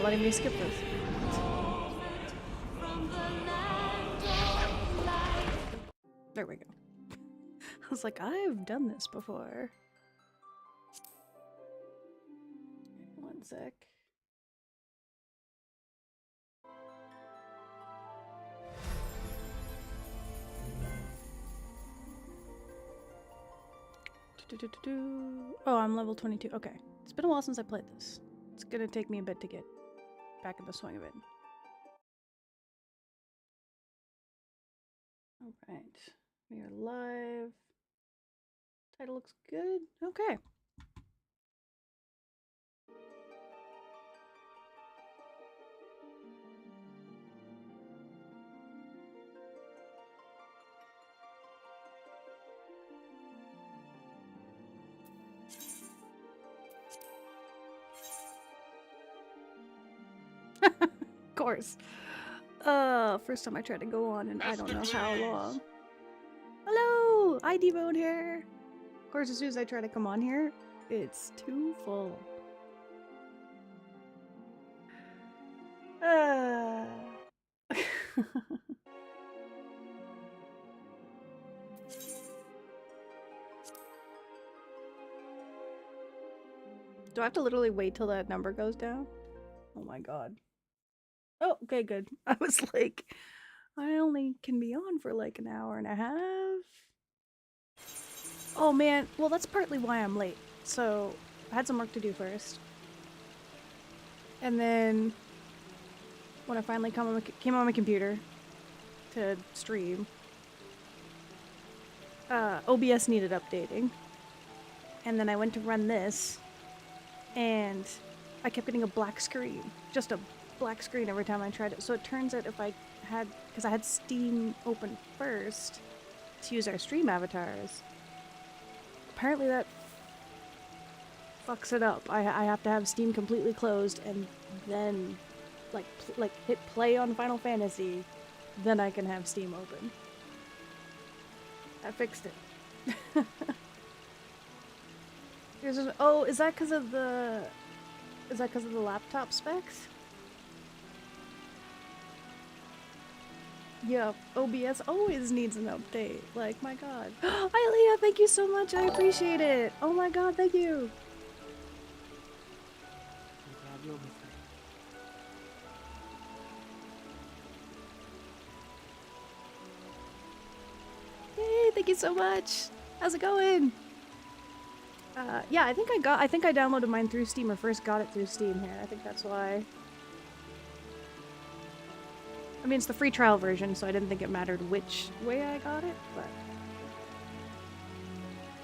not letting me skip this. There we go. I was like, I've done this before. One sec. Oh, I'm level 22. Okay. It's been a while since I played this. It's gonna take me a bit to get back in the swing of it. Alright. We are live. Title looks good. Okay. Of course. First time I tried to go on and I don't know how long. Hello! ID mode here! Of course, as soon as I try to come on here, it's too full. Do I have to literally wait till that number goes down? Oh my god. Oh, okay, good. I was like, I only can be on for like an hour and a half. Oh man, well that's partly why I'm late. So, I had some work to do first. And then, when I finally came on my computer to stream, OBS needed updating. And then I went to run this, and I kept getting a black screen. Just a black screen every time I tried it. So it turns out if I had, because I had Steam open first to use our stream avatars, apparently that fucks it up. I have to have Steam completely closed and then like hit play on Final Fantasy, then I can have Steam open. I fixed it. Oh, is that because of the laptop specs? Yeah, OBS always needs an update. Like, my god. Hi, Leah, thank you so much. I appreciate it. Oh my god, thank you. I'm glad you're with me. Hey, thank you so much. How's it going? Yeah, I think I downloaded mine through Steam, or first got it through Steam here. I think that's why. I mean, it's the free trial version, so I didn't think it mattered which way I got it, but...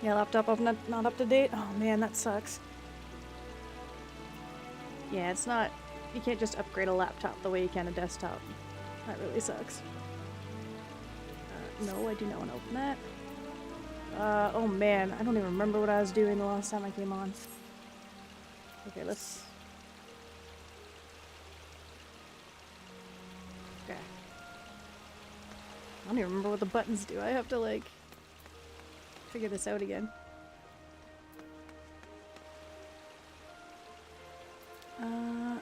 Yeah, laptop up, not up to date? Oh man, that sucks. Yeah, it's not... You can't just upgrade a laptop the way you can a desktop. That really sucks. No, I do not want to open that. Oh man, I don't even remember what I was doing the last time I came on. Okay, let's... Okay. I don't even remember what the buttons do. I have to, like, figure this out again.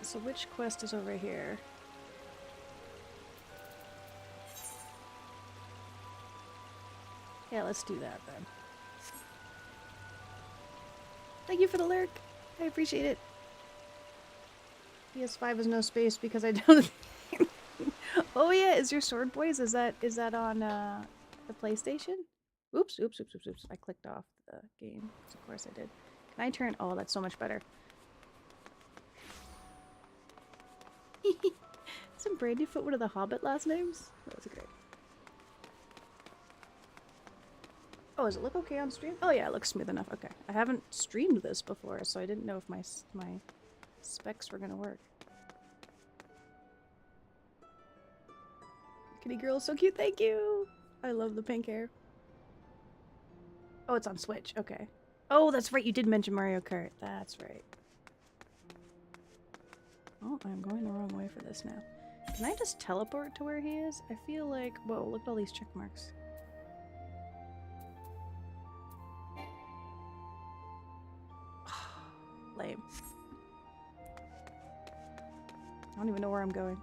So which quest is over here? Yeah, let's do that then. Thank you for the lurk. I appreciate it. PS5 is no space because I don't. Oh yeah, is your Sword Boys? Is that on the PlayStation? Oops. I clicked off the game. Of course I did. Can I turn? Oh, that's so much better. Isn't Brandyfoot one of the Hobbit last names? That's great. Oh, does it look okay on stream? Oh yeah, it looks smooth enough. Okay. I haven't streamed this before, so I didn't know if my specs were gonna work. Kitty girl is so cute, thank you! I love the pink hair. Oh, it's on Switch, okay. Oh, that's right, you did mention Mario Kart. That's right. Oh, I'm going the wrong way for this now. Can I just teleport to where he is? I feel like... Whoa, look at all these check marks. Lame. I don't even know where I'm going.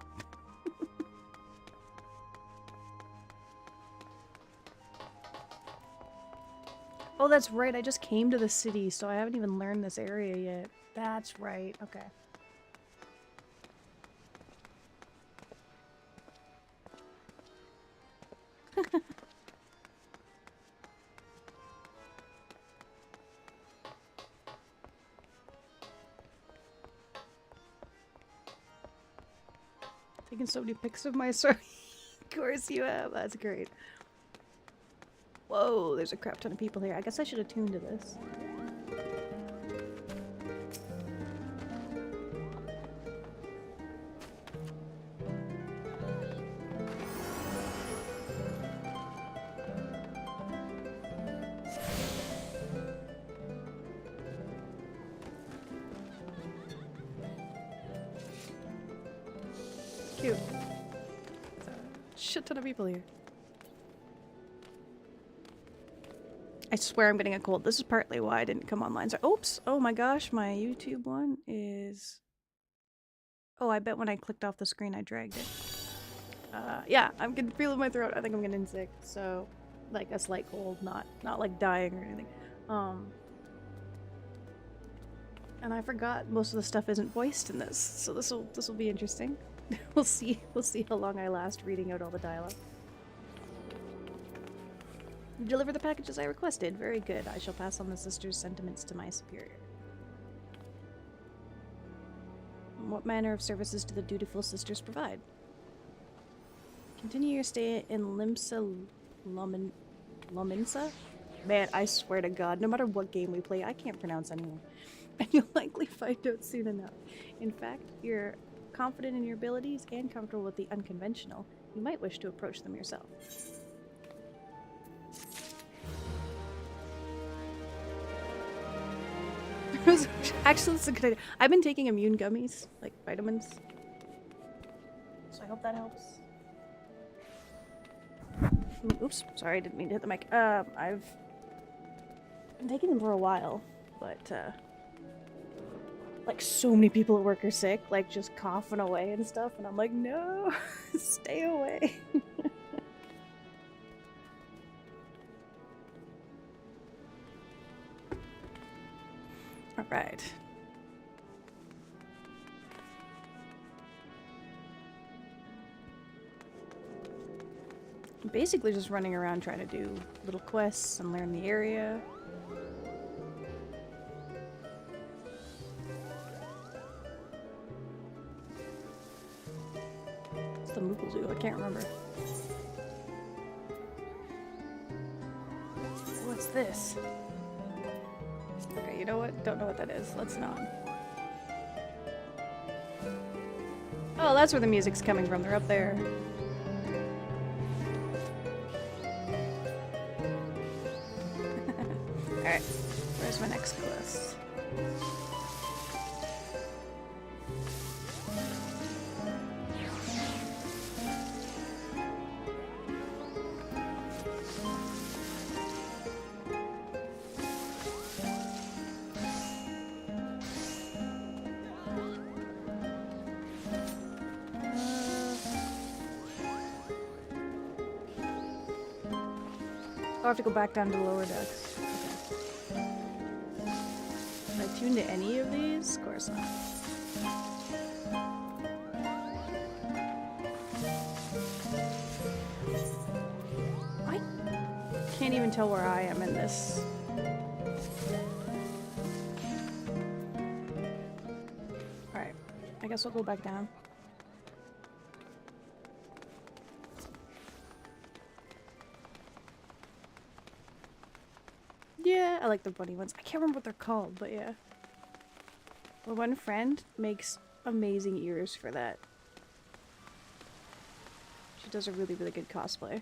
Oh, that's right. I just came to the city, so I haven't even learned this area yet. That's right. Okay. Taking so many pics of my story. Of course you have. That's great. Whoa, there's a crap ton of people here. I guess I should have tuned to this. Cute. There's a shit ton of people here. I swear I'm getting a cold. This is partly why I didn't come online. So, oops. Oh my gosh, my YouTube one is... Oh, I bet when I clicked off the screen, I dragged it. Yeah, I'm getting feel in my throat. I think I'm getting sick. So, like a slight cold, not like dying or anything. And I forgot most of the stuff isn't voiced in this, so this will be interesting. We'll see how long I last reading out all the dialogue. You deliver the packages I requested. Very good. I shall pass on the sister's sentiments to my superior. What manner of services do the dutiful sisters provide? Continue your stay in Lominsa? Man, I swear to God, no matter what game we play, I can't pronounce anyone. And you'll likely find out soon enough. In fact, you're confident in your abilities and comfortable with the unconventional. You might wish to approach them yourself. Actually, that's a good idea. I've been taking immune gummies, like vitamins. So I hope that helps. Oops, sorry, I didn't mean to hit the mic. I've been taking them for a while, but like so many people at work are sick, like just coughing away and stuff, and I'm like, no, stay away. All right. I'm basically just running around trying to do little quests and learn the area. What's the Moogle do? I can't remember. What's this? Okay, you know what? Don't know what that is. Let's not. Oh, that's where the music's coming from. They're up there. Alright, where's my next quest? I'll have to go back down to the lower decks. Okay. Am I tuned to any of these? Of course not. I can't even tell where I am in this. Alright. I guess I'll go back down. Yeah, I like the bunny ones. I can't remember what they're called, but yeah. Well, one friend makes amazing ears for that. She does a really, really good cosplay.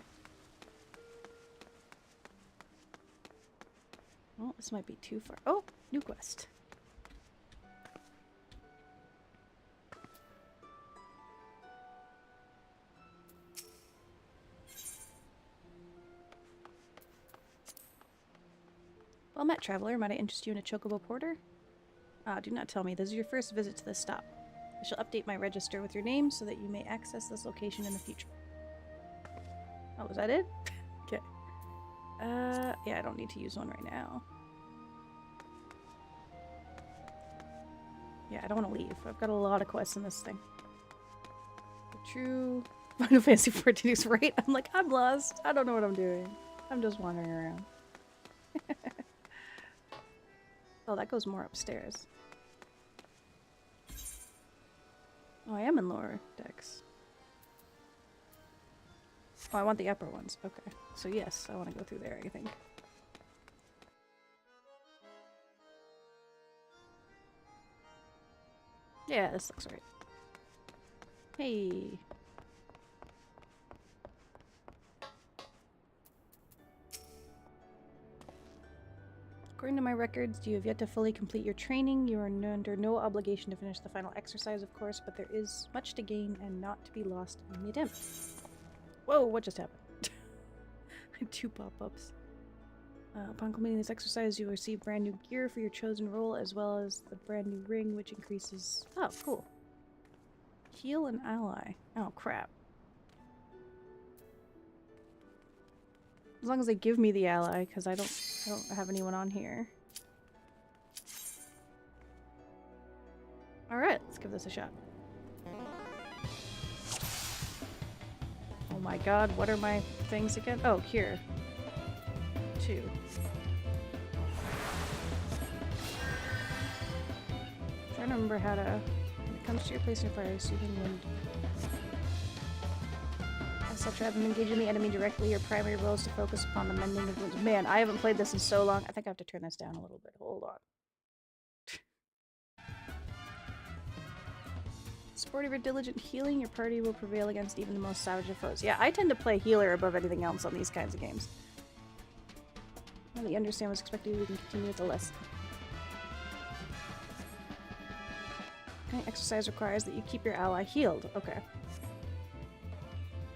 Well, this might be too far. Oh, new quest. Well met, traveler. Might I interest you in a chocobo porter? Ah, do not tell me. This is your first visit to this stop. I shall update my register with your name so that you may access this location in the future. Oh, was that it? Okay. Yeah, I don't need to use one right now. Yeah, I don't want to leave. I've got a lot of quests in this thing. True. Final Fantasy 14 is right. I'm like, I'm lost. I don't know what I'm doing. I'm just wandering around. Oh, that goes more upstairs. Oh, I am in lower decks. Oh, I want the upper ones. Okay. So yes, I want to go through there, I think. Yeah, this looks right. Hey. According to my records, you have yet to fully complete your training. You are under no obligation to finish the final exercise, of course, but there is much to gain and not to be lost in the attempt. Whoa, what just happened? I had 2 pop-ups. Upon completing this exercise, you will receive brand new gear for your chosen role, as well as the brand new ring, which increases... Oh, cool. Heal an ally. Oh, crap. As long as they give me the ally, because I don't have anyone on here. Alright, let's give this a shot. Oh my god, what are my things again? Oh, here. 2. Trying to remember how to... When it comes to your place in fire, soothing wind. Such rather than engaging the enemy directly, your primary role is to focus upon the mending of wounds. Man, I haven't played this in so long. I think I have to turn this down a little bit. Hold on. Sport over diligent healing, your party will prevail against even the most savage of foes. Yeah, I tend to play healer above anything else on these kinds of games. Now that you understand what's expected, we can continue with the lesson. Any exercise requires that you keep your ally healed. Okay.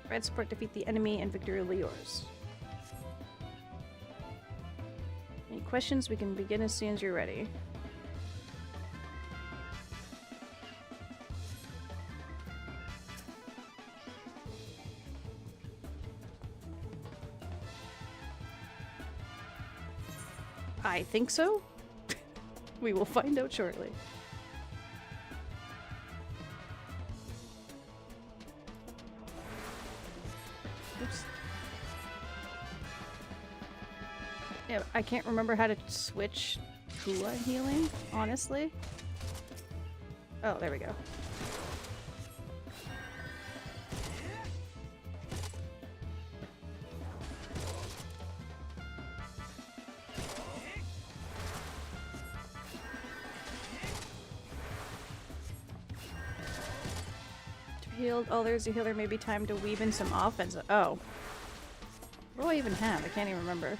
Red support, defeat the enemy, and victory will be yours. Any questions? We can begin as soon as you're ready. I think so. We will find out shortly. Oops. Yeah, I can't remember how to switch who I'm healing, honestly. Oh, there we go. Healed. Oh, there's a healer. Maybe time to weave in some offense. Oh. What do I even have? I can't even remember.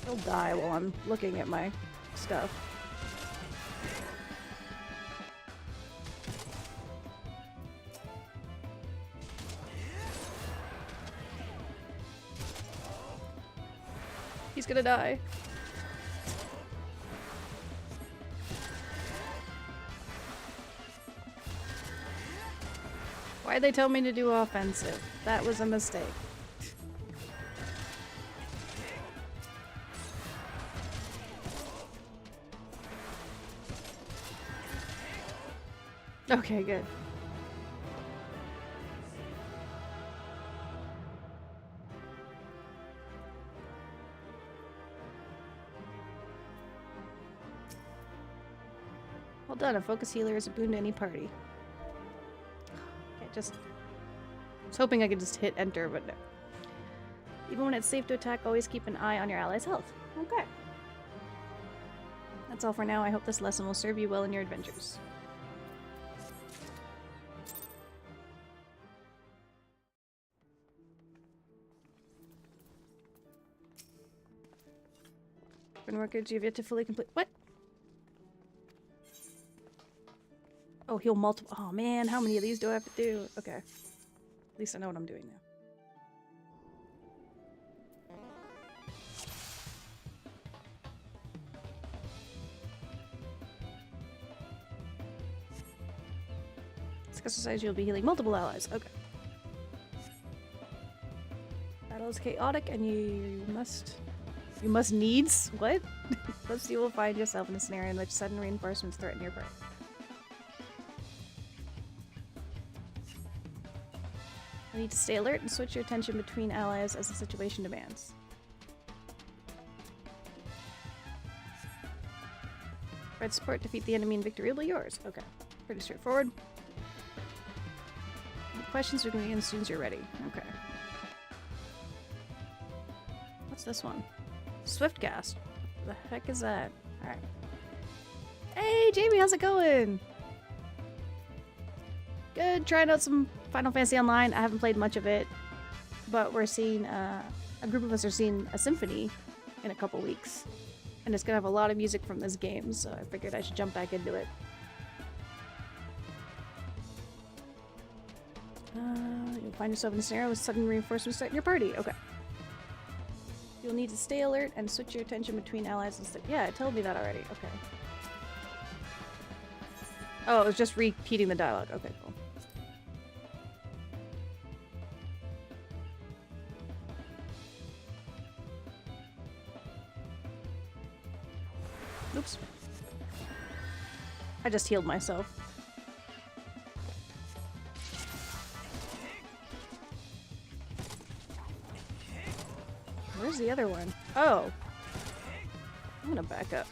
He'll die while I'm looking at my stuff. He's gonna die. Why'd they tell me to do offensive? That was a mistake. Okay, good. Well done. A focus healer is a boon to any party. Just I was hoping I could just hit enter, but no. Even when it's safe to attack, always keep an eye on your ally's health. Okay. That's all for now. I hope this lesson will serve you well in your adventures. Records you've yet to fully complete. What? Oh, he'll multiple. Oh man, how many of these do I have to do? Okay. At least I know what I'm doing now. exercise, you'll be healing multiple allies. Okay. Battle is chaotic, and you must needs what? Thus you will find yourself in a scenario in which sudden reinforcements threaten your party. You need to stay alert and switch your attention between allies as the situation demands. Red support, defeat the enemy and victory will be yours. Okay, pretty straightforward. Any questions? We can begin as soon as you're ready. Okay. What's this one? Swift Gas. What the heck is that? Alright. Hey, Jamie, how's it going? Good, trying out some Final Fantasy Online. I haven't played much of it, but we're seeing, a group of us are seeing a symphony in a couple weeks. And it's gonna have a lot of music from this game, so I figured I should jump back into it. You'll find yourself in a scenario with sudden reinforcements starting your party. Okay. You'll need to stay alert and switch your attention between allies and yeah, it told me that already. Okay. Oh, it was just repeating the dialogue. Okay, cool. Oops. I just healed myself. Where's the other one? Oh. I'm gonna back up.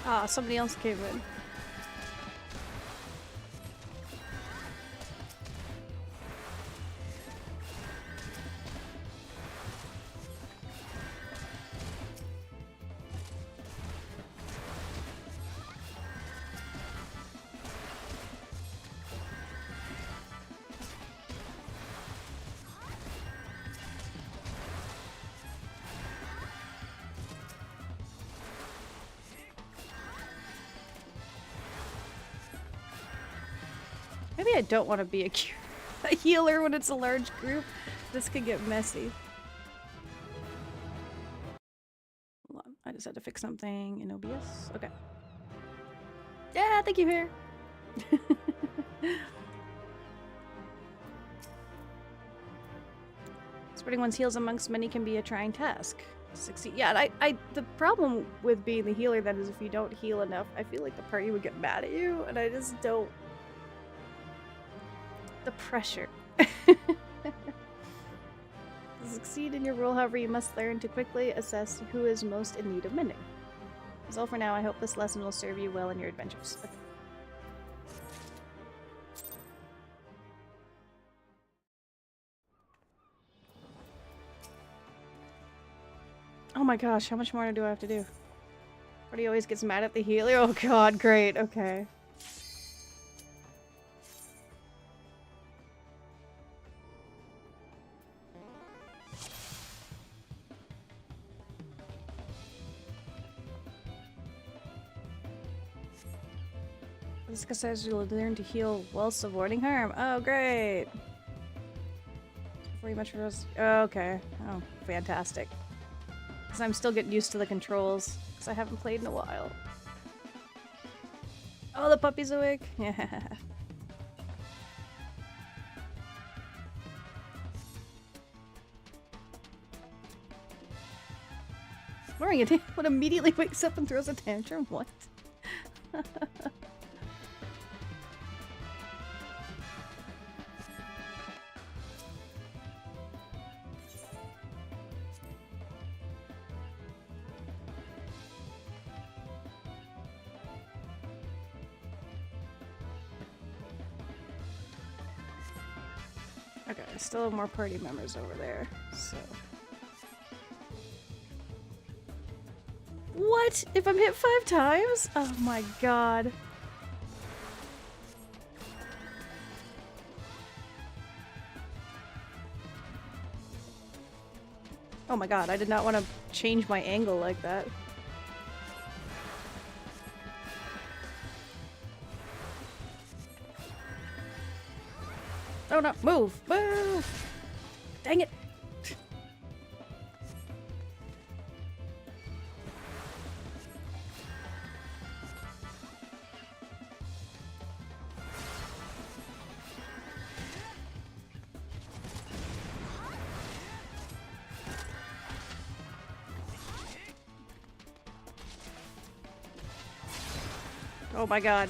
Ah, somebody else came in. Maybe I don't want to be a healer when it's a large group. This could get messy. Hold on, I just had to fix something in OBS. Okay. Yeah, thank you, here. Spreading one's heals amongst many can be a trying task. Succeed. Yeah, the problem with being the healer then is if you don't heal enough, I feel like the party would get mad at you, and I just don't. The pressure. To succeed in your role, however, you must learn to quickly assess who is most in need of mending. That's all for now. I hope this lesson will serve you well in your adventures. Okay. Oh my gosh, how much more do I have to do? Party always gets mad at the healer. Oh god, great. Okay. This guy says you'll learn to heal whilst avoiding harm. Oh, great. Before you much for us. Oh, okay. Oh, fantastic. Because I'm still getting used to the controls. Because I haven't played in a while. Oh, the puppy's awake. Yeah. Snoring what immediately wakes up and throws a tantrum? What? Okay, I still have more party members over there, so... What? If I'm hit 5 times? Oh my god. Oh my god, I did not want to change my angle like that. Oh no, move! Move! Dang it! Oh my god.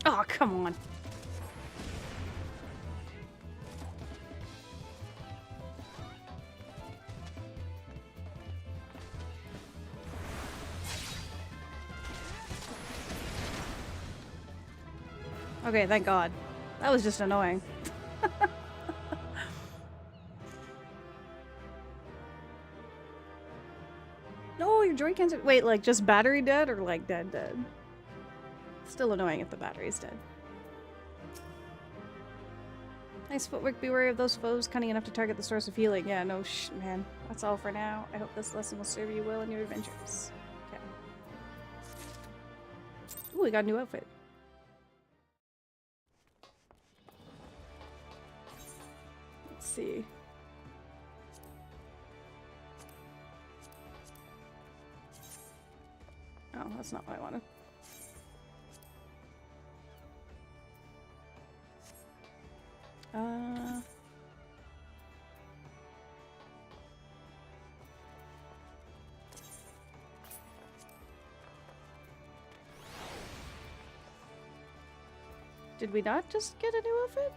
Oh, come on. Okay, thank god. That was just annoying. No, your Joy-Cons are- wait, like just battery dead or like dead dead? Still annoying if the battery's dead. Nice footwork, be wary of those foes cunning enough to target the source of healing. Yeah, no man. That's all for now. I hope this lesson will serve you well in your adventures. Okay. Ooh, we got a new outfit. Let's see. Oh, that's not what I wanted. Did we not just get a new outfit?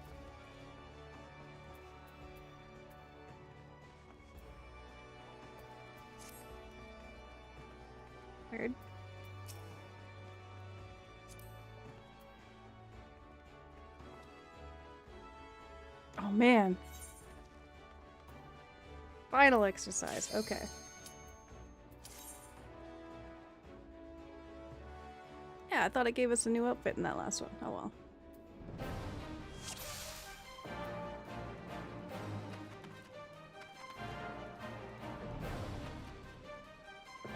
Weird. Oh man. Final exercise. Okay. Yeah, I thought it gave us a new outfit in that last one. Oh well.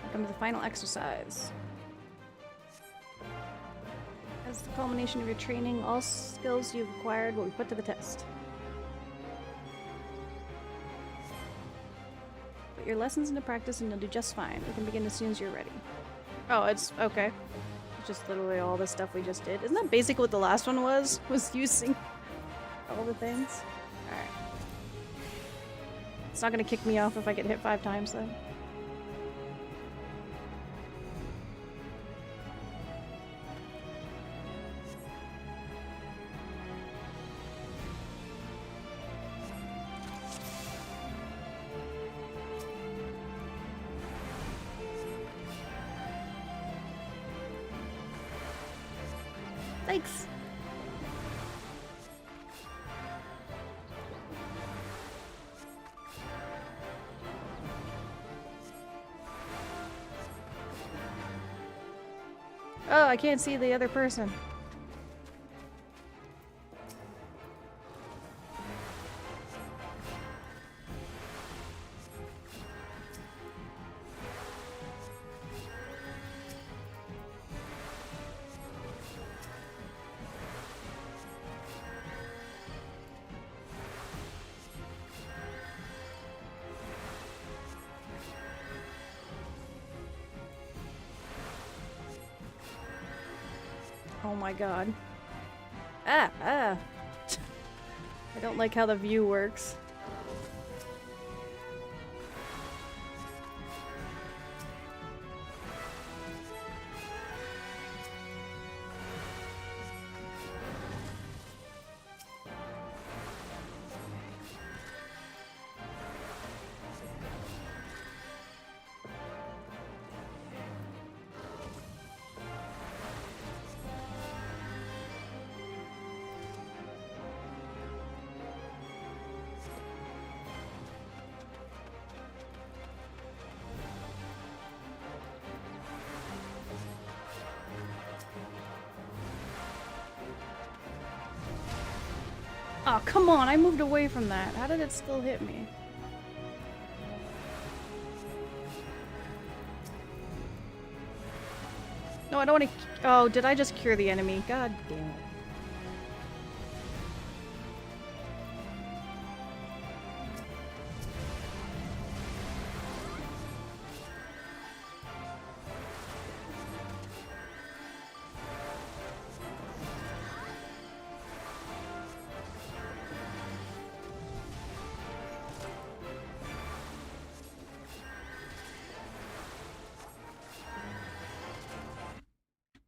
Welcome to the final exercise. As the culmination of your training, all skills you've acquired will be put to the test. Put your lessons into practice and you'll do just fine. We can begin as soon as you're ready. Oh, it's okay. Just literally all the stuff we just did. Isn't that basically what the last one was? Was using all the things? Alright. It's not gonna kick me off if I get hit 5 times then. Thanks! Oh, I can't see the other person. Oh my god. Ah! Ah! I don't like how the view works. Oh, come on, I moved away from that. How did it still hit me? No, I don't want to... Oh, did I just cure the enemy? God damn it.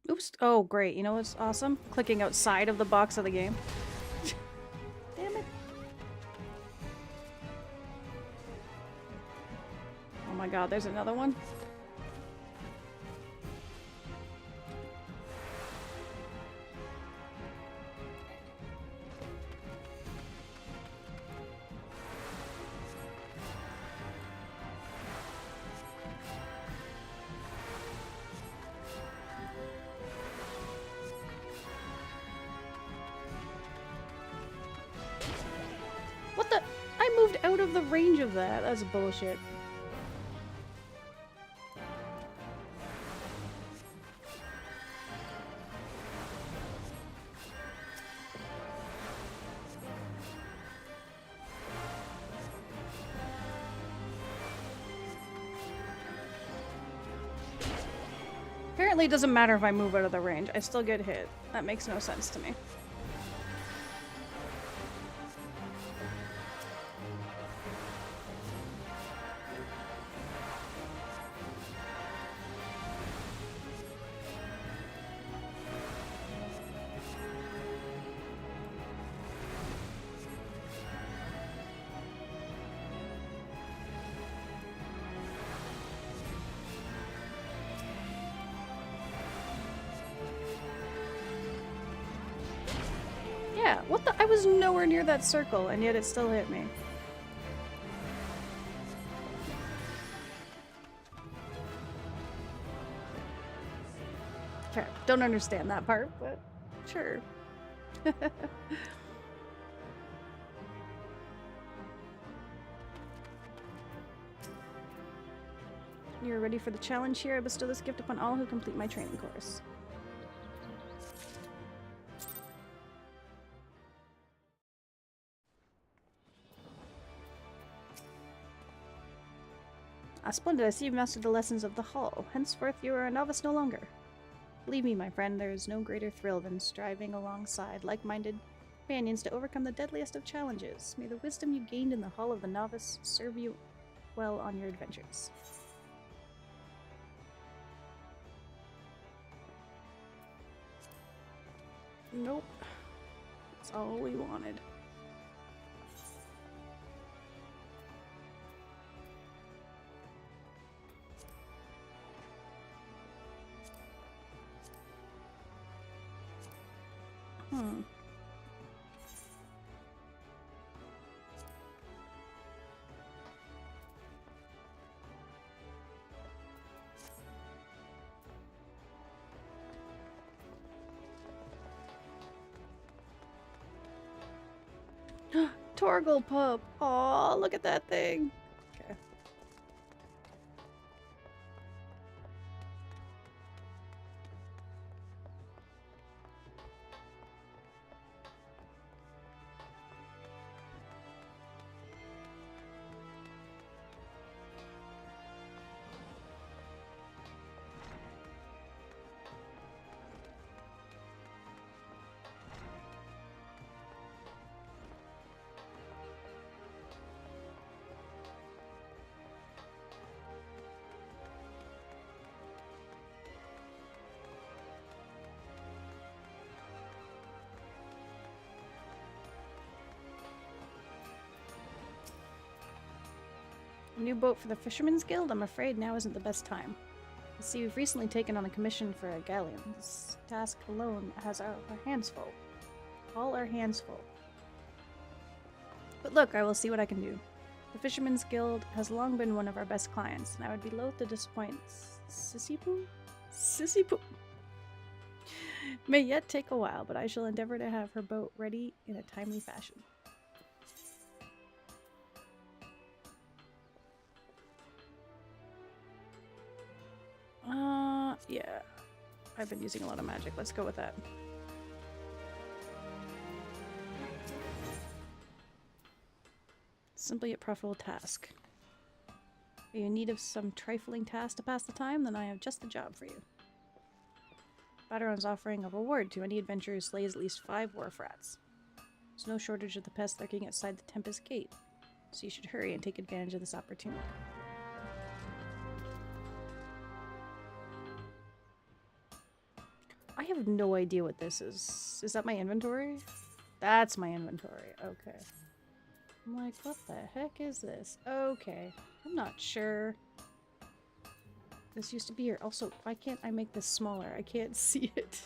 Oops. Oh, great. You know what's awesome? Clicking outside of the box of the game. Damn it. Oh my god, there's another one. What the? I moved out of the range of that. That's bullshit. Apparently it doesn't matter if I move out of the range. I still get hit. That makes no sense to me. Yeah, what the? I was nowhere near that circle, and yet it still hit me. Okay, don't understand that part, but sure. You're ready for the challenge here. I bestow this gift upon all who complete my training course. Splendid. I see you've mastered the lessons of the Hall. Henceforth, you are a novice no longer. Believe me, my friend, there is no greater thrill than striving alongside like-minded companions to overcome the deadliest of challenges. May the wisdom you gained in the Hall of the Novice serve you well on your adventures. Nope. That's all we wanted. Torgal pup! Aw, look at that thing! Okay. A new boat for the Fisherman's Guild? I'm afraid now isn't the best time. I see we've recently taken on a commission for a galleon. This task alone has our hands full. All our hands full. But look, I will see what I can do. The Fisherman's Guild has long been one of our best clients, and I would be loath to disappoint Sissy-poo? Sissy-poo! May yet take a while, but I shall endeavor to have her boat ready in a timely fashion. Yeah. I've been using a lot of magic. Let's go with that. Simply yet profitable task. Are you in need of some trifling task to pass the time? Then I have just the job for you. Baderon's offering a reward to any adventurer who slays at least 5 wharf rats. There's no shortage of the pests lurking outside the Tempest Gate, so you should hurry and take advantage of this opportunity. I have no idea what this is. Is that my inventory? That's my inventory. Okay. I'm like, what the heck is this? Okay. I'm not sure. This used to be here. Also, why can't I make this smaller? I can't see it.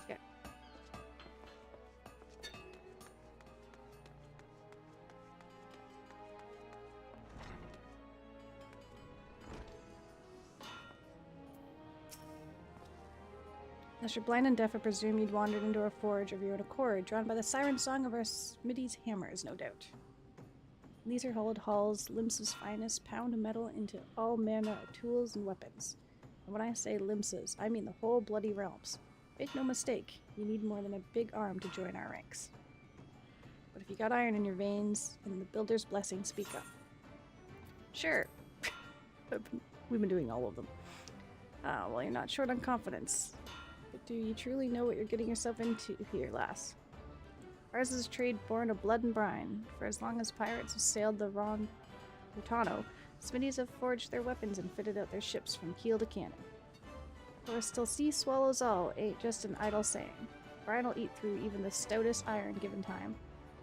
Yeah. Unless you're blind and deaf, I presume you'd wandered into a forge of your own accord, drawn by the siren song of our smithy's hammers, no doubt. These are hollowed halls, Limsa's finest, pound metal into all manner of tools and weapons. And when I say Limsa's, I mean the whole bloody realms. Make no mistake, you need more than a big arm to join our ranks. But if you got iron in your veins, and the builder's blessing, speak up. Sure. We've been doing all of them. Well, you're not short on confidence. But do you truly know what you're getting yourself into here, lass? Ours is a trade born of blood and brine. For as long as pirates have sailed the Rutano, smithies have forged their weapons and fitted out their ships from keel to cannon. Of course, till sea swallows all ain't just an idle saying. Brine will eat through even the stoutest iron given time,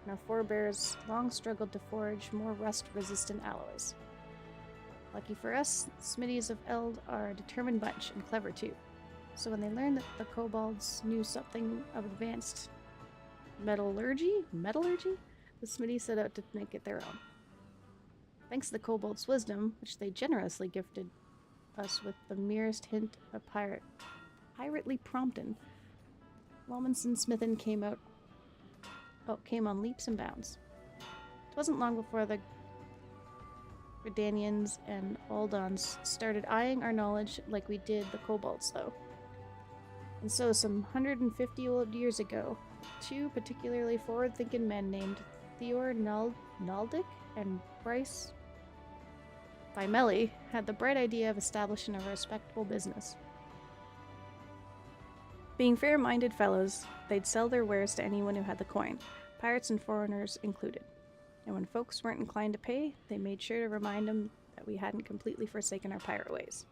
and our forebears long struggled to forge more rust-resistant alloys. Lucky for us, the smithies of Eld are a determined bunch, and clever too. So when they learned that the kobolds knew something of advanced metallurgy, the smithy set out to make it their own. Thanks to the kobolds' wisdom, which they generously gifted us with the merest hint of pirately promptin, Lawmanson Smithin came on leaps and bounds. It wasn't long before the Redanians and Aldons started eyeing our knowledge like we did the kobolds, though. And so, some 150 old years ago, 2 particularly forward-thinking men named Theor Naldic and Bryce Vimelli had the bright idea of establishing a respectable business. Being fair-minded fellows, they'd sell their wares to anyone who had the coin, pirates and foreigners included. And when folks weren't inclined to pay, they made sure to remind them that we hadn't completely forsaken our pirate ways.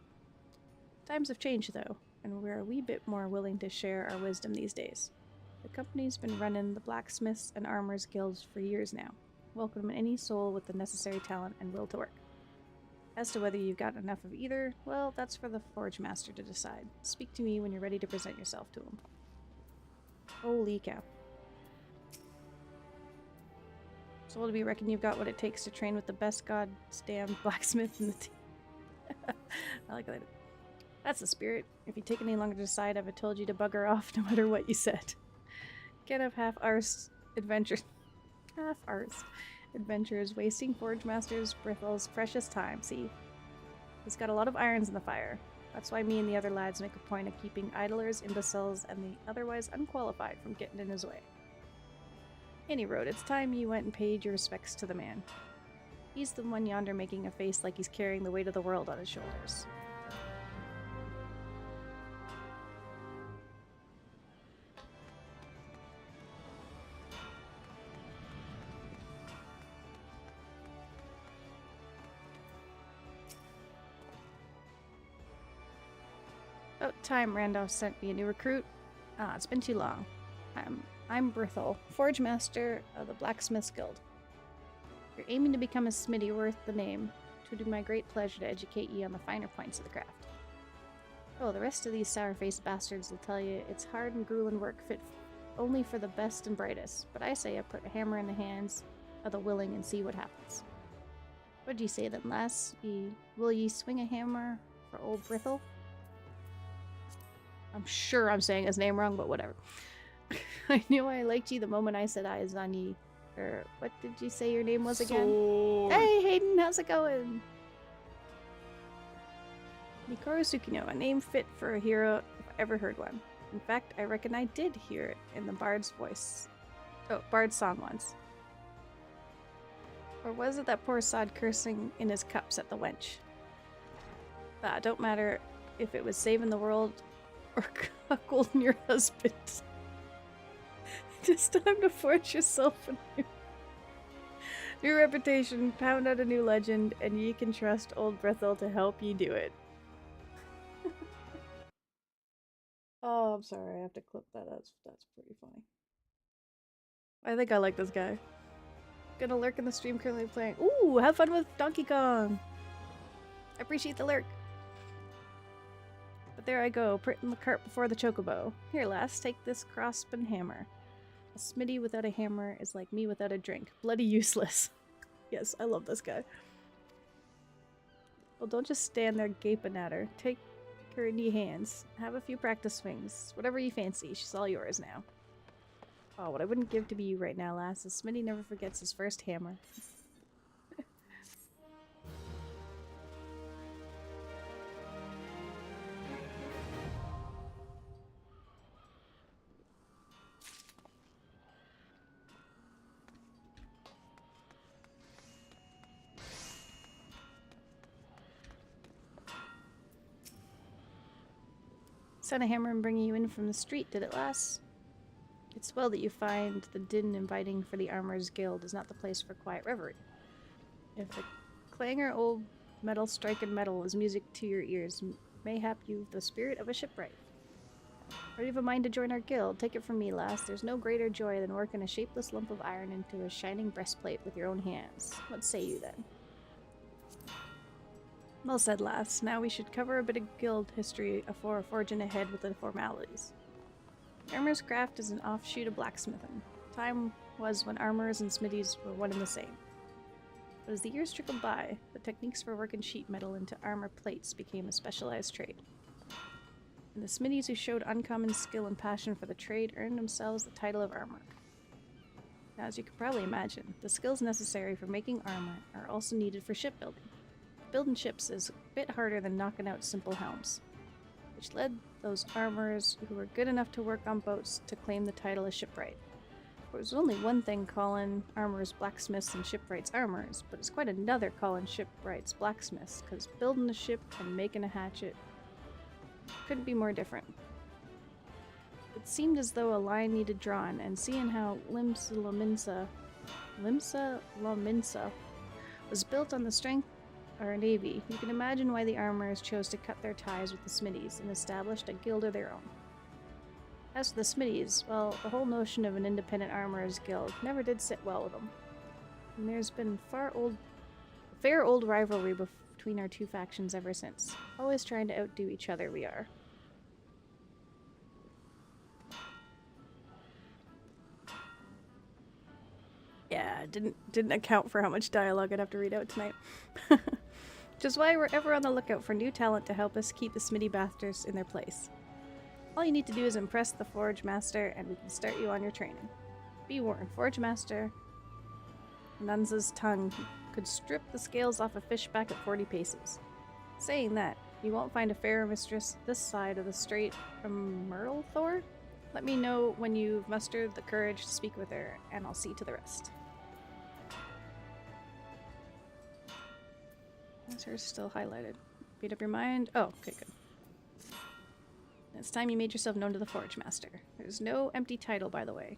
Times have changed, though, and we're a wee bit more willing to share our wisdom these days. The company's been running the blacksmiths and armorers guilds for years now, welcoming any soul with the necessary talent and will to work. As to whether you've got enough of either, well, that's for the Forge Master to decide. Speak to me when you're ready to present yourself to him. Holy cow. So what do we reckon you've got what it takes to train with the best goddamn blacksmith in the team? I like that. That's the spirit. If you take any longer to decide, I've told you to bugger off no matter what you said. Can't have half-arsed adventures. Half-arsed adventures wasting Forge Master's Brithel's precious time, see? He's got a lot of irons in the fire. That's why me and the other lads make a point of keeping idlers, imbeciles, and the otherwise unqualified from getting in his way. Any road, it's time you went and paid your respects to the man. He's the one yonder making a face like he's carrying the weight of the world on his shoulders. About time Randolph sent me a new recruit. It's been too long. I'm Brithel, Forge Master of the Blacksmiths Guild. If you're aiming to become a smithy worth the name, it would be my great pleasure to educate you on the finer points of the craft. Oh, the rest of these sour-faced bastards will tell you it's hard and grueling work fit only for the best and brightest, but I say I put a hammer in the hands of the willing and see what happens. What do you say then, lass? Will ye swing a hammer for old Brithel? I'm sure I'm saying his name wrong, but whatever. I knew I liked you the moment I set eyes on ye. Or, what did you say your name was again? Sword. Hey, Hayden, how's it going? Mikoro Tsukino, a name fit for a hero if I ever heard one. In fact, I reckon I did hear it in the Bard's voice. Oh, Bard's song once. Or was it that poor sod cursing in his cups at the wench? Don't matter if it was saving the world or cuckolding your husband. It's time to forge yourself a new reputation, pound out a new legend, and ye can trust old Brethel to help ye do it. Oh, I'm sorry, I have to clip that. That's pretty funny. I think I like this guy. Gonna lurk in the stream currently playing. Ooh, have fun with Donkey Kong! I appreciate the lurk. But there I go, putting the cart before the chocobo. Here, lass, take this crossbow and hammer. A smitty without a hammer is like me without a drink. Bloody useless. Yes, I love this guy. Well, don't just stand there gaping at her. Take her in your hands. Have a few practice swings. Whatever you fancy, she's all yours now. Oh, what I wouldn't give to be you right now, lass. is Smitty never forgets his first hammer. Sent a hammer and bringing you in from the street, did it, lass? It's well that you find the din inviting for the Armorer's Guild is not the place for quiet reverie. If the clangor old metal striking metal is music to your ears, mayhap you've the spirit of a shipwright. Or you've a mind to join our guild, take it from me, lass. There's no greater joy than working a shapeless lump of iron into a shining breastplate with your own hands. What say you then? Well said, lass. Now we should cover a bit of guild history afore forging ahead with the formalities. Armorer's craft is an offshoot of blacksmithing. Time was when armorers and smithies were one and the same. But as the years trickled by, the techniques for working sheet metal into armor plates became a specialized trade. And the smithies who showed uncommon skill and passion for the trade earned themselves the title of armorer. Now, as you can probably imagine, the skills necessary for making armor are also needed for shipbuilding. Building ships is a bit harder than knocking out simple helms, which led those armorers who were good enough to work on boats to claim the title of shipwright. There was only one thing calling armorers blacksmiths and shipwrights armorers, but it's quite another calling shipwrights blacksmiths, because building a ship and making a hatchet couldn't be more different. It seemed as though a line needed drawn, and seeing how Limsa Lominsa was built on the strength of our navy, you can imagine why the armorers chose to cut their ties with the smithies and established a guild of their own. As for the smithies, well, the whole notion of an independent armorers guild never did sit well with them. And there's been fair old rivalry between our two factions ever since. Always trying to outdo each other we are. Yeah, didn't account for how much dialogue I'd have to read out tonight. Which is why we're ever on the lookout for new talent to help us keep the smithy bastards in their place. All you need to do is impress the Forge Master and we can start you on your training. Be warned, Forge Master Nunza's tongue could strip the scales off a fish back at 40 paces. Saying that, you won't find a fairer mistress this side of the Strait from Myrtle Thor? Let me know when you've mustered the courage to speak with her, and I'll see to the rest. Is hers still highlighted? Beat up your mind? Oh, okay, good. It's time you made yourself known to the Forge Master. There's no empty title, by the way.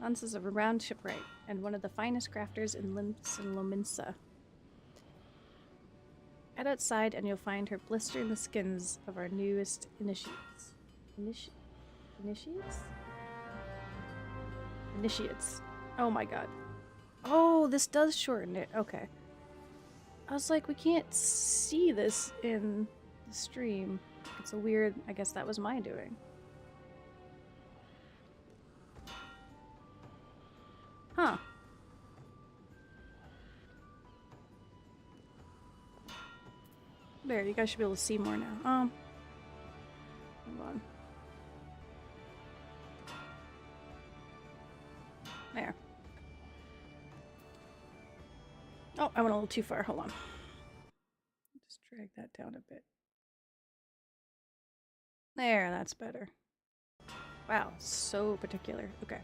Lance is a renowned shipwright, and one of the finest crafters in Limps and Lominsa. Head outside and you'll find her blistering the skins of our newest initiates. Initiates. Oh my god. Oh, this does shorten it. Okay. I was like, we can't see this in the stream. It's a weird... I guess that was my doing. Huh. There, you guys should be able to see more now. Hold on. There. Oh, I went a little too far. Hold on. Just drag that down a bit. There, that's better. Wow, so particular. Okay.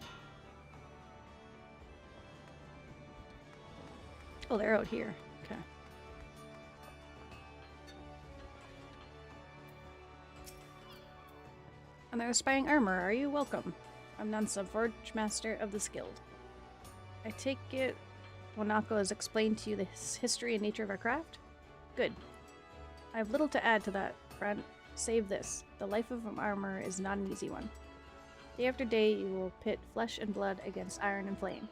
Oh, they're out here. Okay. And they're spying armor, are you? Welcome. I'm Nansa, Forge Master of this guild. I take it Wanako has explained to you the history and nature of our craft? Good. I have little to add to that, friend. Save this. The life of an armor is not an easy one. Day after day, you will pit flesh and blood against iron and flame.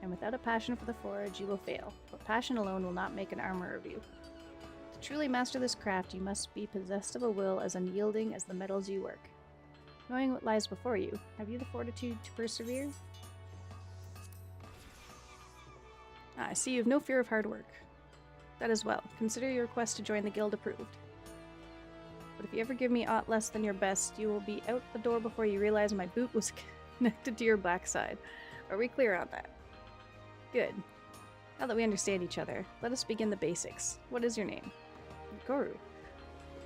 And without a passion for the forge, you will fail. But passion alone will not make an armorer of you. To truly master this craft, you must be possessed of a will as unyielding as the metals you work. Knowing what lies before you, have you the fortitude to persevere? I see you have no fear of hard work. That is well. Consider your request to join the guild approved. But if you ever give me aught less than your best, you will be out the door before you realize my boot was connected to your backside. Are we clear on that? Good. Now that we understand each other, let us begin the basics. What is your name? Nikoru.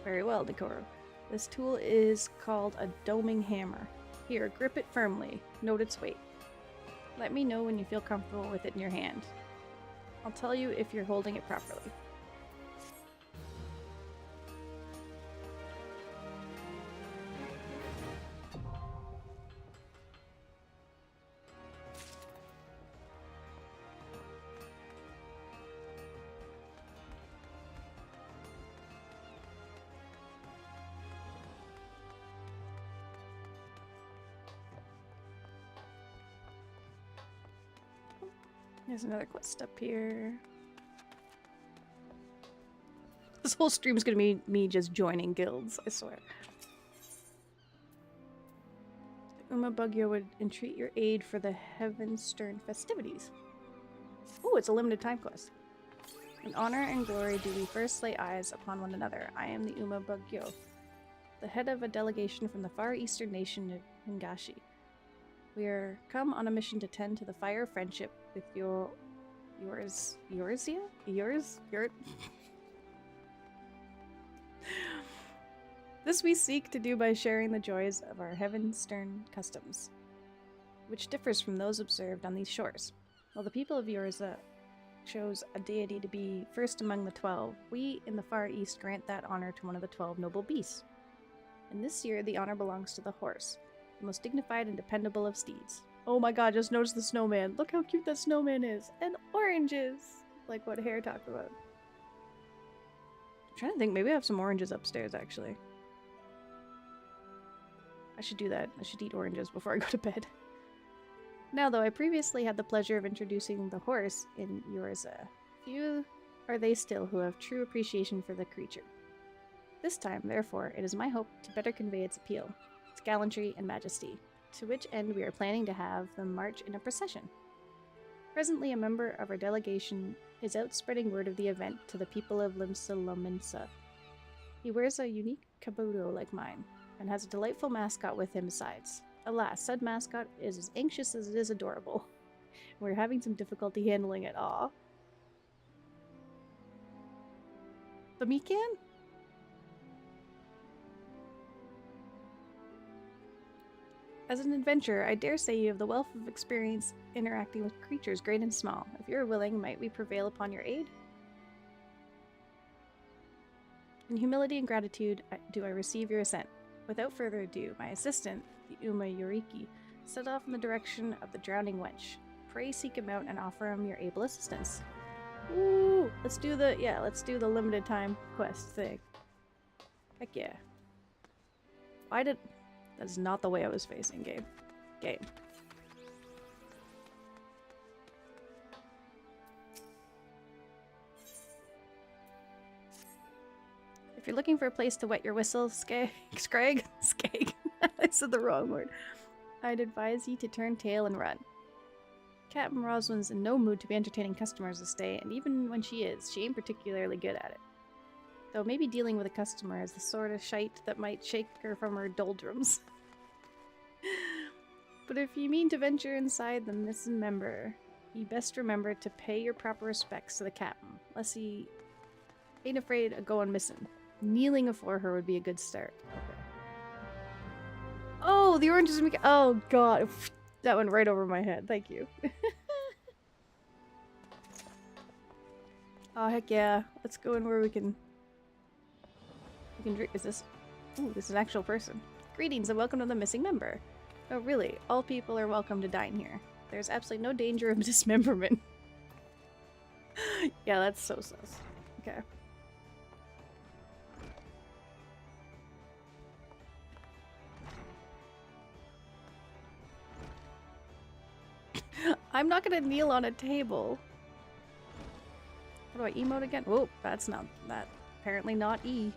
Very well, Nikoru. This tool is called a doming hammer. Here, grip it firmly. Note its weight. Let me know when you feel comfortable with it in your hand. I'll tell you if you're holding it properly. There's another quest up here. This whole stream's gonna be me just joining guilds, I swear. The Umabugyo would entreat your aid for the Heavenstern festivities. Oh, it's a limited time quest. In honor and glory do we first lay eyes upon one another. I am the Umabugyo, the head of a delegation from the far eastern nation of Hingashi. We are come on a mission to tend to the fire of friendship with yours. This we seek to do by sharing the joys of our Heavenstern customs, which differs from those observed on these shores. While the people of Yorza chose a deity to be first among the 12, we in the Far East grant that honor to one of the 12 noble beasts. And this year the honor belongs to the horse, the most dignified and dependable of steeds. Oh my god, just notice the snowman. Look how cute that snowman is. And oranges! Like what Hare talked about. I'm trying to think, maybe I have some oranges upstairs, actually. I should do that. I should eat oranges before I go to bed. Now, though, I previously had the pleasure of introducing the horse in Yorza. Few are they still who have true appreciation for the creature. This time, therefore, it is my hope to better convey its appeal, its gallantry and majesty, to which end we are planning to have them march in a procession. Presently, a member of our delegation is out spreading word of the event to the people of Limsa. He wears a unique kabuto like mine, and has a delightful mascot with him besides. Alas, said mascot is as anxious as it is adorable. We're having some difficulty handling it. Aw. The Mikan? As an adventurer, I dare say you have the wealth of experience interacting with creatures great and small. If you are willing, might we prevail upon your aid? In humility and gratitude do I receive your assent. Without further ado, my assistant, the Uma Yoriki, set off in the direction of the drowning wench. Pray seek him out and offer him your able assistance. Woo! Let's do the limited time quest thing. Heck yeah. Why did... That's not the way I was facing, game. Game. If you're looking for a place to wet your whistle, Skag, I said the wrong word. I'd advise you to turn tail and run. Captain Roswin's in no mood to be entertaining customers this day, and even when she is, she ain't particularly good at it. Though maybe dealing with a customer is the sort of shite that might shake her from her doldrums. But if you mean to venture inside the missing member, you best remember to pay your proper respects to the captain, lest he ain't afraid of going missing. Kneeling afore her would be a good start. Okay. Oh, the oranges make. Oh god, that went right over my head. Thank you. Oh heck yeah! Let's go in where we can drink. Is this? Ooh, this is an actual person. Greetings and welcome to the missing member. Oh really? All people are welcome to dine here. There's absolutely no danger of dismemberment. Yeah, that's so sus. Okay. I'm not gonna kneel on a table. How do I emote again? Whoa, that's not that. Apparently not E.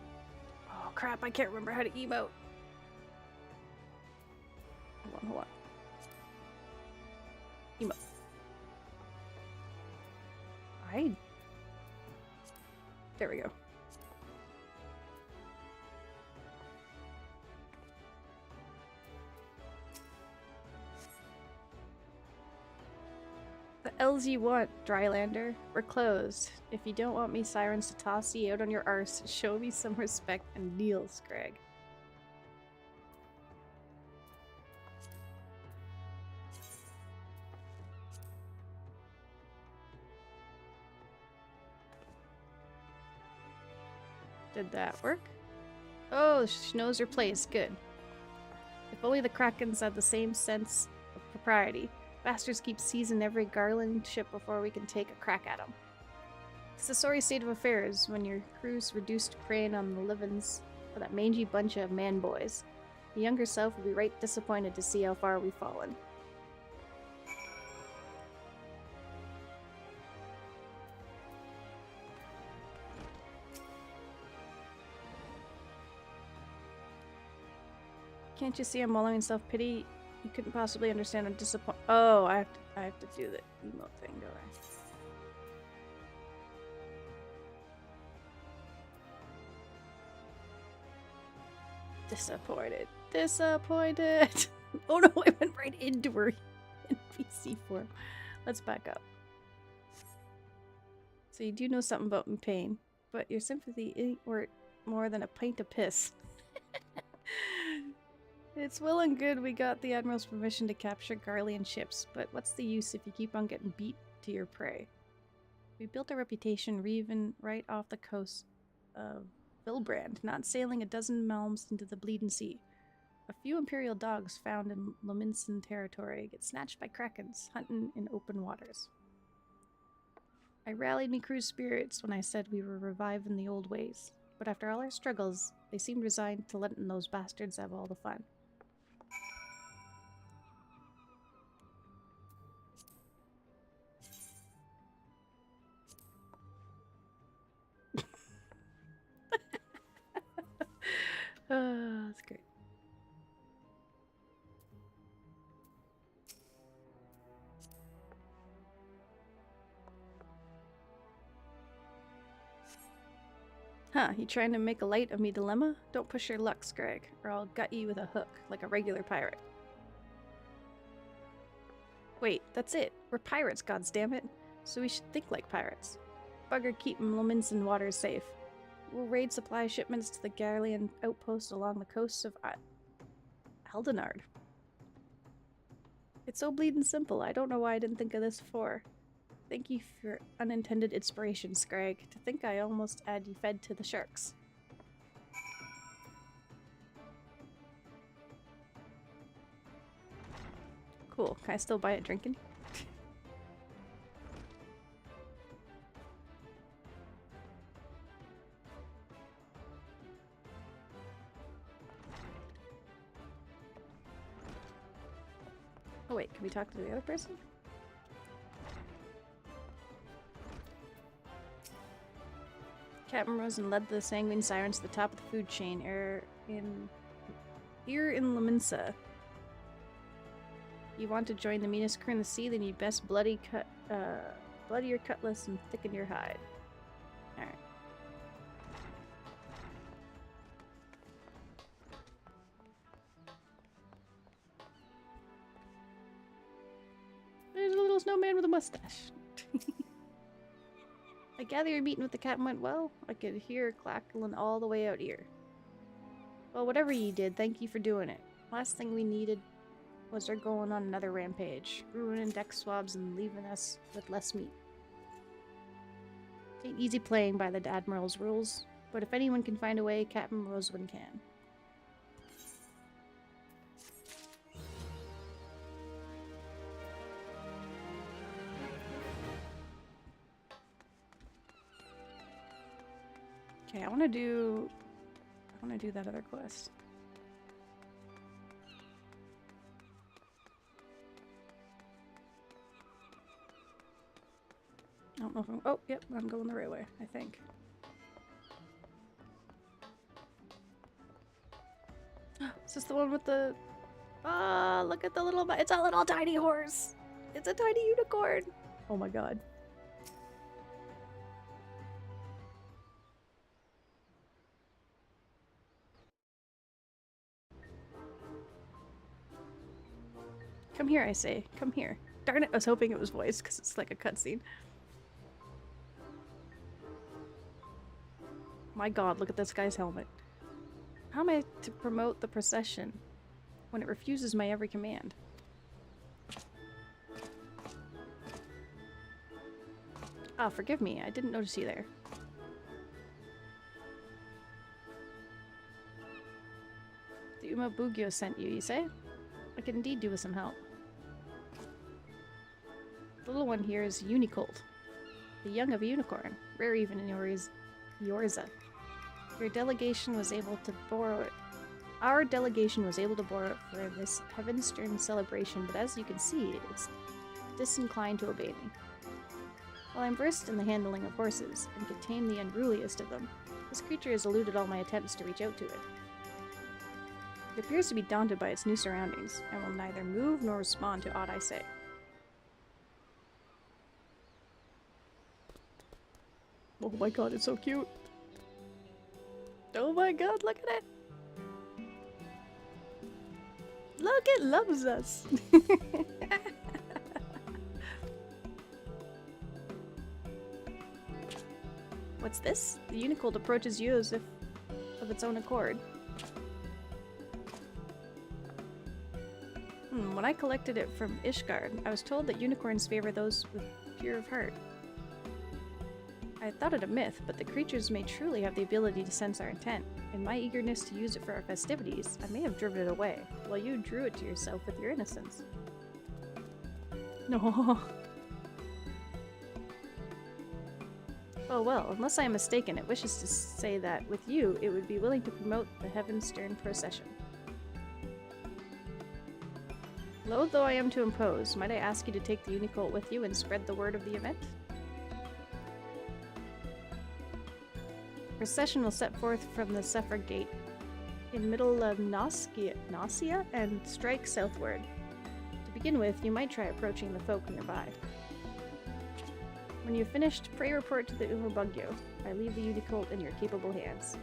Oh crap, I can't remember how to emote. Hold on. Emote. There we go. The L's you want, Drylander. We're closed. If you don't want me sirens to toss you out on your arse, show me some respect and kneel, Scrag. Did that work? Oh, she knows her place. Good. If only the Krakens had the same sense of propriety. Bastards keep seizing every garland ship before we can take a crack at them. It's a sorry state of affairs when your crew's reduced to preying on the livings of that mangy bunch of man-boys. The younger self will be right disappointed to see how far we've fallen. Can't you see I'm wallowing in self-pity? You couldn't possibly understand a disappoint. Oh, I have to do the emote thing, don't I? Disappointed. Disappointed. Oh no, I went right into her NPC form. Let's back up. So you do know something about my pain, but your sympathy ain't worth more than a pint of piss. It's well and good we got the Admiral's permission to capture Garlean ships, but what's the use if you keep on getting beat to your prey? We built a reputation reaving right off the coast of Vilbrand, not sailing a dozen malms into the bleeding sea. A few Imperial dogs found in Lominson territory get snatched by krakens, hunting in open waters. I rallied me crew's spirits when I said we were reviving the old ways, but after all our struggles, they seemed resigned to letting those bastards have all the fun. That's great. Huh, you trying to make a light of me dilemma? Don't push your luck, Scrag, or I'll gut you with a hook, like a regular pirate. Wait, that's it. We're pirates, goddamn, so we should think like pirates. Bugger keeping Lominson waters safe. We'll raid supply shipments to the Garlean outpost along the coasts of Aldenard. It's so bleeding simple. I don't know why I didn't think of this before. Thank you for your unintended inspiration, Scrag. To think I almost had you fed to the sharks. Cool. Can I still buy it drinking? Oh wait, can we talk to the other person? Captain Rosen led the sanguine sirens to the top of the food chain here in Laminsa. You want to join the meanest crew in the sea, then you best bloody your cutlass and thicken your hide. Alright. There's a little snowman with a mustache. I gather your meeting with the captain went well. I could hear cackling all the way out here. Well, whatever you did, thank you for doing it. Last thing we needed was her going on another rampage, ruining deck swabs and leaving us with less meat. It ain't easy playing by the Admiral's rules, but if anyone can find a way, Captain Rosewind can. Okay, I want to do that other quest. I don't know if I'm... Oh, yep, I'm going the right way, I think. Is this the one with the... Ah, look at the little... It's a little tiny horse! It's a tiny unicorn! Oh my god. Come here, I say. Come here. Darn it, I was hoping it was voiced, because it's like a cutscene. My god, look at this guy's helmet. How am I to promote the procession when it refuses my every command? Ah, forgive me, I didn't notice you there. The Uma Bugyo sent you, you say? I could indeed do with some help. The little one here is Unicolt, the young of a unicorn, rare even in Yorza. Your delegation was able to borrow it. Our delegation was able to borrow it for this Heavenstern celebration, but as you can see, it's disinclined to obey me. While I'm versed in the handling of horses, and can tame the unruliest of them, this creature has eluded all my attempts to reach out to it. It appears to be daunted by its new surroundings, and will neither move nor respond to aught I say. Oh my god, it's so cute! Oh my god, look at it! Look, it loves us! What's this? The Unicolt approaches you as if of its own accord. When I collected it from Ishgard, I was told that unicorns favor those with pure of heart. I thought it a myth, but the creatures may truly have the ability to sense our intent. In my eagerness to use it for our festivities, I may have driven it away, while you drew it to yourself with your innocence. No. Oh well, unless I am mistaken, it wishes to say that, with you, it would be willing to promote the Heavenstern procession. Loath though I am to impose, might I ask you to take the Unicolt with you and spread the word of the event? Procession will set forth from the Sephir Gate in middle of Nausea and strike southward. To begin with, you might try approaching the folk nearby. When you've finished, pray report to the Uma Bugyo. I leave the Unicolt in your capable hands.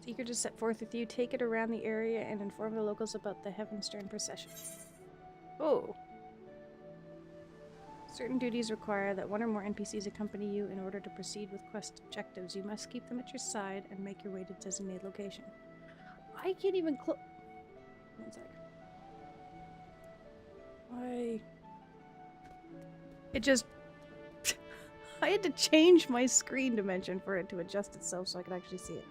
Eager to set forth with you, take it around the area and inform the locals about the Heavenstern procession. Oh! Certain duties require that one or more NPCs accompany you in order to proceed with quest objectives. You must keep them at your side and make your way to designated location. I can't even close. One sec. It just... I had to change my screen dimension for it to adjust itself so I could actually see it.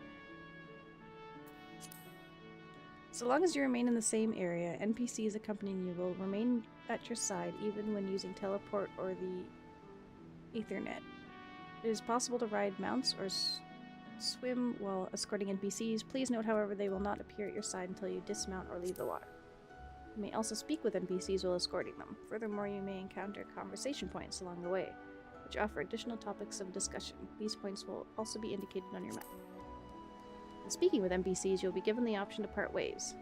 So long as you remain in the same area, NPCs accompanying you will remain at your side even when using teleport or the Ethernet. It is possible to ride mounts or swim while escorting NPCs. Please note, however, they will not appear at your side until you dismount or leave the water. You may also speak with NPCs while escorting them. Furthermore, you may encounter conversation points along the way, which offer additional topics of discussion. These points will also be indicated on your map. In speaking with NPCs, you'll be given the option to part ways.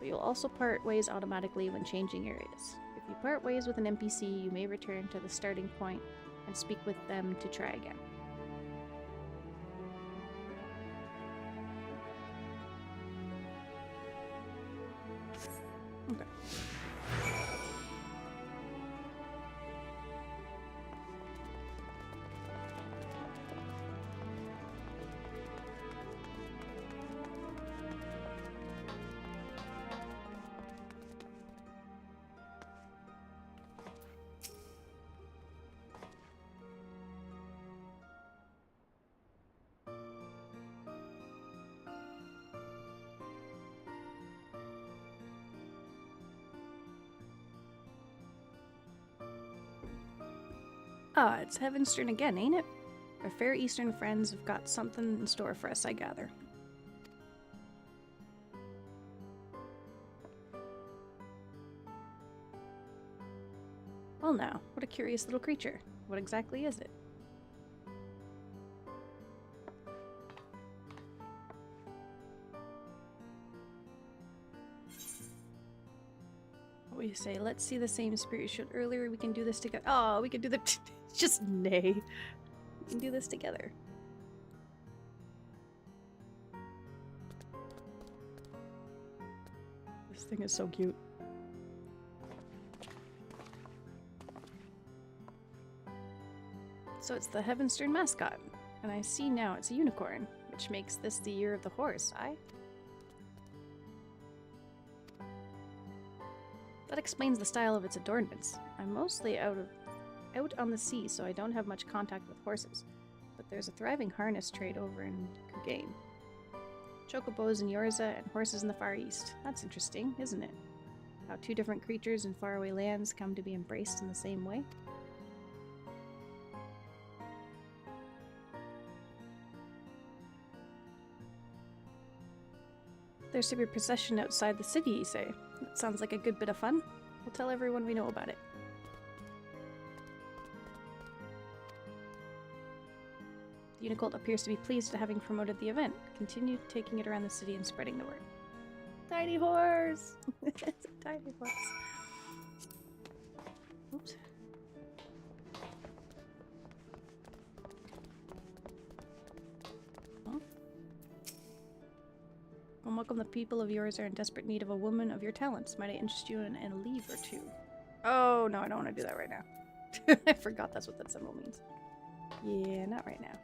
But you'll also part ways automatically when changing areas. If you part ways with an NPC, you may return to the starting point and speak with them to try again. Okay. Ah, it's Heavenstern again, ain't it? Our fair eastern friends have got something in store for us, I gather. Well now, what a curious little creature. What exactly is it? What do you say? Let's see the same spirit you showed earlier. We can do this together. Oh, we can do the... Just nay. We can do this together. This thing is so cute. So it's the Heavenstern mascot, and I see now it's a unicorn, which makes this the year of the horse, aye? That explains the style of its adornments. I'm mostly out on the sea, so I don't have much contact with horses, but there's a thriving harness trade over in Kugane. Chocobos in Yorza and horses in the Far East. That's interesting, isn't it? How two different creatures in faraway lands come to be embraced in the same way. There's to be a procession outside the city, you say? That sounds like a good bit of fun. We'll tell everyone we know about it. The Unicult appears to be pleased at having promoted the event. Continue taking it around the city and spreading the word. Tiny horse! It's a tiny horse. Oops. And welcome, the people of yours are in desperate need of a woman of your talents. Might I interest you in a leave or two? Oh, no, I don't want to do that right now. I forgot that's what that symbol means. Yeah, not right now.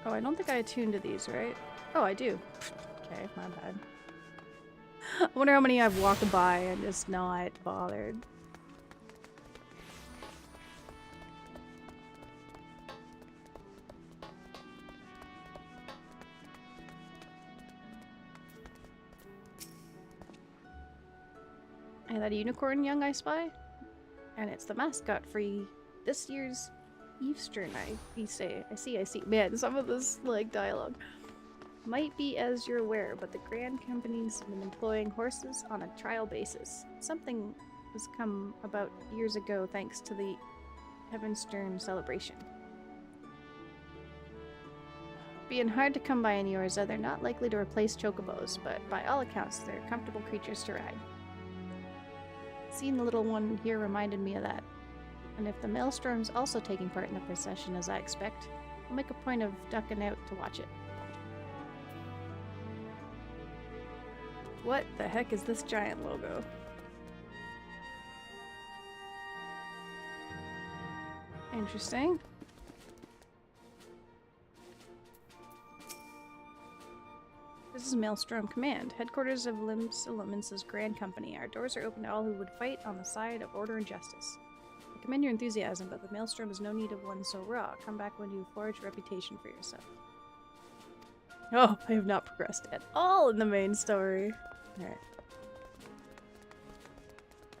Oh, I don't think I attuned to these, right? Oh, I do. Okay, my bad. I wonder how many I've walked by and just not bothered. And that a unicorn young I spy? And it's the mascot for this year's Eastern, I see. Man, some of this, like, dialogue. Might be as you're aware, but the Grand Company's been employing horses on a trial basis. Something has come about years ago thanks to the Heavenstern celebration. Being hard to come by in Yorza, they're not likely to replace chocobos, but by all accounts, they're comfortable creatures to ride. Seeing the little one here reminded me of that. And if the Maelstrom's also taking part in the procession as I expect, I'll make a point of ducking out to watch it. What the heck is this giant logo? Interesting. This is Maelstrom Command, headquarters of Limbs Element's Grand Company. Our doors are open to all who would fight on the side of order and justice. I commend your enthusiasm, but the Maelstrom has no need of one so raw. Come back when you forge a reputation for yourself. Oh, I have not progressed at all in the main story. Alright.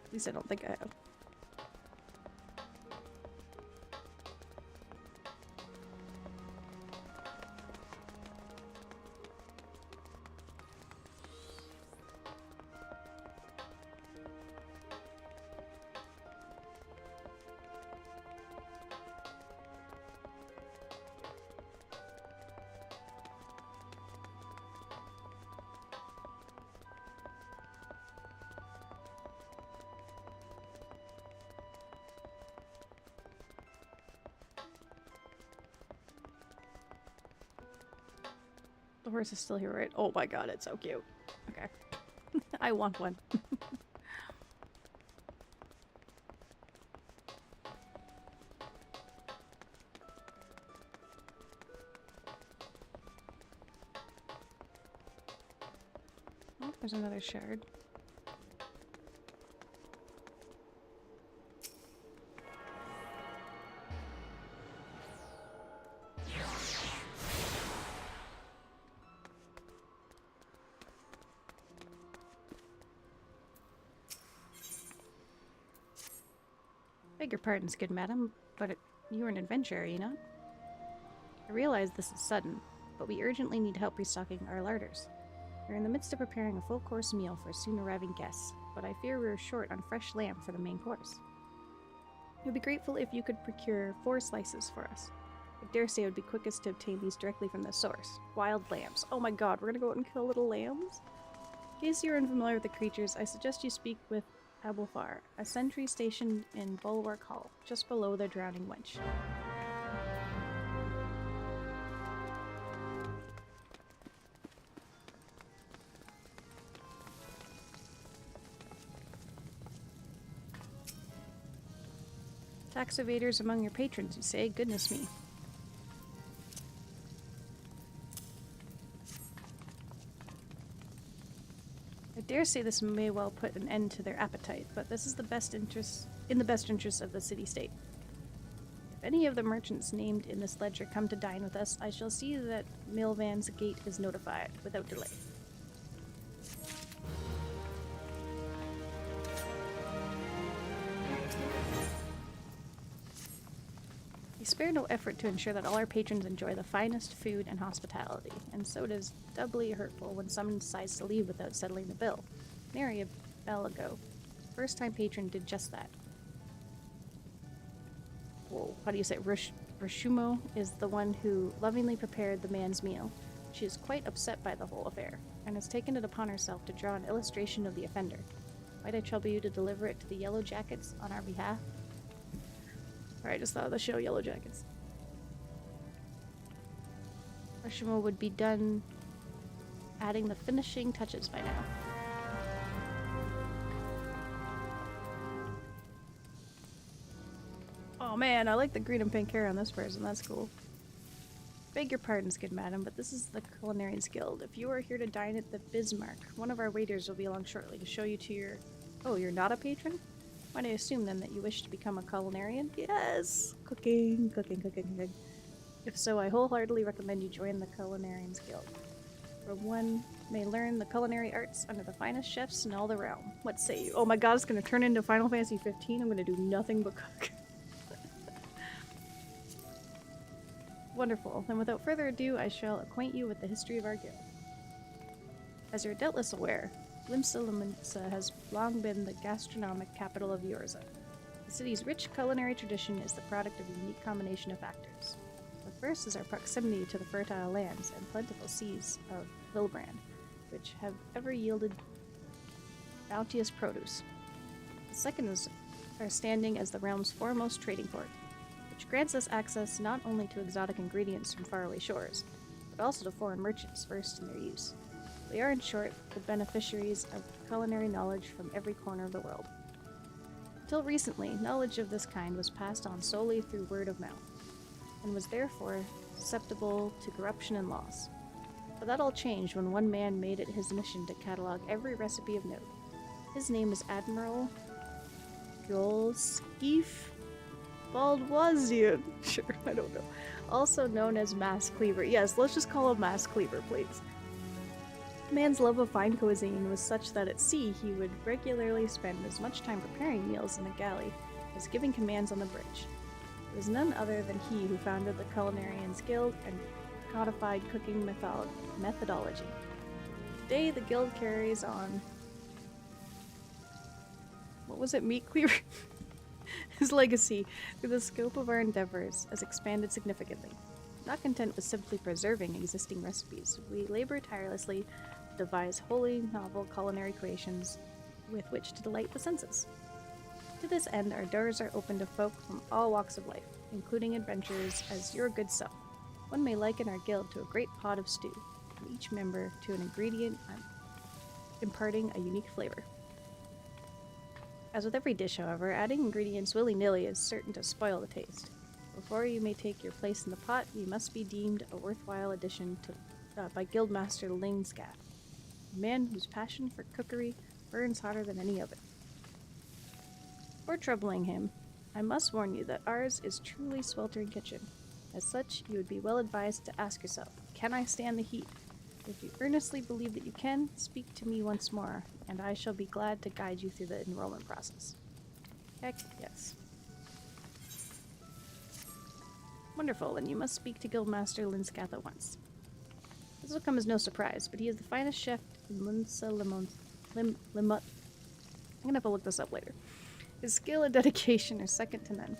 At least I don't think I have. The horse is still here, right? Oh my god, it's so cute. Okay. I want one. Oh, there's another shard. Beg your pardon, good madam, but you're an adventurer, you know? I realize this is sudden, but we urgently need help restocking our larders. We're in the midst of preparing a full-course meal for soon arriving guests, but I fear we're short on fresh lamb for the main course. We'd be grateful if you could procure 4 slices for us. I dare say it would be quickest to obtain these directly from the source. Wild lambs. Oh my god, we're gonna go out and kill little lambs? In case you're unfamiliar with the creatures, I suggest you speak with Abulfar, a sentry stationed in Bulwark Hall, just below the drowning wench. Tax evaders among your patrons, you say? Goodness me. I dare say this may well put an end to their appetite, but this is in the best interest of the city-state. If any of the merchants named in this ledger come to dine with us, I shall see that Milvan's gate is notified without delay. We spare no effort to ensure that all our patrons enjoy the finest food and hospitality, and so it is doubly hurtful when someone decides to leave without settling the bill. Nary a bell ago, first-time patron did just that. Whoa, how do you say it? Rishumo is the one who lovingly prepared the man's meal. She is quite upset by the whole affair, and has taken it upon herself to draw an illustration of the offender. Might I trouble you to deliver it to the Yellow Jackets on our behalf? I just thought of the show Yellow Jackets. Rishumo would be done adding the finishing touches by now. Oh man, I like the green and pink hair on this person, that's cool. Beg your pardons, good madam, but this is the Culinarians Guild. If you are here to dine at the Bismarck, one of our waiters will be along shortly to show you to your... Oh, you're not a patron? Might I assume then that you wish to become a culinarian? Yes! Cooking. If so, I wholeheartedly recommend you join the Culinarians Guild, where one may learn the culinary arts under the finest chefs in all the realm. What say you? Oh my god, it's gonna turn into Final Fantasy 15. I'm gonna do nothing but cook. Wonderful. Then without further ado, I shall acquaint you with the history of our guild. As you're doubtless aware, Limsa has long been the gastronomic capital of Yorza. The city's rich culinary tradition is the product of a unique combination of factors. The first is our proximity to the fertile lands and plentiful seas of Vilbrand, which have ever yielded bounteous produce. The second is our standing as the realm's foremost trading port, which grants us access not only to exotic ingredients from faraway shores, but also to foreign merchants versed in their use. We are, in short, the beneficiaries of culinary knowledge from every corner of the world. Until recently, knowledge of this kind was passed on solely through word of mouth, and was therefore susceptible to corruption and loss. But that all changed when one man made it his mission to catalog every recipe of note. His name is Admiral Golskif Baldwazian. Sure, I don't know. Also known as Mass Cleaver. Yes, let's just call him Mass Cleaver, please. The man's love of fine cuisine was such that at sea he would regularly spend as much time preparing meals in the galley as giving commands on the bridge. It was none other than he who founded the Culinarians Guild and codified cooking methodology. Today the guild carries on... What was it? Meat Cleaver? His legacy, through the scope of our endeavors, has expanded significantly. Not content with simply preserving existing recipes, we labor tirelessly to devise wholly novel culinary creations with which to delight the senses. To this end, our doors are open to folk from all walks of life, including adventurers as your good self. One may liken our guild to a great pot of stew, from each member to an ingredient, imparting a unique flavor. As with every dish, however, adding ingredients willy-nilly is certain to spoil the taste. Before you may take your place in the pot, you must be deemed a worthwhile addition by Guildmaster Lingscath, a man whose passion for cookery burns hotter than any oven. Before troubling him, I must warn you that ours is truly sweltering kitchen. As such, you would be well advised to ask yourself, can I stand the heat? If you earnestly believe that you can, speak to me once more, and I shall be glad to guide you through the enrollment process. Heck yes. Wonderful, then you must speak to Guildmaster Linscath at once. This will come as no surprise, but he is the finest chef in Linsa Limut. I'm gonna have to look this up later. His skill and dedication are second to none.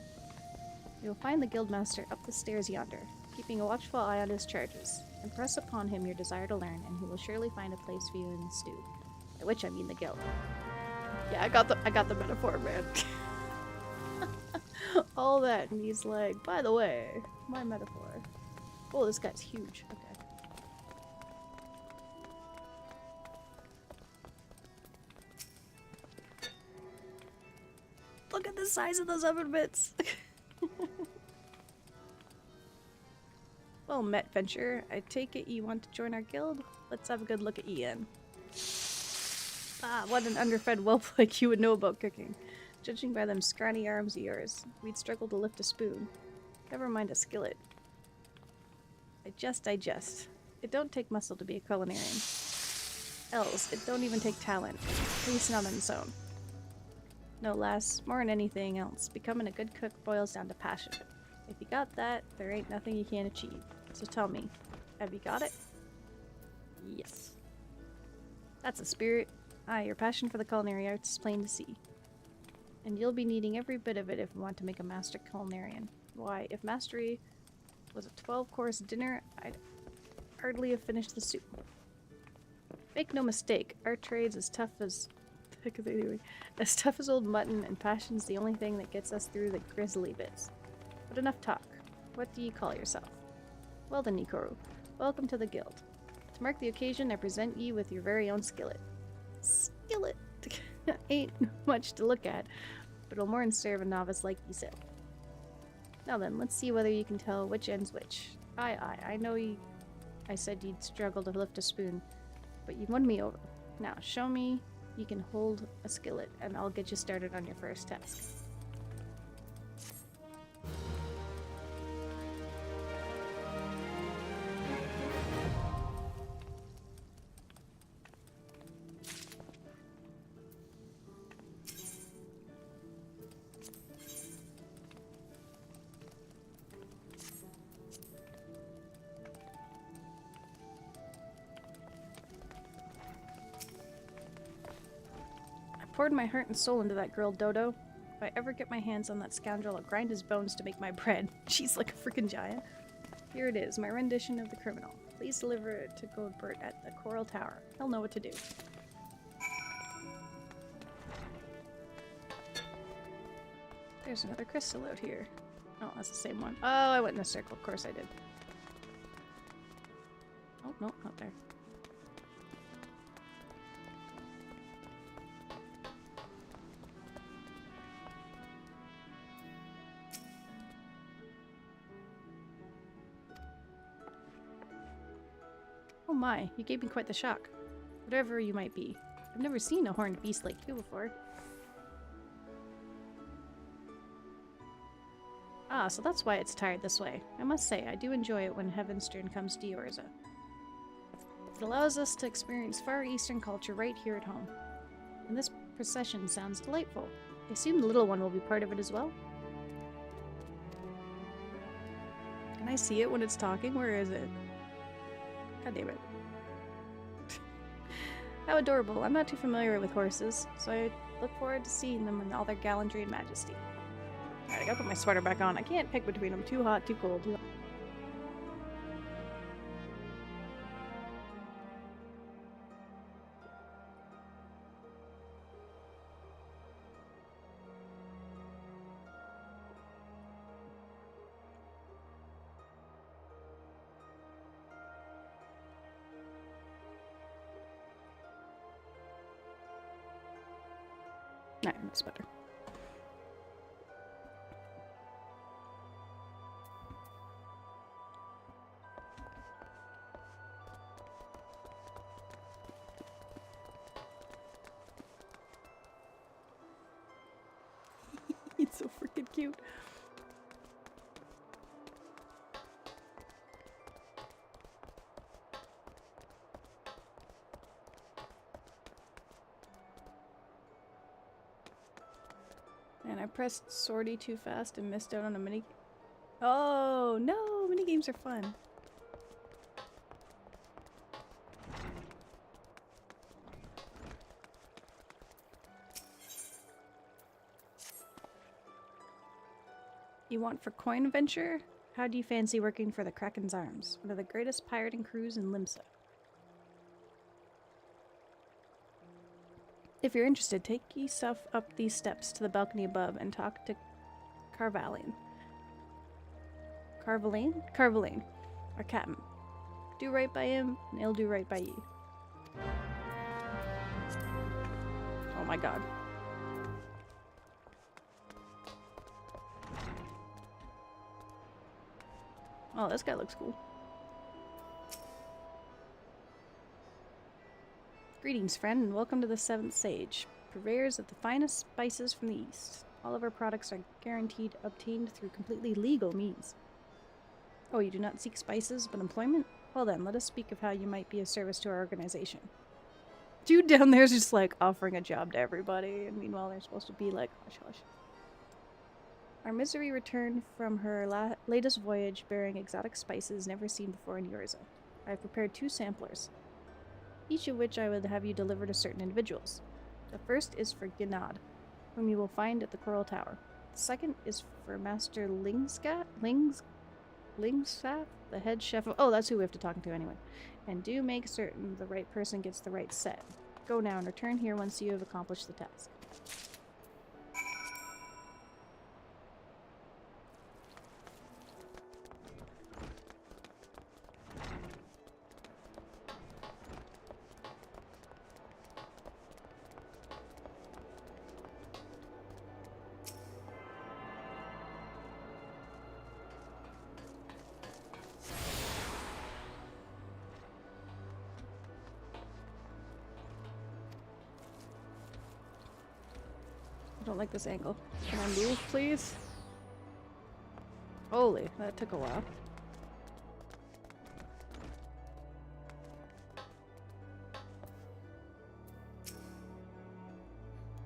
You will find the Guildmaster up the stairs yonder, keeping a watchful eye on his charges. Impress upon him your desire to learn, and he will surely find a place for you in the stew. By which I mean the guild. Yeah, I got the metaphor, man. All that, and he's like, by the way, my metaphor. Oh, this guy's huge. Okay. Look at the size of those oven mitts. Well met, Venture. I take it you want to join our guild? Let's have a good look at Ian. Ah, what an underfed whelp like you would know about cooking. Judging by them scrawny arms of yours, we'd struggle to lift a spoon. Never mind a skillet. Digest. It don't take muscle to be a culinarian. Else, it don't even take talent. At least not on its own. No, lass, more than anything else, becoming a good cook boils down to passion. If you got that, there ain't nothing you can't achieve. So tell me, have you got it? Yes. That's the spirit. Aye, your passion for the culinary arts is plain to see. And you'll be needing every bit of it if you want to make a master culinarian. Why, if mastery was a 12-course dinner, I'd hardly have finished the soup. Make no mistake, our trade's as tough as... as tough as old mutton, and passion's the only thing that gets us through the grisly bits. But enough talk. What do you call yourself? Well then, Nikoru, welcome to the guild. To mark the occasion, I present you with your very own skillet. Skillet! Ain't much to look at, but it'll more than serve a novice like yourself. Now then, let's see whether you can tell which end's which. Aye, I know I said you'd struggle to lift a spoon, but you won me over. Now, show me you can hold a skillet, and I'll get you started on your first task. Poured my heart and soul into that girl, Dodo. If I ever get my hands on that scoundrel, I'll grind his bones to make my bread. She's like a freaking giant. Here it is, my rendition of the criminal. Please deliver it to Goldbert at the Coral Tower. He'll know what to do. There's another crystal out here. Oh, that's the same one. Oh, I went in a circle. Of course I did. Oh, no, not there. Oh my, you gave me quite the shock. Whatever you might be. I've never seen a horned beast like you before. Ah, so that's why it's tired this way. I must say, I do enjoy it when Heaven's turn comes to Yorza. It allows us to experience Far Eastern culture right here at home. And this procession sounds delightful. I assume the little one will be part of it as well? Can I see it when it's talking? Where is it? God damn it. How adorable. I'm not too familiar with horses, so I look forward to seeing them in all their gallantry and majesty. Alright, I gotta put my sweater back on. I can't pick between them. Too hot, too cold. that's better. It's so freaking cute. And I pressed sortie too fast and missed out on a mini. Oh no, mini games are fun. You want for coin venture? How do you fancy working for the Kraken's Arms, one of the greatest pirating crews in Limsa? If you're interested, take yourself up these steps to the balcony above and talk to Carvalane. Carvalane, our captain. Do right by him, and he'll do right by you. Oh my god. Oh, this guy looks cool. Greetings, friend, and welcome to the Seventh Sage, purveyors of the finest spices from the East. All of our products are guaranteed obtained through completely legal means. Oh, you do not seek spices, but employment? Well then, let us speak of how you might be of service to our organization. Dude down there's just like offering a job to everybody, and meanwhile they're supposed to be like, hush hush. Our Misery returned from her latest voyage bearing exotic spices never seen before in Yorza. I have prepared 2 samplers, each of which I would have you deliver to certain individuals. The first is for Gnad, whom you will find at the Coral Tower. The second is for Master Lingsaf, the head chef of— oh, that's who we have to talk to anyway. And do make certain the right person gets the right set. Go now and return here once you have accomplished the task. I don't like this angle. Can I move, please? Holy, that took a while.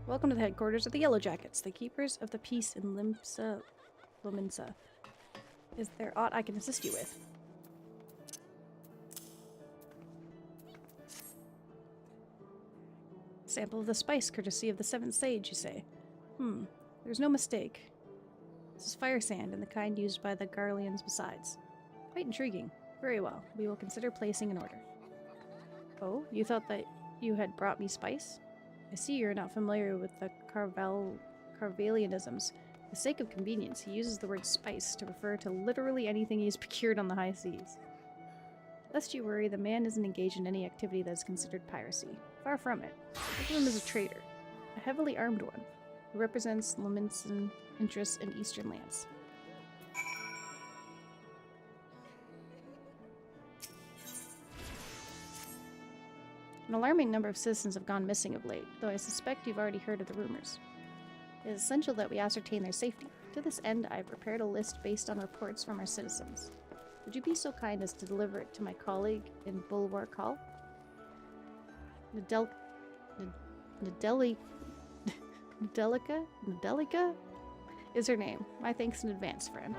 Welcome to the headquarters of the Yellow Jackets, the keepers of the peace in Luminsa. Is there aught I can assist you with? Sample of the spice, courtesy of the Seventh Sage, you say? There's no mistake. This is fire sand, and the kind used by the Garleans besides. Quite intriguing. Very well. We will consider placing an order. Oh, you thought that you had brought me spice? I see you're not familiar with the Carvalianisms. For the sake of convenience, he uses the word spice to refer to literally anything he's procured on the high seas. Lest you worry, the man isn't engaged in any activity that is considered piracy. Far from it. Think of him as a trader. A heavily armed one, who represents Luminsan interests in eastern lands. An alarming number of citizens have gone missing of late, though I suspect you've already heard of the rumors. It is essential that we ascertain their safety. To this end, I have prepared a list based on reports from our citizens. Would you be so kind as to deliver it to my colleague in Bulwark Hall? Nadelica is her name. My thanks in advance, friend.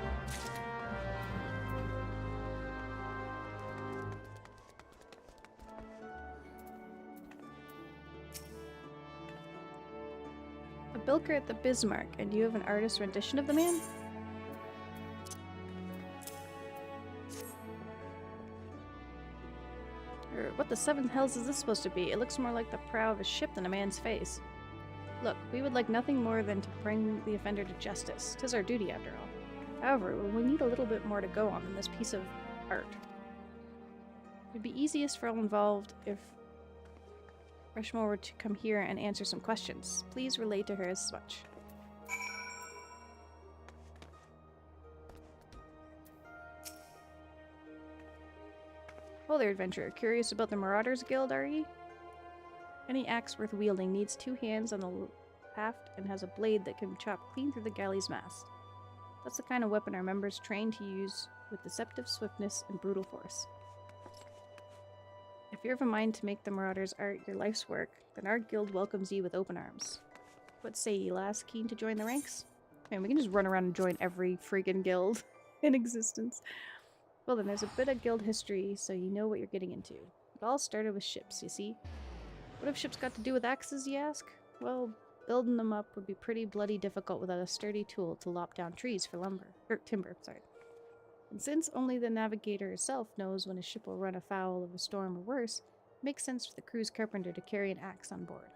A bilker at the Bismarck, and you have an artist's rendition of the man? What the seventh hells is this supposed to be? It looks more like the prow of a ship than a man's face. Look, we would like nothing more than to bring the offender to justice. 'Tis our duty, after all. However, we need a little bit more to go on than this piece of art. It'd be easiest for all involved if Rushmore to come here and answer some questions. Please relay to her as much. Hello there, adventurer. Curious about the Marauders Guild, are ye? Any axe worth wielding needs 2 hands on the haft and has a blade that can chop clean through the galley's mast. That's the kind of weapon our members train to use with deceptive swiftness and brutal force. If you're of a mind to make the Marauders' art your life's work, then our guild welcomes you with open arms. What say ye, lass? Keen to join the ranks? Man, we can just run around and join every freaking guild in existence. Well then, there's a bit of guild history, so you know what you're getting into. It all started with ships, you see. What have ships got to do with axes, ye ask? Well, building them up would be pretty bloody difficult without a sturdy tool to lop down trees for timber. And since only the navigator herself knows when a ship will run afoul of a storm or worse, it makes sense for the crew's carpenter to carry an axe on board.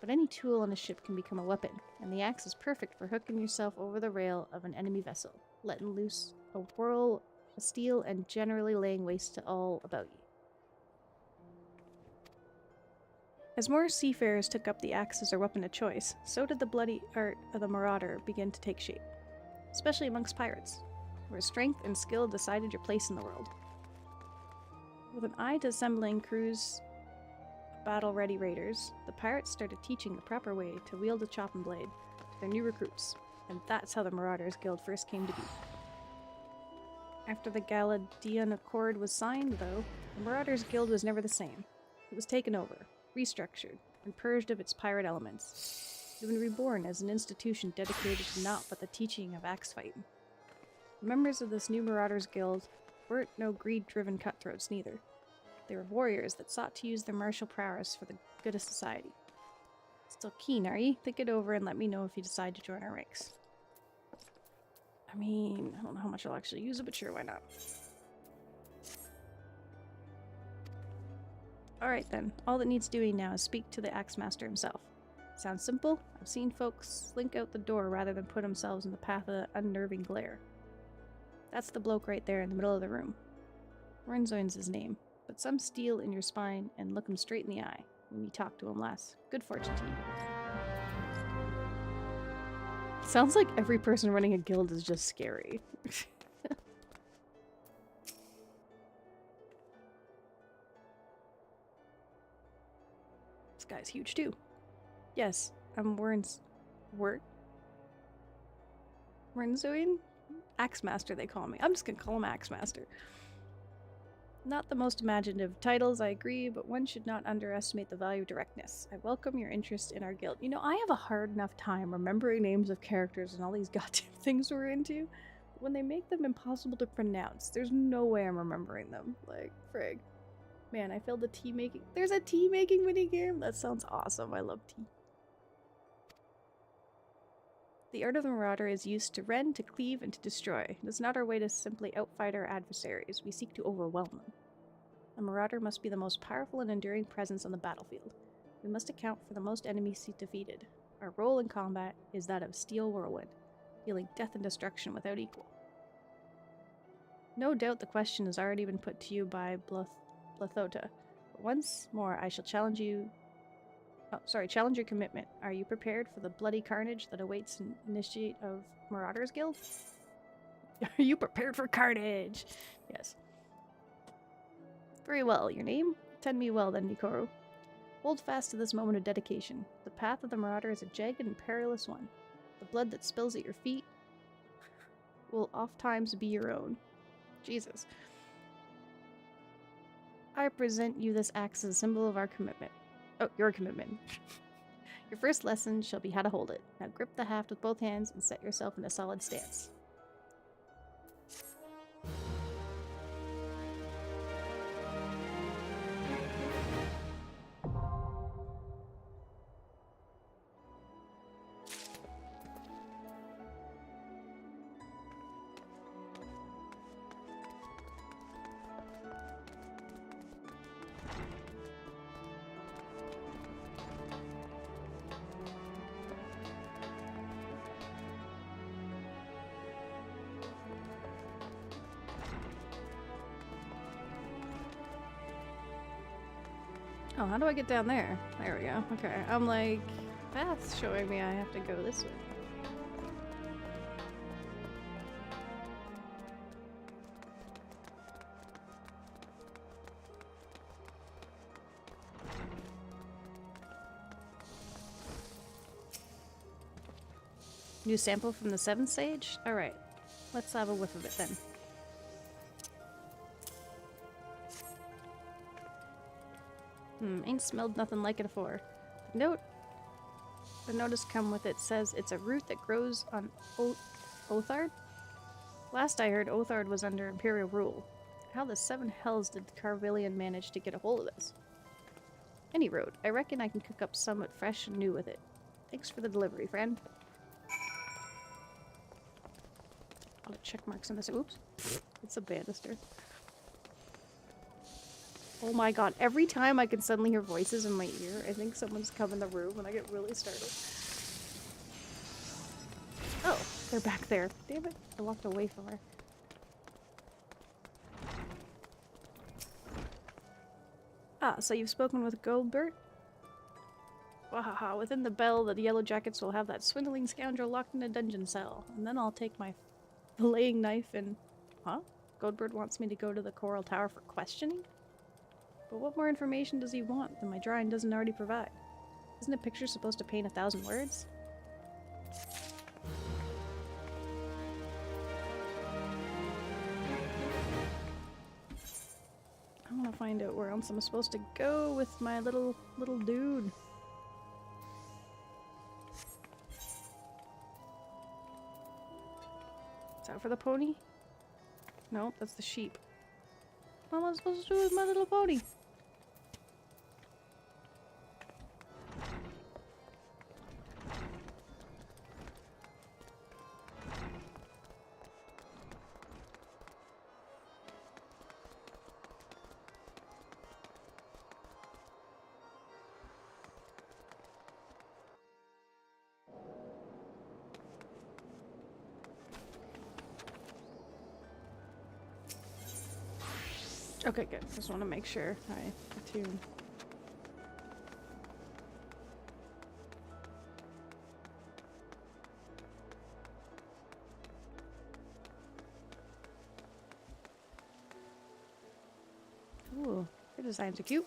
But any tool on a ship can become a weapon, and the axe is perfect for hooking yourself over the rail of an enemy vessel, letting loose a whirl of steel and generally laying waste to all about you. As more seafarers took up the axe as their weapon of choice, so did the bloody art of the marauder begin to take shape, especially amongst pirates, where strength and skill decided your place in the world. With an eye to assembling crews of battle-ready raiders, the pirates started teaching the proper way to wield a chopping blade to their new recruits, and that's how the Marauders Guild first came to be. After the Galadian Accord was signed, though, the Marauders Guild was never the same. It was taken over, restructured, and purged of its pirate elements. It had been reborn as an institution dedicated to naught but the teaching of axe fighting. The members of this new Marauders Guild weren't no greed-driven cutthroats neither. They were warriors that sought to use their martial prowess for the good of society. Still keen, are ye? Think it over and let me know if you decide to join our ranks. I mean, I don't know how much I'll actually use it, but sure, why not? Alright then, all that needs doing now is speak to the Axe Master himself. Sounds simple? I've seen folks slink out the door rather than put themselves in the path of the unnerving glare. That's the bloke right there in the middle of the room. Renzoin's his name, but some steel in your spine and look him straight in the eye when you talk to him less. Good fortune to you. Sounds like every person running a guild is just scary. This guy's huge too. Yes, I'm Renzoin? Axe Master, they call me. I'm just gonna call him Axe Master. Not the most imaginative titles, I agree, but one should not underestimate the value of directness. I welcome your interest in our guild. You know, I have a hard enough time remembering names of characters and all these goddamn things we're into. But when they make them impossible to pronounce, there's no way I'm remembering them. Like, frig. Man, I failed the tea making. There's a tea making minigame? That sounds awesome. I love tea. The art of the Marauder is used to rend, to cleave, and to destroy. It is not our way to simply outfight our adversaries. We seek to overwhelm them. The Marauder must be the most powerful and enduring presence on the battlefield. We must account for the most enemies defeated. Our role in combat is that of steel whirlwind, dealing death and destruction without equal. No doubt the question has already been put to you by Blathota, but once more I shall challenge you. Challenge your commitment. Are you prepared for the bloody carnage that awaits an initiate of Marauders Guild? Are you prepared for carnage? Yes. Very well. Your name? Tend me well then, Nikoru. Hold fast to this moment of dedication. The path of the Marauder is a jagged and perilous one. The blood that spills at your feet will ofttimes be your own. Jesus. I present you this axe as a symbol of our commitment. Oh, your commitment. Your first lesson shall be how to hold it. Now grip the haft with both hands and set yourself in a solid stance. Oh, how do I get down there? There we go. Okay, I'm like, path's showing me I have to go this way. New sample from the 7th stage? Alright, let's have a whiff of it then. Ain't smelled nothing like it afore. Note. The notice come with it says it's a root that grows on Othard? Last I heard, Othard was under Imperial rule. How the 7 hells did the Carvillian manage to get a hold of this? Any road, I reckon I can cook up somewhat fresh and new with it. Thanks for the delivery, friend. A lot of check marks on this. Oops. It's a banister. Oh my god, every time I can suddenly hear voices in my ear, I think someone's come in the room and I get really startled. Oh, they're back there. Damn it, I walked away from her. Ah, so you've spoken with Goldbert? Wahaha, within the bell, the Yellow Jackets will have that swindling scoundrel locked in a dungeon cell. And then I'll take my filleting knife and... Huh? Goldbert wants me to go to the Coral Tower for questioning? But what more information does he want than my drawing doesn't already provide? Isn't a picture supposed to paint 1,000 words? I want to find out where else I'm supposed to go with my little dude. Is that for the pony? No, that's the sheep. What am I supposed to do with my little pony? Okay, good. Just want to make sure I attune. Ooh, your designs are cute.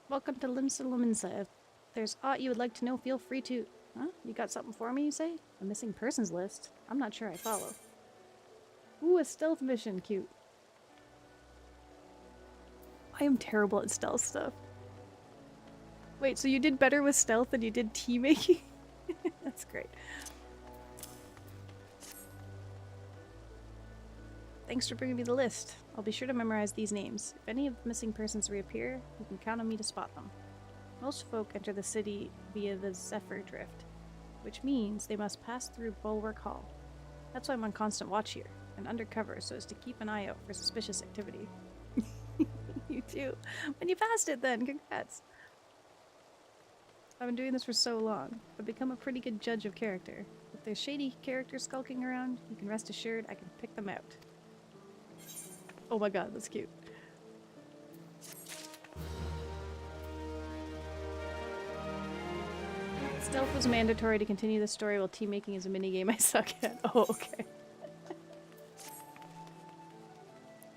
Welcome to Limsa Luminsa. If there's aught you would like to know, feel free to... Huh? You got something for me, you say? A missing persons list? I'm not sure I follow. Ooh, a stealth mission. Cute. I am terrible at stealth stuff. Wait, so you did better with stealth than you did tea making? That's great. Thanks for bringing me the list. I'll be sure to memorize these names. If any of the missing persons reappear, you can count on me to spot them. Most folk enter the city via the Zephyr Drift, which means they must pass through Bulwark Hall. That's why I'm on constant watch here, and undercover so as to keep an eye out for suspicious activity. You too. When you passed it then, congrats. I've been doing this for so long. I've become a pretty good judge of character. If there's shady characters skulking around, you can rest assured I can pick them out. Oh my god, that's cute. Stealth was mandatory to continue the story while team making is a minigame I suck at. Oh, okay.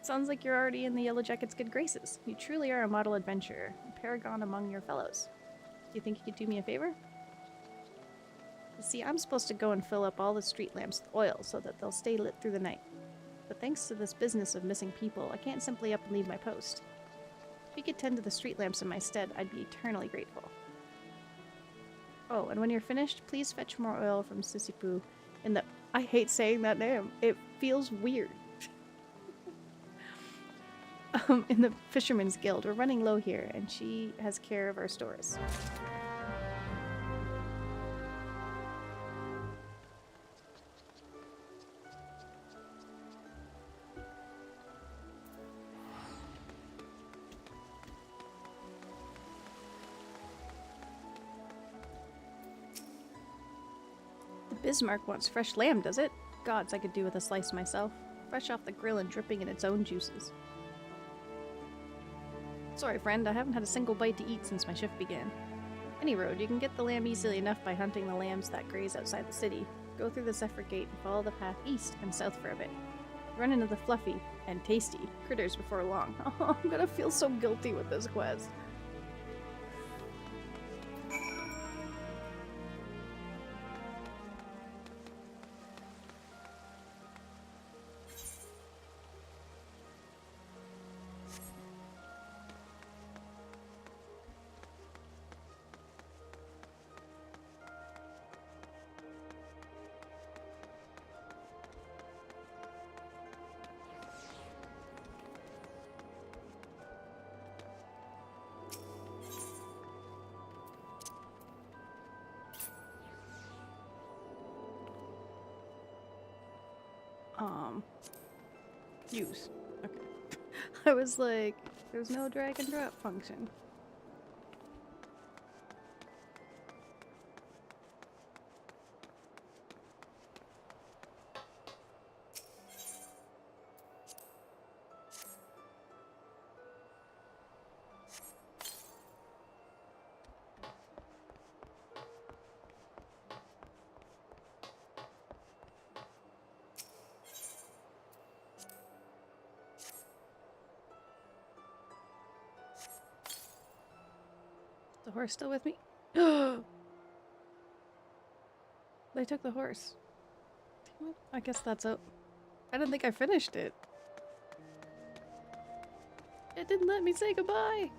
Sounds like you're already in the Yellow Jacket's good graces. You truly are a model adventurer, a paragon among your fellows. Do you think you could do me a favor? You see, I'm supposed to go and fill up all the street lamps with oil so that they'll stay lit through the night. But thanks to this business of missing people, I can't simply up and leave my post. If you could tend to the street lamps in my stead, I'd be eternally grateful. Oh, and when you're finished, please fetch more oil from Sissipoo in the... I hate saying that name. It feels weird. In the Fisherman's Guild. We're running low here, and she has care of our stores. The Bismarck wants fresh lamb, does it? Gods, I could do with a slice myself. Fresh off the grill and dripping in its own juices. Sorry, friend, I haven't had a single bite to eat since my shift began. Any road, you can get the lamb easily enough by hunting the lambs that graze outside the city. Go through the Zephyr Gate and follow the path east and south for a bit. Run into the fluffy and tasty critters before long. Oh, I'm gonna feel so guilty with this quest. Use. Okay. I was like, there's no drag and drop function. The horse still with me? They took the horse. Damn it. I guess that's out. I didn't think I finished it. It didn't let me say goodbye.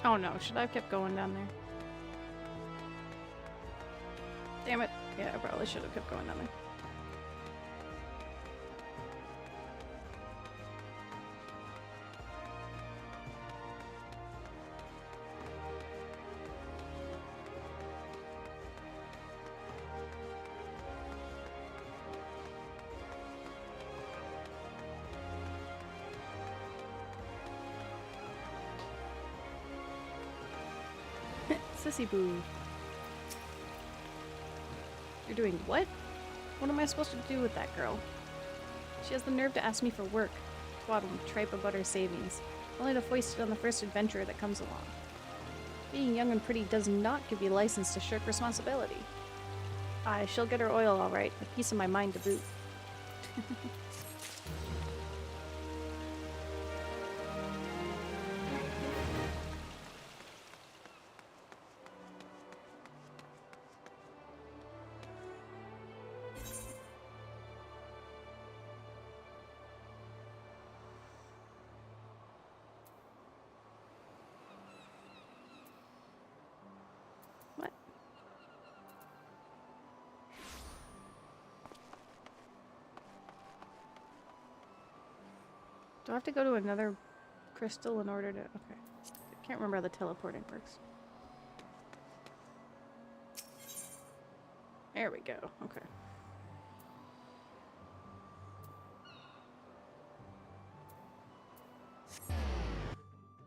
Oh no, should I have kept going down there? Damn it. Yeah, I probably should have kept going down there. Sissy boo. You're doing what? What am I supposed to do with that girl? She has the nerve to ask me for work, twaddle and tripe about her savings, only to foist it on the first adventurer that comes along. Being young and pretty does not give you license to shirk responsibility. She'll get her oil all right, a piece of my mind to boot. What? Do I have to go to another crystal in order to... Okay. I can't remember how the teleporting works. There we go. Okay.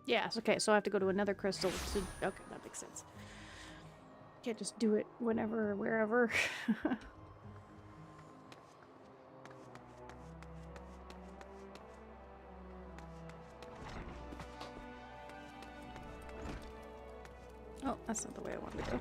Yes, okay, so I have to go to another crystal to... Okay, that makes sense. Can't just do it whenever or wherever. Oh, that's not the way I wanted to go.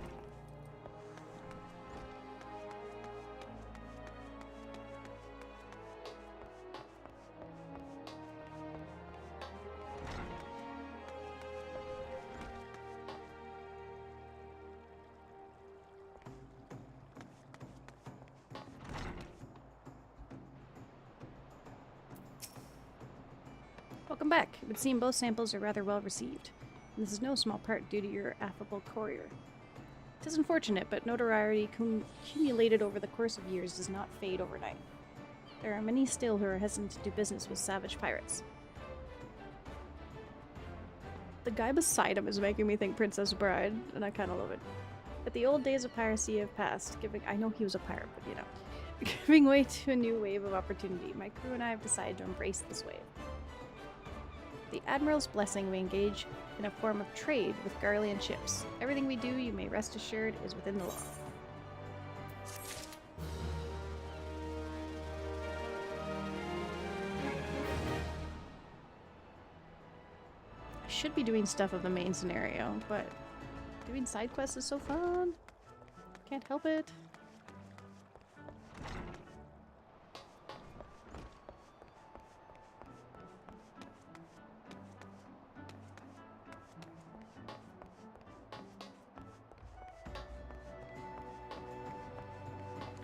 Welcome back. It would seem both samples are rather well received. And this is no small part due to your affable courier. It is unfortunate, but notoriety accumulated over the course of years does not fade overnight. There are many still who are hesitant to do business with savage pirates. The guy beside him is making me think Princess Bride, and I kind of love it. But the old days of piracy have passed, I know he was a pirate, but you know. Giving way to a new wave of opportunity. My crew and I have decided to embrace this wave. The Admiral's blessing, we engage in a form of trade with Garlean ships. Everything we do, you may rest assured, is within the law. I should be doing stuff of the main scenario, but doing side quests is so fun. Can't help it.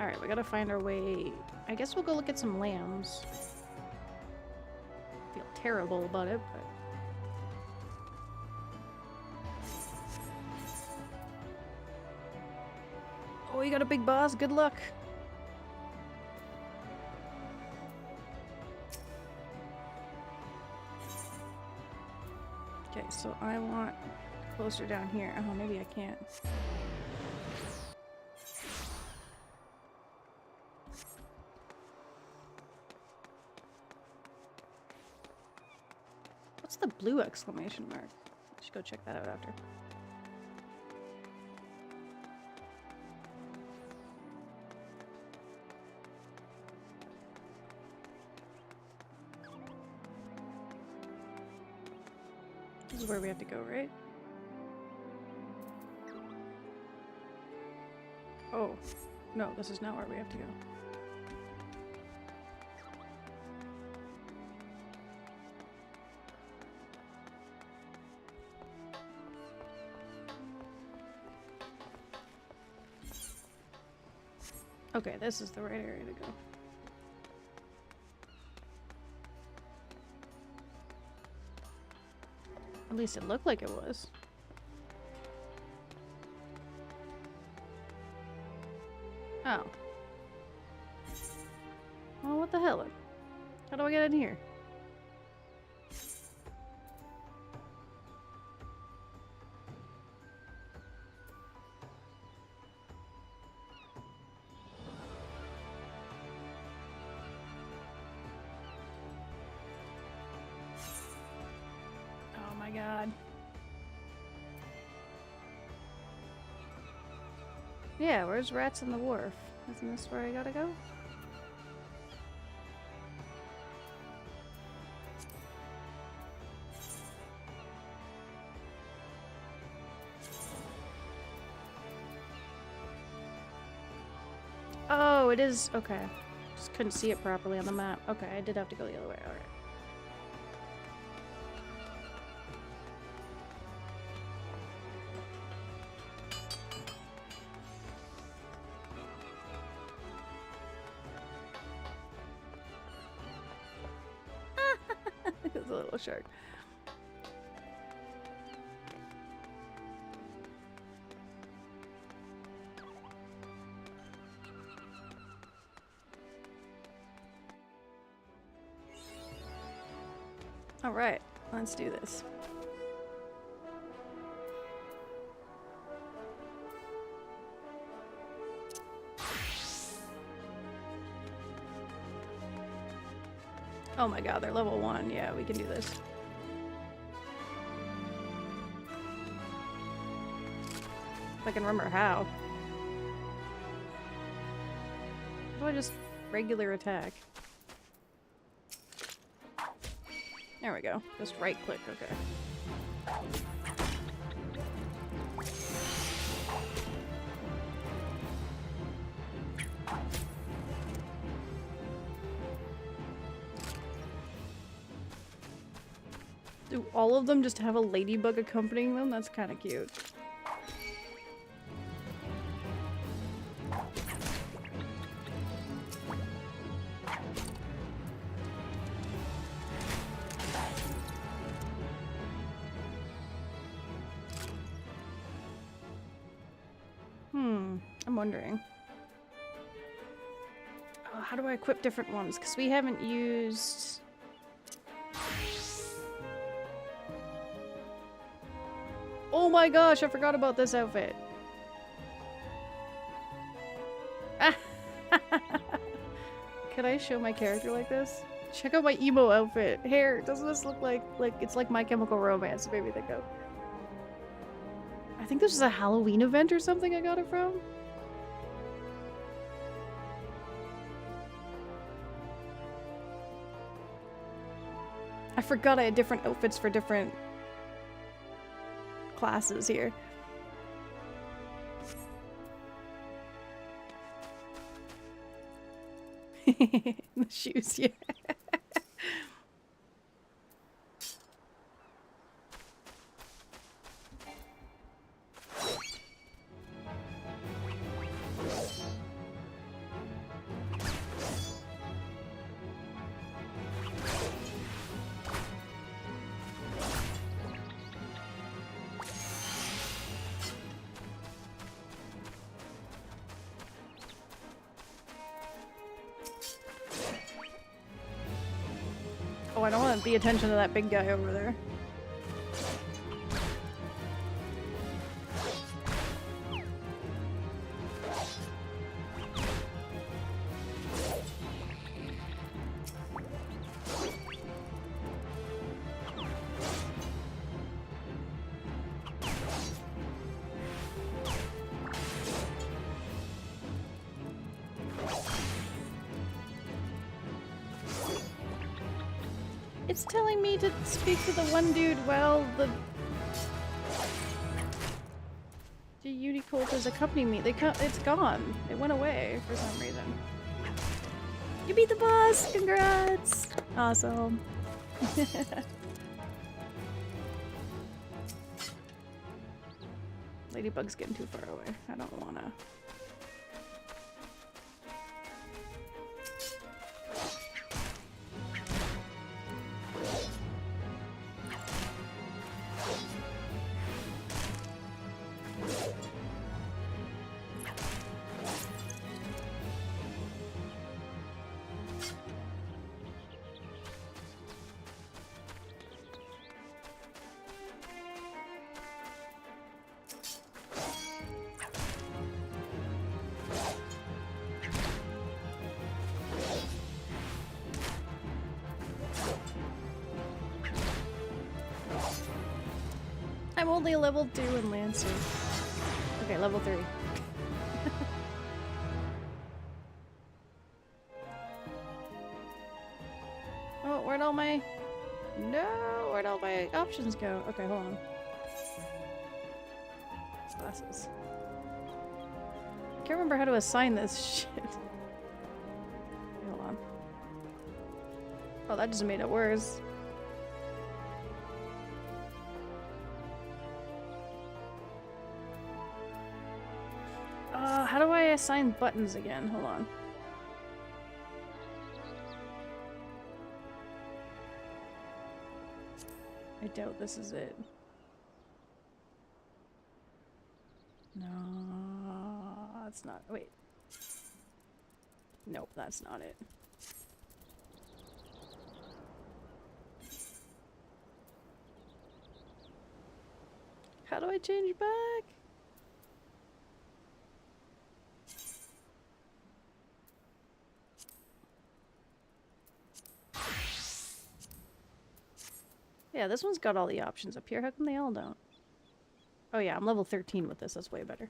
Alright, we gotta find our way. I guess we'll go look at some lambs. I feel terrible about it, but... Oh, you got a big boss? Good luck! Okay, so I want closer down here. Oh, maybe I can't. What's the blue exclamation mark? I should go check that out after. This is where we have to go, right? Oh, no, this is not where we have to go. Okay, this is the right area to go. At least it looked like it was. Oh. Well, what the hell? How do I get in here? Oh my god. Yeah, where's Rats in the Wharf? Isn't this where I gotta go? Oh, it is. Okay. Just couldn't see it properly on the map. Okay, I did have to go the other way. Alright. It's a little shark. All right, let's do this. Oh my god, they're level 1. Yeah, we can do this. If I can remember how. How do I just regular attack? There we go. Just right click, okay. Do all of them just have a ladybug accompanying them? That's kind of cute. I'm wondering. Oh, how do I equip different ones? Because we haven't used... Oh my gosh, I forgot about this outfit. Could I show my character like this? Check out my emo outfit. Hair. Doesn't this look like it's like My Chemical Romance? It made me think of. I think this was a Halloween event or something I got it from. I forgot I had different outfits for different classes here. The shoes, yeah. Oh, I don't want the attention of that big guy over there. It's telling me to speak to the one dude while the Unicult is accompanying me. It's gone. It went away for some reason. You beat the boss! Congrats! Awesome. Ladybug's getting too far away. I don't wanna. I'm only a level 2 in Lancer. Okay, level 3. Oh, where'd all my... No, where'd all my options go? Okay, hold on. Glasses. I can't remember how to assign this shit. Hold on. Oh, that just made it worse. How do I assign buttons again? Hold on. I doubt this is it. No, that's not. Wait. Nope, that's not it. How do I change back? Yeah, this one's got all the options up here. How come they all don't? Oh yeah, I'm level 13 with this. That's way better.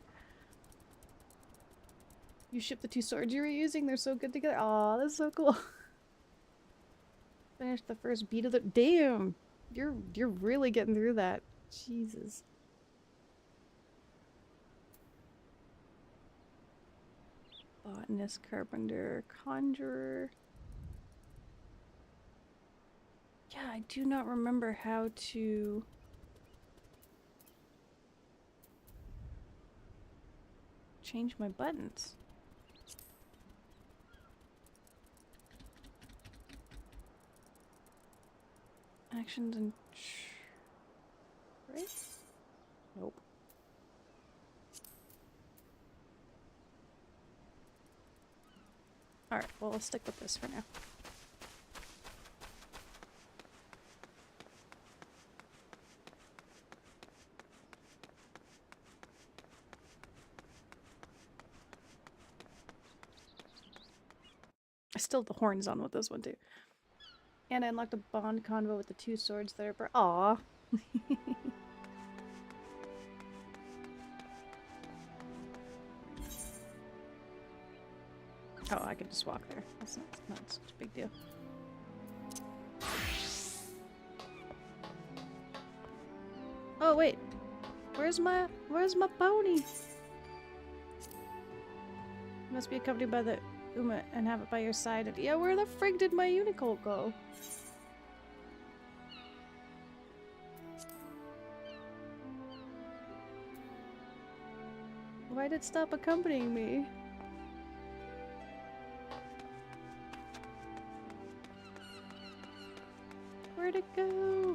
You shipped the 2 swords you were using? They're so good together. Aw, that's so cool. Finished the first beat of the... Damn! You're really getting through that. Jesus. Botanist, carpenter, conjurer... Yeah, I do not remember how to... change my buttons. Actions and... right? Nope. Alright, well, let's stick with this for now. I still have the horns on with this one, too. And I unlocked a bond convo with the 2 swords that are... Aww. Oh, I could just walk there. That's not such a big deal. Oh, wait. Where's my pony? You must be accompanied by the Uma and have it by your side. And yeah, where the frig did my unicorn go? Why did it stop accompanying me? Where'd it go?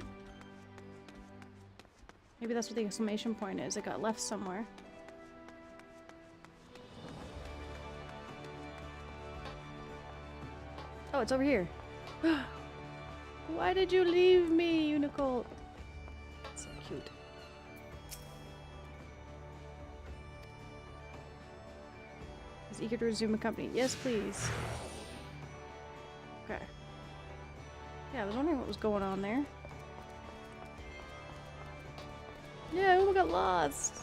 Maybe that's what the exclamation point is. It got left somewhere. Oh, it's over here. Why did you leave me, unicorn? That's so cute. Is eager to resume a company. Yes, please. Okay. Yeah, I was wondering what was going on there. Yeah, Uma got lost.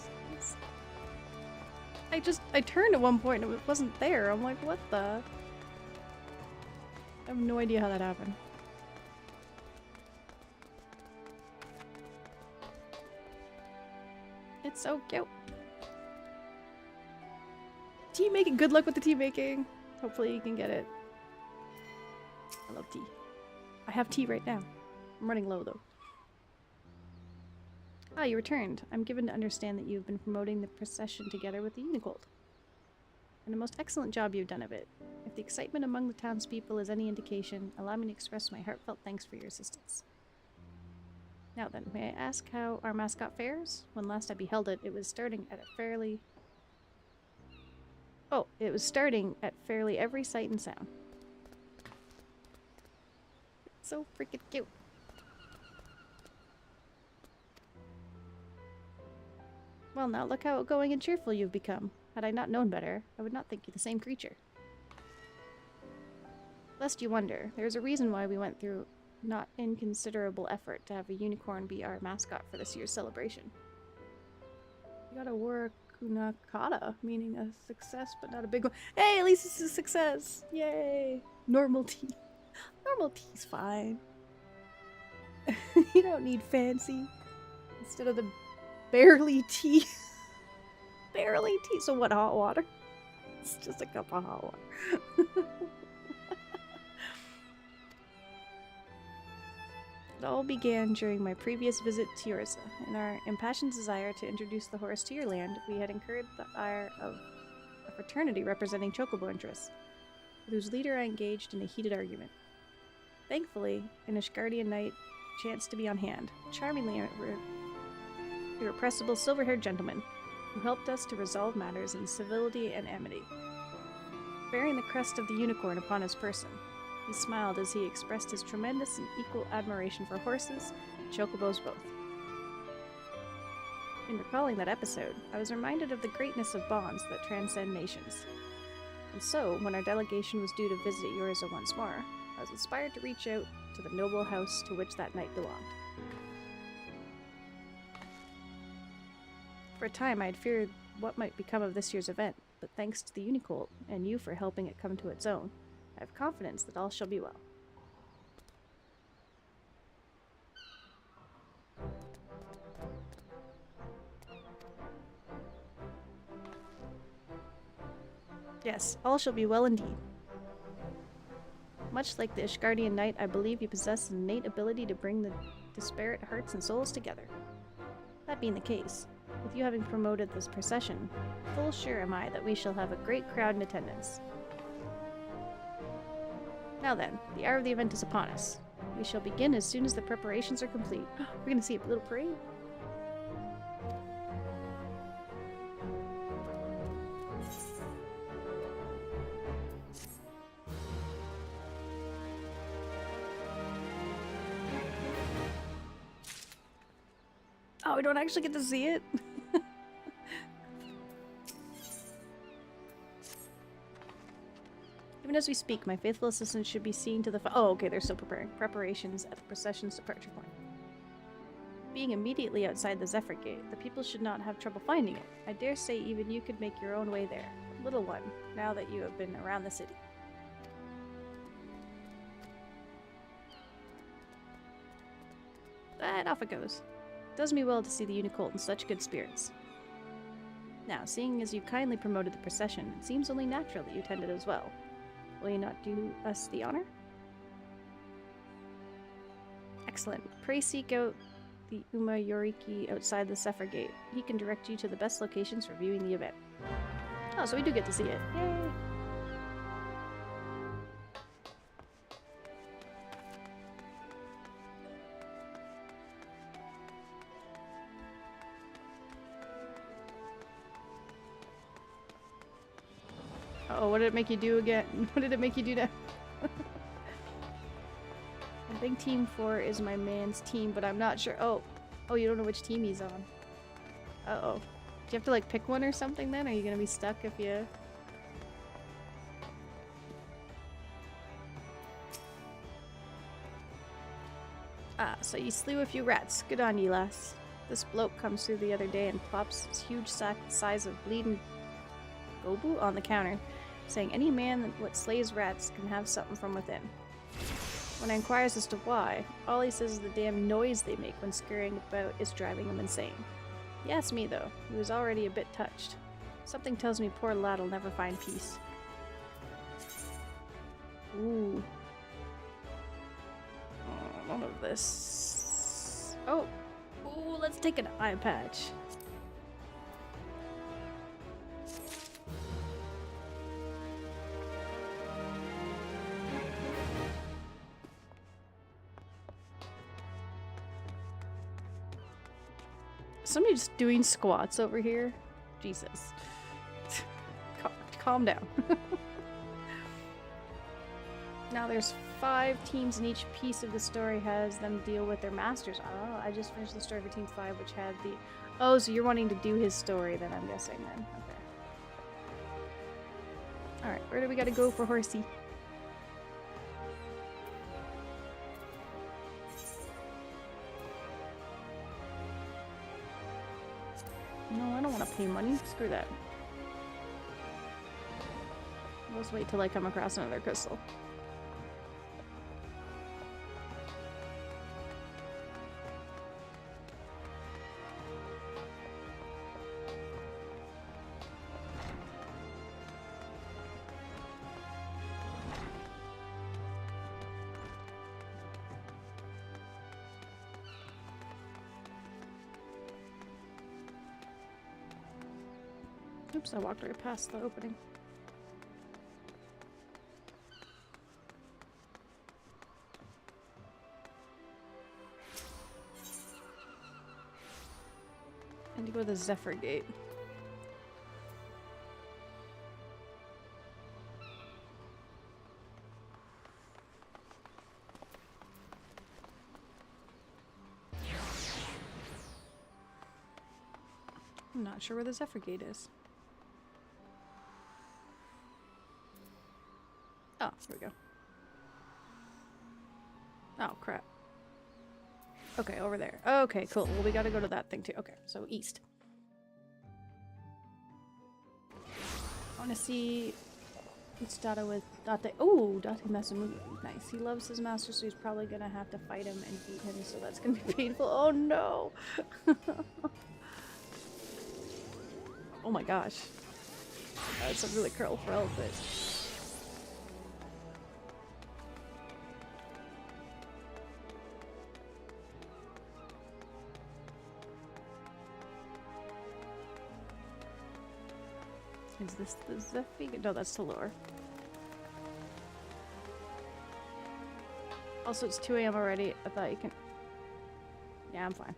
I turned at one point and it wasn't there. I'm like, what the? I have no idea how that happened. It's so cute. Tea making. Good luck with the tea making. Hopefully you can get it. I love tea. I have tea right now. I'm running low though. Ah, you returned. I'm given to understand that you've been promoting the procession together with the Unicold. And a most excellent job you've done of it. If the excitement among the townspeople is any indication, allow me to express my heartfelt thanks for your assistance. Now then, may I ask how our mascot fares? When last I beheld it, it was starting at fairly every sight and sound. It's so freaking cute. Well now, look how outgoing and cheerful you've become. Had I not known better, I would not think you the same creature. Lest you wonder, there's a reason why we went through not inconsiderable effort to have a unicorn be our mascot for this year's celebration. You got a Kunakata, meaning a success but not a big one. Hey, at least it's a success! Yay! Normal tea. Normal tea's fine. You don't need fancy. Instead of the barely tea. Barely tea. So what, hot water? It's just a cup of hot water. It all began during my previous visit to Yorza. In our impassioned desire to introduce the horse to your land, we had incurred the ire of a fraternity representing chocobo interests, with whose leader I engaged in a heated argument. Thankfully, an Ishgardian knight chanced to be on hand, a charmingly irrepressible silver-haired gentleman, who helped us to resolve matters in civility and amity. Bearing the crest of the unicorn upon his person, he smiled as he expressed his tremendous and equal admiration for horses and chocobos both. In recalling that episode, I was reminded of the greatness of bonds that transcend nations. And so, when our delegation was due to visit Yorza once more, I was inspired to reach out to the noble house to which that knight belonged. For a time, I had feared what might become of this year's event, but thanks to the Unicolt and you for helping it come to its own, I have confidence that all shall be well. Yes, all shall be well indeed. Much like the Ishgardian Knight, I believe you possess an innate ability to bring the disparate hearts and souls together. That being the case, with you having promoted this procession, full sure am I that we shall have a great crowd in attendance. Now then, the hour of the event is upon us. We shall begin as soon as the preparations are complete. We're gonna see a little parade. Oh, we don't actually get to see it? Even as we speak, my faithful assistant should be seen to the oh, okay, they're still preparing. Preparations at the procession's departure point. Being immediately outside the Zephyr Gate, the people should not have trouble finding it. I dare say even you could make your own way there. Little one, now that you have been around the city. And off it goes. It does me well to see the Unicolt in such good spirits. Now, seeing as you kindly promoted the procession, it seems only natural that you attended as well. Will you not do us the honor? Excellent. Pray seek out the Uma Yoriki outside the Zephyr Gate. He can direct you to the best locations for viewing the event. Oh, so we do get to see it. Yay! Oh, what did it make you do again? What did it make you do now? I think Team 4 is my man's team, but I'm not sure. Oh, you don't know which team he's on. Uh-oh. Do you have to, like, pick one or something then? Are you gonna be stuck if you... Ah, so you slew a few rats. Good on you, lass. This bloke comes through the other day and plops his huge sack the size of bleeding gobu on the counter, saying any man that what slays rats can have something from within. When I inquires as to why, all he says is the damn noise they make when scurrying about is driving him insane. He asked me, though. He was already a bit touched. Something tells me poor lad'll never find peace. Ooh. Oh, none of this. Oh! Ooh, let's take an eye patch. Somebody just doing squats over here? Jesus. Calm down. Now there's 5 teams and each piece of the story has them deal with their masters. Oh, I just finished the story for Team 5, which had the... Oh, so you're wanting to do his story then, I'm guessing then. Okay. Alright, where do we gotta go for Horsey? No, I don't want to pay money. Screw that. Let's wait till I come across another crystal. Oops, I walked right past the opening. I need to go to the Zephyr Gate. I'm not sure where the Zephyr Gate is. Oh, here we go. Oh, crap. Okay, over there. Okay, cool. Well, we gotta go to that thing too. Okay, so east. I wanna see... It's Data with Date. Oh, Date Masamune. Nice. He loves his master, so he's probably gonna have to fight him and beat him, so that's gonna be painful. Oh no! Oh my gosh. That's a really curl for outfit. Is this the Zephyr? No, that's Talor. Also, it's 2 a.m. already. I thought you can... Yeah, I'm fine.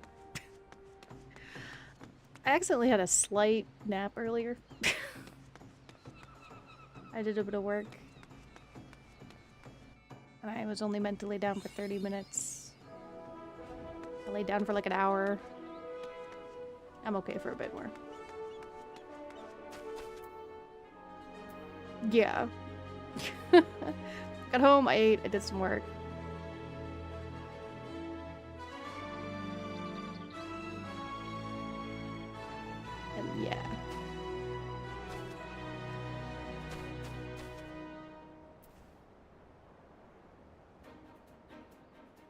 I accidentally had a slight nap earlier. I did a bit of work. And I was only meant to lay down for 30 minutes. I laid down for like an hour. I'm okay for a bit more. Yeah. Got home, I ate, I did some work. And yeah.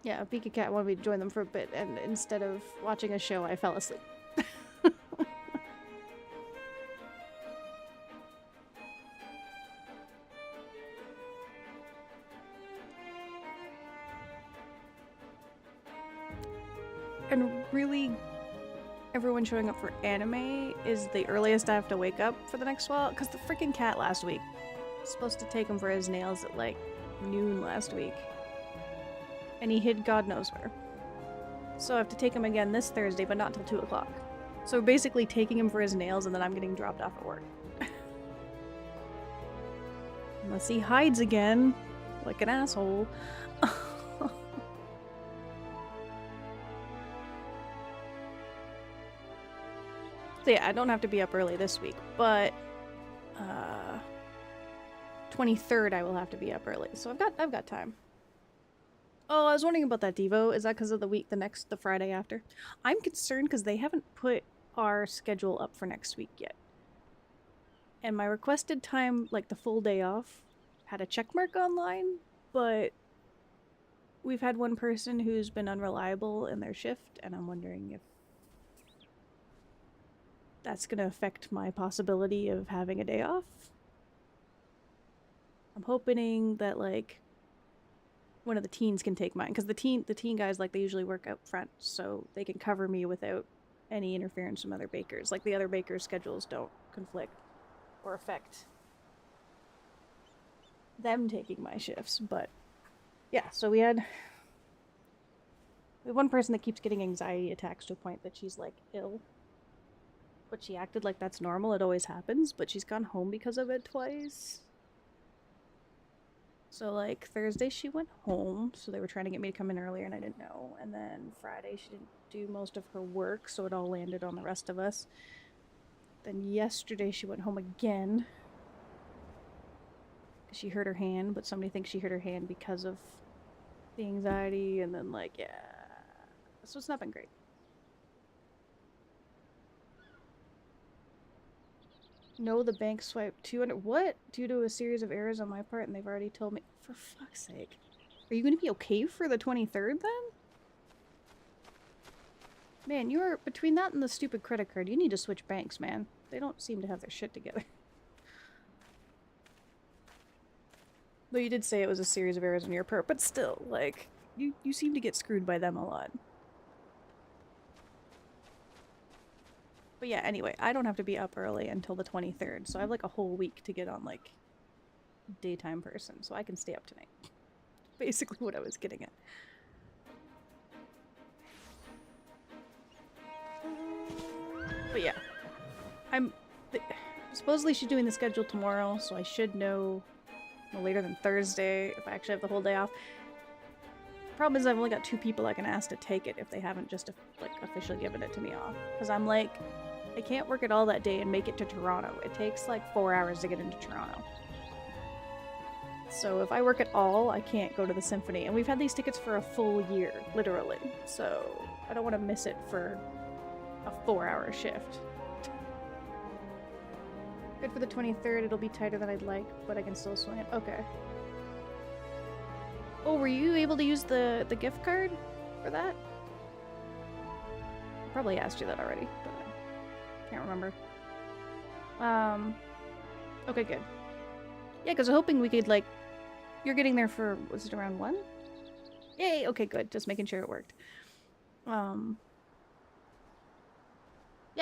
Yeah, Pika Cat wanted me to join them for a bit, and instead of watching a show, I fell asleep. And really, everyone showing up for anime is the earliest I have to wake up for the next while, because the freaking cat last week was supposed to take him for his nails at like noon last week. And he hid God knows where. So I have to take him again this Thursday, but not till 2 o'clock. So we're basically taking him for his nails, and then I'm getting dropped off at work. Unless he hides again, like an asshole. So yeah, I don't have to be up early this week, but 23rd I will have to be up early. So I've got time. Oh, I was wondering about that, Devo. Is that because of the Friday after? I'm concerned because they haven't put our schedule up for next week yet. And my requested time, like the full day off, had a check mark online, but we've had one person who's been unreliable in their shift, and I'm wondering if that's going to affect my possibility of having a day off. I'm hoping that, like, one of the teens can take mine, because the teen guys, like, they usually work out front, so they can cover me without any interference from other bakers. Like, the other bakers' schedules don't conflict or affect them taking my shifts. But yeah, so we have one person that keeps getting anxiety attacks to a point that she's like ill, but she acted like that's normal, it always happens, but she's gone home because of it twice. So, like, Thursday she went home, so they were trying to get me to come in earlier and I didn't know. And then Friday she didn't do most of her work, so it all landed on the rest of us. Then yesterday she went home again. She hurt her hand, but somebody thinks she hurt her hand because of the anxiety, and then, like, yeah. So it's not been great. No, the bank swiped 200. What? Due to a series of errors on my part, and they've already told me. For fuck's sake. Are you going to be okay for the 23rd then? Man, you're between that and the stupid credit card. You need to switch banks, man. They don't seem to have their shit together. Though you did say it was a series of errors on your part, but still, like, you seem to get screwed by them a lot. But yeah, anyway, I don't have to be up early until the 23rd, so I have like a whole week to get on, like, daytime person, so I can stay up tonight. Basically what I was getting at. But yeah, supposedly she's doing the schedule tomorrow, so I should know no later than Thursday if I actually have the whole day off. Problem is I've only got 2 people I can ask to take it if they haven't just, like, officially given it to me off. Because I'm like, I can't work it all that day and make it to Toronto. It takes like 4 hours to get into Toronto. So if I work it all, I can't go to the symphony. And we've had these tickets for a full year, literally. So I don't want to miss it for a 4-hour shift. Good for the 23rd, it'll be tighter than I'd like, but I can still swing it. Okay. Oh, were you able to use the gift card for that? I probably asked you that already, but I can't remember. Okay, good. Yeah, because I'm hoping we could, like, you're getting there for, was it around 1? Yay, okay, good. Just making sure it worked. Yeah,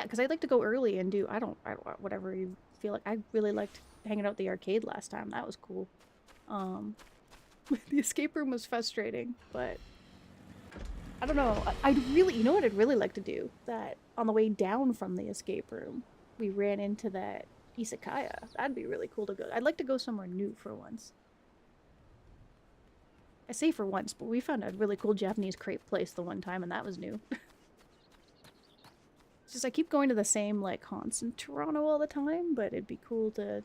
because I'd like to go early and do, I don't whatever you feel like I really liked hanging out at the arcade last time. That was cool. The escape room was frustrating, but I don't know. I'd really, you know what I'd really like to do? That on the way down from the escape room, we ran into that izakaya. That'd be really cool to go. I'd like to go somewhere new for once. I say for once, but we found a really cool Japanese crepe place the one time, and that was new. It's just I keep going to the same like haunts in Toronto all the time, but it'd be cool to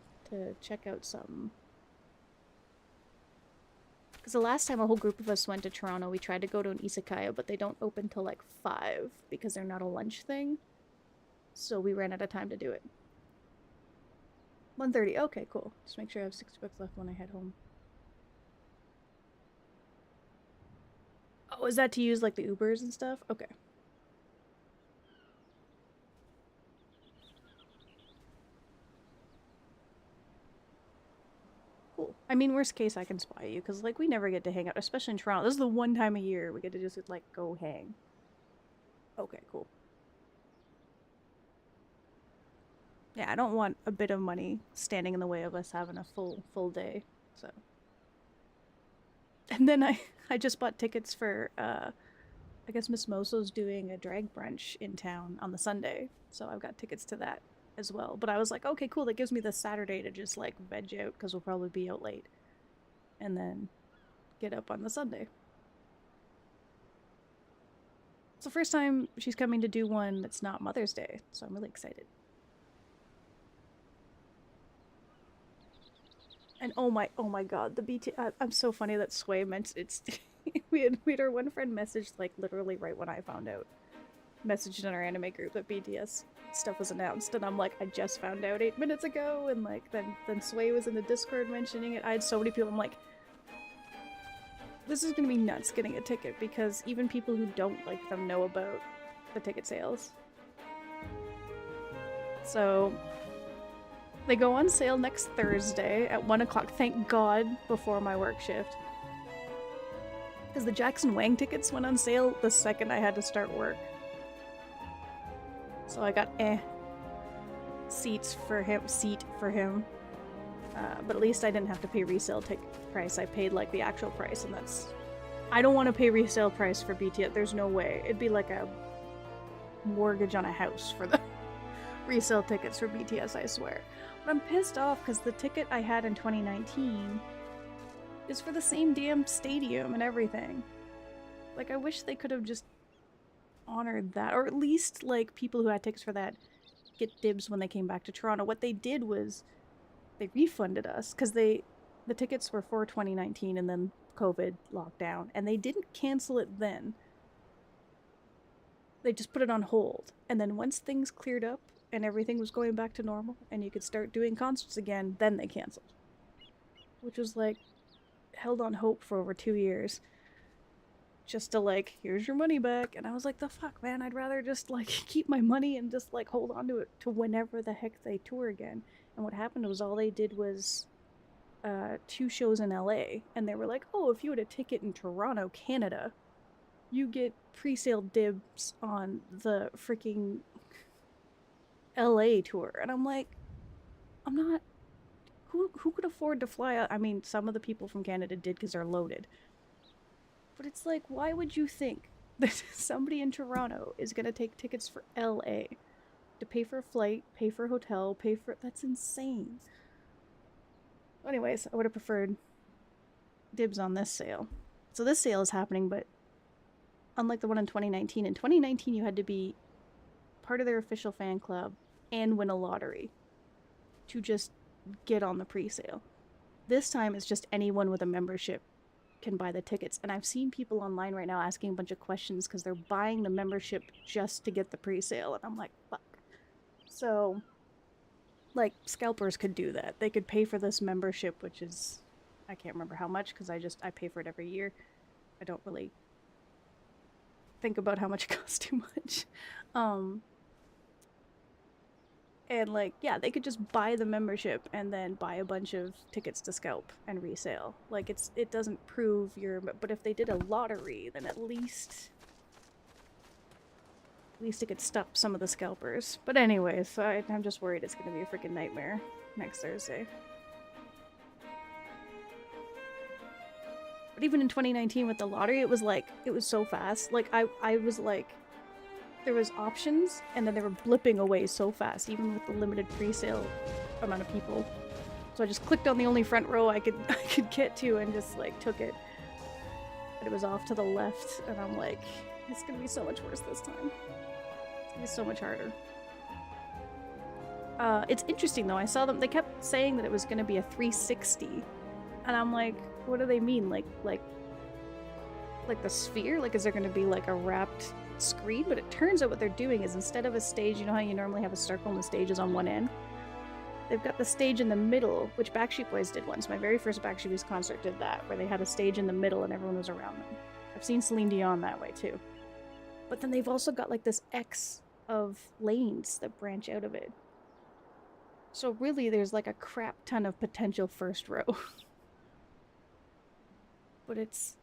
check out something. Because the last time a whole group of us went to Toronto, we tried to go to an izakaya, but they don't open till like 5 because they're not a lunch thing. So we ran out of time to do it. 1:30. Okay, cool. Just make sure I have $60 left when I head home. Oh, is that to use like the Ubers and stuff? Okay. Cool. I mean, worst case, I can spy you, because, like, we never get to hang out, especially in Toronto. This is the one time a year we get to just, like, go hang. Okay, cool. Yeah, I don't want a bit of money standing in the way of us having a full day, so. And then I just bought tickets for, I guess Miss Moso's doing a drag brunch in town on the Sunday, so I've got tickets to that as well. But I was like, okay, cool, that gives me the Saturday to just, like, veg out, because we'll probably be out late. And then get up on the Sunday. It's the first time she's coming to do one that's not Mother's Day, so I'm really excited. And oh my god, the BT. I'm so funny that Sway meant it's. we had our one friend messaged like literally right when I found out. Messaged in our anime group that BTS stuff was announced, and I'm like, I just found out 8 minutes ago, and like then Sway was in the Discord mentioning it. I had so many people. I'm like, this is gonna be nuts getting a ticket, because even people who don't like them know about the ticket sales. So they go on sale next Thursday at 1 o'clock. Thank God, before my work shift. Because the Jackson Wang tickets went on sale the second I had to start work. So I got seat for him. But at least I didn't have to pay resale ticket price. I paid like the actual price, and that's... I don't want to pay resale price for BTS. There's no way. It'd be like a mortgage on a house for the resale tickets for BTS, I swear. But I'm pissed off because the ticket I had in 2019 is for the same damn stadium and everything. Like, I wish they could have just honored that, or at least like people who had tickets for that get dibs when they came back to Toronto. What they did was they refunded us because the tickets were for 2019 and then COVID lockdown, and they didn't cancel it then. They just put it on hold, and then once things cleared up and everything was going back to normal and you could start doing concerts again, then they canceled. Which was like held on hope for over 2 years. Just to like, here's your money back. And I was like, the fuck, man, I'd rather just like keep my money and just like hold on to it to whenever the heck they tour again. And what happened was all they did was 2 shows in LA, and they were like, oh, if you had a ticket in Toronto, Canada, you get pre-sale dibs on the freaking LA tour. And I'm like, I'm not... Who could afford to fly out? I mean, some of the people from Canada did because they're loaded. But it's like, why would you think that somebody in Toronto is going to take tickets for LA to pay for a flight, pay for a hotel, pay for... That's insane. Anyways, I would have preferred dibs on this sale. So this sale is happening, but unlike the one in 2019, you had to be part of their official fan club and win a lottery to just get on the pre-sale. This time it's just anyone with a membership can buy the tickets, and I've seen people online right now asking a bunch of questions because they're buying the membership just to get the pre-sale, and I'm like, fuck. So, like, scalpers could do that. They could pay for this membership, which is, I can't remember how much because I pay for it every year. I don't really think about how much it costs too much. And like, yeah, they could just buy the membership and then buy a bunch of tickets to scalp and resale. Like, it doesn't prove your... But if they did a lottery, then at least At least it could stop some of the scalpers. But anyways, so I'm just worried it's gonna be a freaking nightmare next Thursday. But even in 2019 with the lottery, it was so fast. Like, I was like, there was options, and then they were blipping away so fast, even with the limited pre-sale amount of people. So I just clicked on the only front row I could get to and just like took it. But it was off to the left, and I'm like, it's gonna be so much worse this time. It's gonna be so much harder. It's interesting though. I saw them. They kept saying that it was gonna be a 360, and I'm like, what do they mean? Like the sphere? Like, is there gonna be like a wrapped screen? But it turns out what they're doing is, instead of a stage, you know how you normally have a circle and the stage is on one end? They've got the stage in the middle, which Backstreet Boys did once. My very first Backstreet Boys concert did that, where they had a stage in the middle and everyone was around them. I've seen Celine Dion that way too. But then they've also got like this X of lanes that branch out of it. So really there's like a crap ton of potential first row. But it's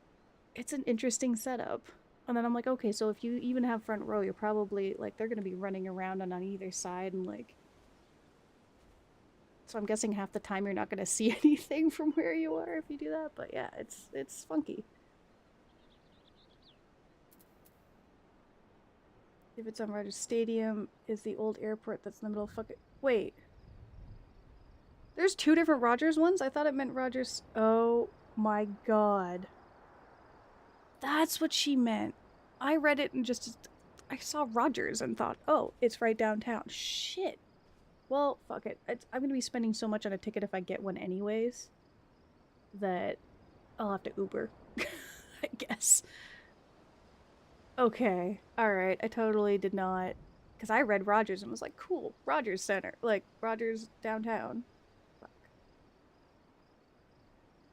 an interesting setup. And then I'm like, okay, so if you even have front row, you're probably like, they're gonna be running around on either side, and like, so I'm guessing half the time you're not going to see anything from where you are if you do that. But yeah, it's funky. If it's on Rogers Stadium, is the old airport that's in the middle of fucking... Wait. There's two different Rogers ones? I thought it meant Rogers... Oh my god. That's what she meant. I read it and just... I saw Rogers and thought, oh, it's right downtown. Shit. Well, fuck it. I'm gonna be spending so much on a ticket if I get one anyways, that I'll have to Uber, I guess. Okay, alright, I totally did not, because I read Rogers and was like, cool, Rogers Center, like, Rogers downtown. Fuck.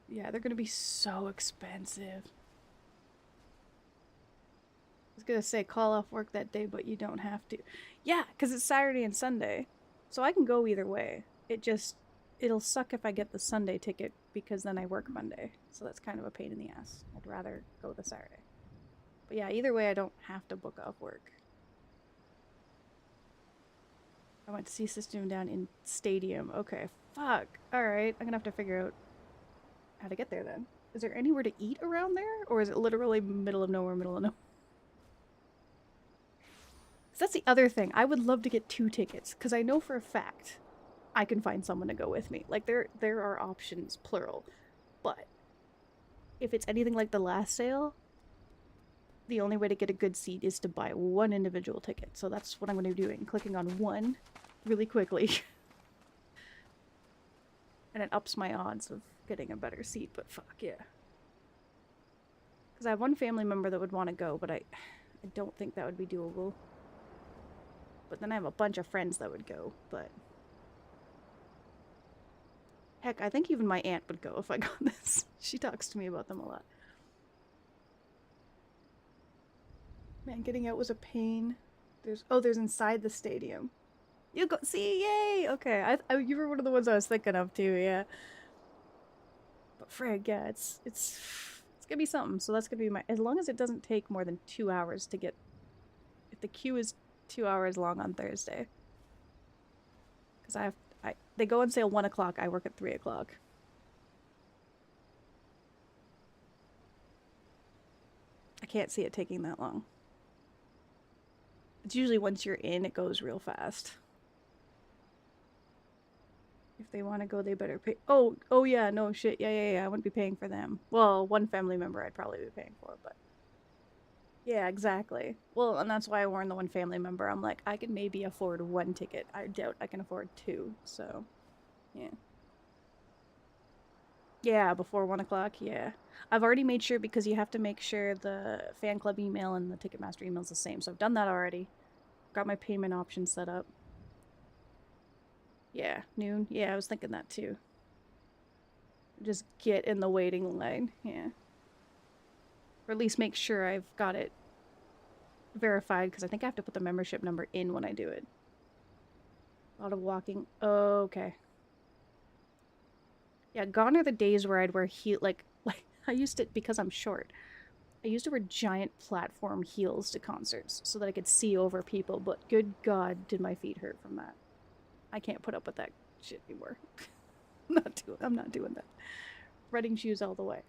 Yeah, they're gonna be so expensive. I was gonna say, call off work that day, but you don't have to. Yeah, because it's Saturday and Sunday. So I can go either way. It'll suck if I get the Sunday ticket, because then I work Monday. So that's kind of a pain in the ass. I'd rather go the Saturday. But yeah, either way, I don't have to book off work. I went to see System Down in Stadium. Okay, fuck. Alright, I'm gonna have to figure out how to get there then. Is there anywhere to eat around there? Or is it literally middle of nowhere, middle of nowhere? That's the other thing. I would love to get 2 tickets, because I know for a fact I can find someone to go with me. Like, there are options, plural. But if it's anything like the last sale, the only way to get a good seat is to buy 1 individual ticket. So that's what I'm going to be doing, clicking on 1 really quickly. And it ups my odds of getting a better seat, but fuck yeah. Because I have one family member that would want to go, but I don't think that would be doable. But then I have a bunch of friends that would go, but... Heck, I think even my aunt would go if I got this. She talks to me about them a lot. Man, getting out was a pain. There's inside the stadium. You go, see, yay! Okay, you were one of the ones I was thinking of too, yeah. But frig, yeah, it's gonna be something, so that's gonna be as long as it doesn't take more than 2 hours to get... If the queue is 2 hours long on Thursday. Because they go on sale 1 o'clock, I work at 3 o'clock. I can't see it taking that long. It's usually once you're in, it goes real fast. If they want to go, they better pay. Oh yeah, no shit, yeah, I wouldn't be paying for them. Well, one family member I'd probably be paying for, but... Yeah, exactly. Well, and that's why I warned the one family member. I'm like, I could maybe afford 1 ticket. I doubt I can afford 2, so... Yeah. Yeah, before 1 o'clock, yeah. I've already made sure, because you have to make sure the fan club email and the Ticketmaster email is the same, so I've done that already. Got my payment option set up. Yeah, noon. Yeah, I was thinking that too. Just get in the waiting line, yeah. Or at least make sure I've got it verified, because I think I have to put the membership number in when I do it. A lot of walking. Oh, okay. Yeah, gone are the days where I'd wear heel, like I used it because I'm short. I used to wear giant platform heels to concerts so that I could see over people, but good God, did my feet hurt from that. I can't put up with that shit anymore. I'm not doing that. Running shoes all the way.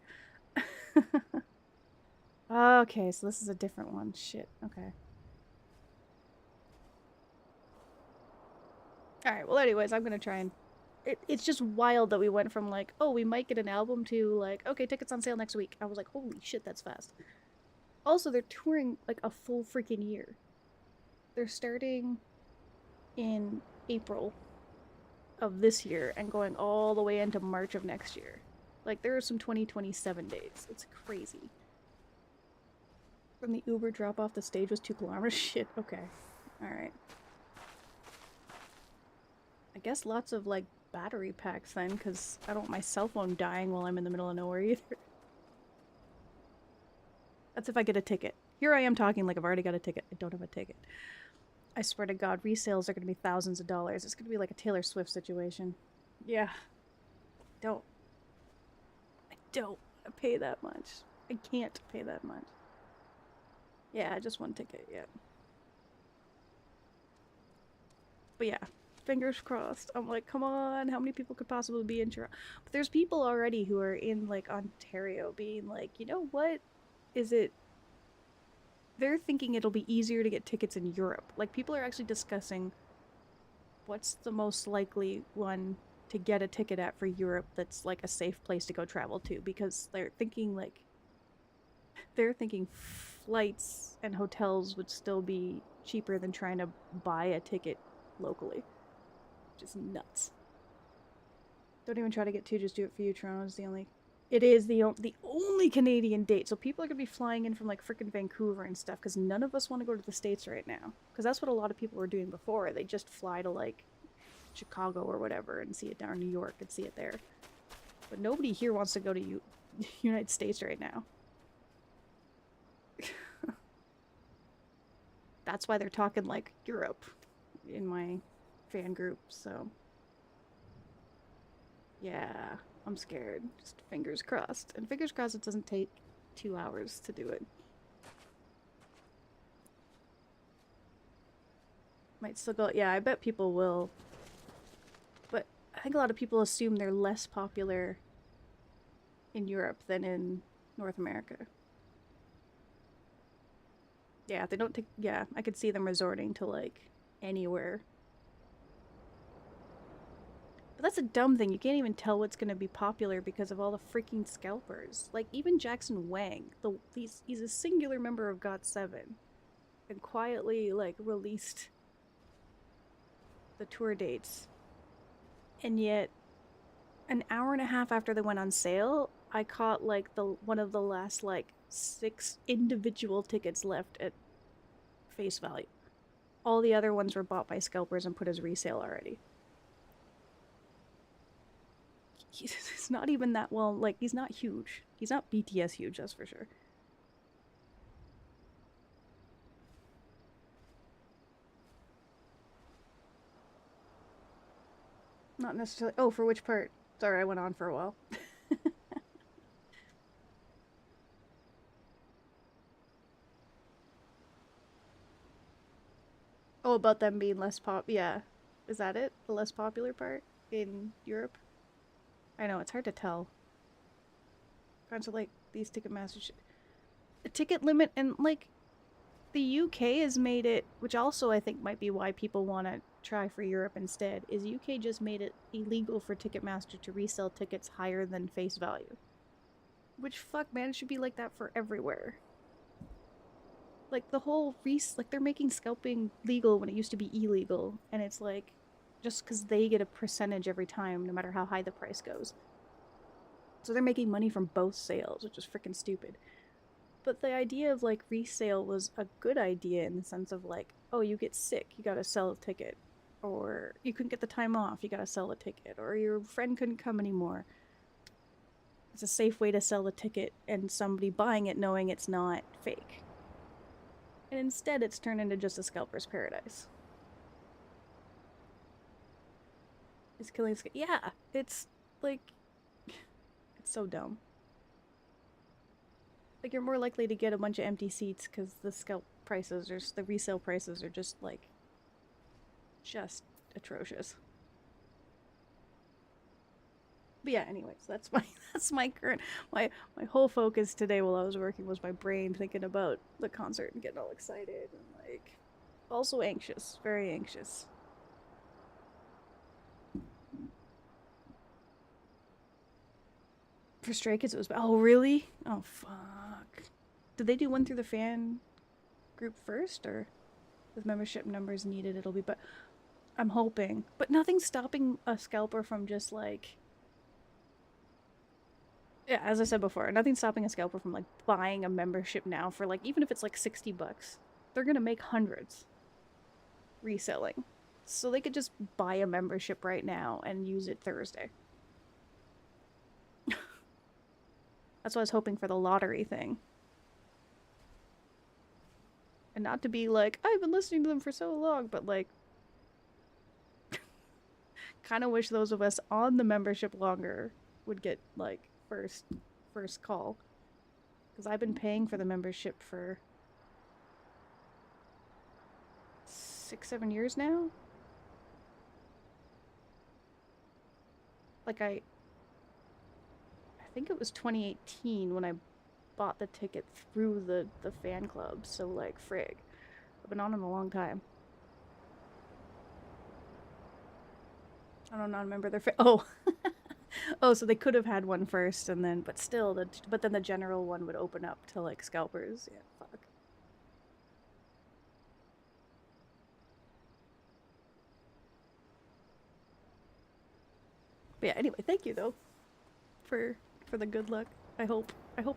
Okay, so this is a different one. Shit. Okay. Alright, well anyways, I'm gonna try and it's just wild that we went from like, oh, we might get an album to like, okay, tickets on sale next week. I was like, holy shit, that's fast. Also, they're touring like a full freaking year. They're starting in April of this year and going all the way into March of next year. Like, there are some 2027 dates. It's crazy. From the Uber drop off the stage was 2 kilometers. Shit, okay. Alright. I guess lots of, like, battery packs then, because I don't want my cell phone dying while I'm in the middle of nowhere either. That's if I get a ticket. Here I am talking like I've already got a ticket. I don't have a ticket. I swear to God, resales are going to be thousands of dollars. It's going to be like a Taylor Swift situation. Yeah. I don't pay that much. I can't pay that much. Yeah, just one ticket, yeah. But yeah, fingers crossed. I'm like, come on, how many people could possibly be in Toronto? But there's people already who are in, like, Ontario being like, you know what? Is it... They're thinking it'll be easier to get tickets in Europe. Like, people are actually discussing what's the most likely one to get a ticket at for Europe that's, like, a safe place to go travel to. Because they're thinking, like... They're thinking flights and hotels would still be cheaper than trying to buy a ticket locally. Just nuts. Don't even try to get two, just do it for you. Toronto is the only... It is the only Canadian date, so people are going to be flying in from, like, frickin' Vancouver and stuff, because none of us want to go to the States right now. Because that's what a lot of people were doing before. They just fly to, like, Chicago or whatever and see it down in New York and see it there. But nobody here wants to go to United States right now. That's why they're talking, like, Europe in my fan group, so... Yeah, I'm scared. Just fingers crossed. And fingers crossed it doesn't take 2 hours to do it. Might still go... Yeah, I bet people will. But I think a lot of people assume they're less popular in Europe than in North America. Yeah, they don't take... Yeah, I could see them resorting to, like, anywhere. But that's a dumb thing. You can't even tell what's going to be popular because of all the freaking scalpers. Like, even Jackson Wang, he's a singular member of XIV, and quietly, like, released the tour dates. And yet, an hour and a half after they went on sale, I caught, like, one of the last, like, 6 individual tickets left at face value. All the other ones were bought by scalpers and put as resale already. He's not even that well, like, he's not huge. He's not BTS huge, that's for sure. Not necessarily... Oh, for which part? Sorry, I went on for a while. Oh, about them being less yeah. Is that it? The less popular part in Europe? I know, it's hard to tell. Kinds of like these Ticketmaster a ticket limit, and like the UK has made it, which also I think might be why people want to try for Europe instead, is UK just made it illegal for Ticketmaster to resell tickets higher than face value. Which, fuck, man, it should be like that for everywhere. Like, the whole like, they're making scalping legal when it used to be illegal, and it's like, just because they get a percentage every time, no matter how high the price goes. So they're making money from both sales, which is freaking stupid. But the idea of, like, resale was a good idea in the sense of, like, oh, you get sick, you gotta sell a ticket. Or you couldn't get the time off, you gotta sell a ticket. Or your friend couldn't come anymore. It's a safe way to sell a ticket and somebody buying it knowing it's not fake. And instead it's turned into just a scalper's paradise. It's killing... Yeah, it's, like... It's so dumb. Like, you're more likely to get a bunch of empty seats because the scalp prices or the resale prices are just, like, just atrocious. But yeah, anyways, that's my that's my current my whole focus today while I was working was my brain thinking about the concert and getting all excited and like also anxious, very anxious. For Stray Kids, it was. Oh, really? Oh, fuck. Did they do one through the fan group first, or with membership numbers needed, it'll be? But I'm hoping. But nothing's stopping a scalper from just like. Yeah, as I said before, nothing's stopping a scalper from like buying a membership now for like even if it's like $60, they're gonna make hundreds reselling. So they could just buy a membership right now and use it Thursday. That's what I was hoping for the lottery thing. And not to be like, I've been listening to them for so long, but like, kind of wish those of us on the membership longer would get like first call. Because I've been paying for the membership for 6, 7 years now. Like I think it was 2018 when I bought the ticket through the fan club. So like, frig, I've been on them a long time. I don't know, remember their oh. Oh, so they could have had one first and then but still but then the general one would open up to like scalpers. Yeah, fuck. But yeah, anyway, thank you though for the good luck. I hope. I hope.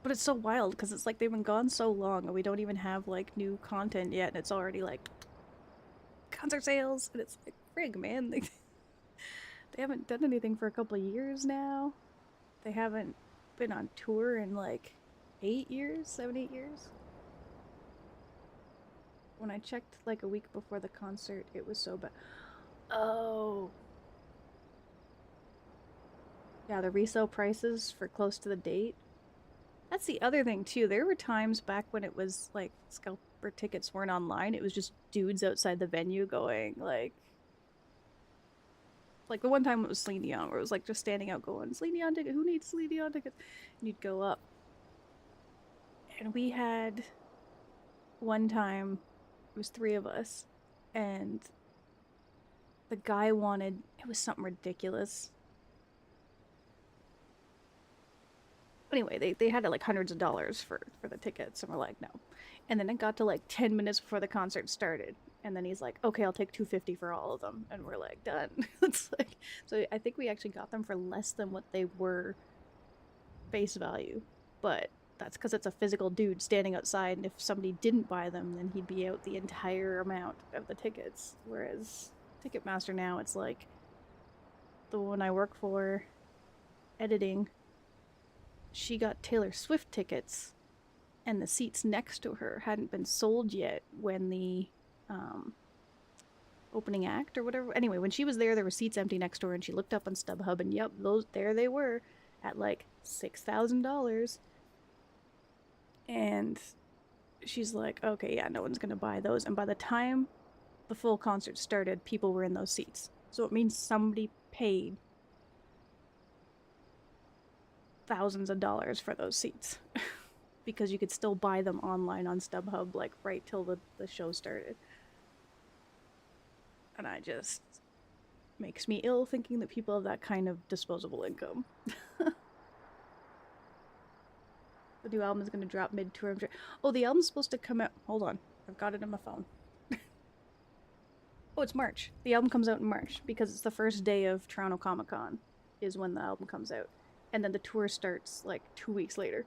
But it's so wild because it's like they've been gone so long and we don't even have like new content yet and it's already like concert sales and it's like frig, man. They haven't done anything for a couple of years now. They haven't been on tour in like 8 years, 7, 8 years. When I checked like a week before the concert, it was so bad. Oh. Yeah, the resale prices for close to the date. That's the other thing too. There were times back when it was like scalper tickets weren't online. It was just dudes outside the venue going like the one time it was Celine Dion, where it was like just standing out going, Celine Dion ticket, who needs Celine Dion tickets? And you'd go up. And we had one time, it was three of us, and the guy wanted, it was something ridiculous. Anyway, they had like hundreds of dollars for the tickets, and we're like, no. And then it got to like 10 minutes before the concert started. And then he's like, okay, I'll take $250 for all of them. And we're like, done. It's like, so I think we actually got them for less than what they were face value. But that's because it's a physical dude standing outside. And if somebody didn't buy them, then he'd be out the entire amount of the tickets. Whereas Ticketmaster now, it's like the one I work for, editing, she got Taylor Swift tickets and the seats next to her hadn't been sold yet when the opening act or whatever. Anyway, when she was there were seats empty next to her and she looked up on StubHub and yep, those there they were at like $6,000. And she's like, okay, yeah, no one's gonna buy those. And by the time the full concert started, people were in those seats. So it means somebody paid thousands of dollars for those seats. Because you could still buy them online on StubHub like right till the show started. And I just makes me ill thinking that people have that kind of disposable income. The new album is going to drop mid-tour. Oh, the album's supposed to come out. Hold on. I've got it on my phone. Oh, it's March. The album comes out in March because it's the first day of Toronto Comic Con is when the album comes out. And then the tour starts like 2 weeks later.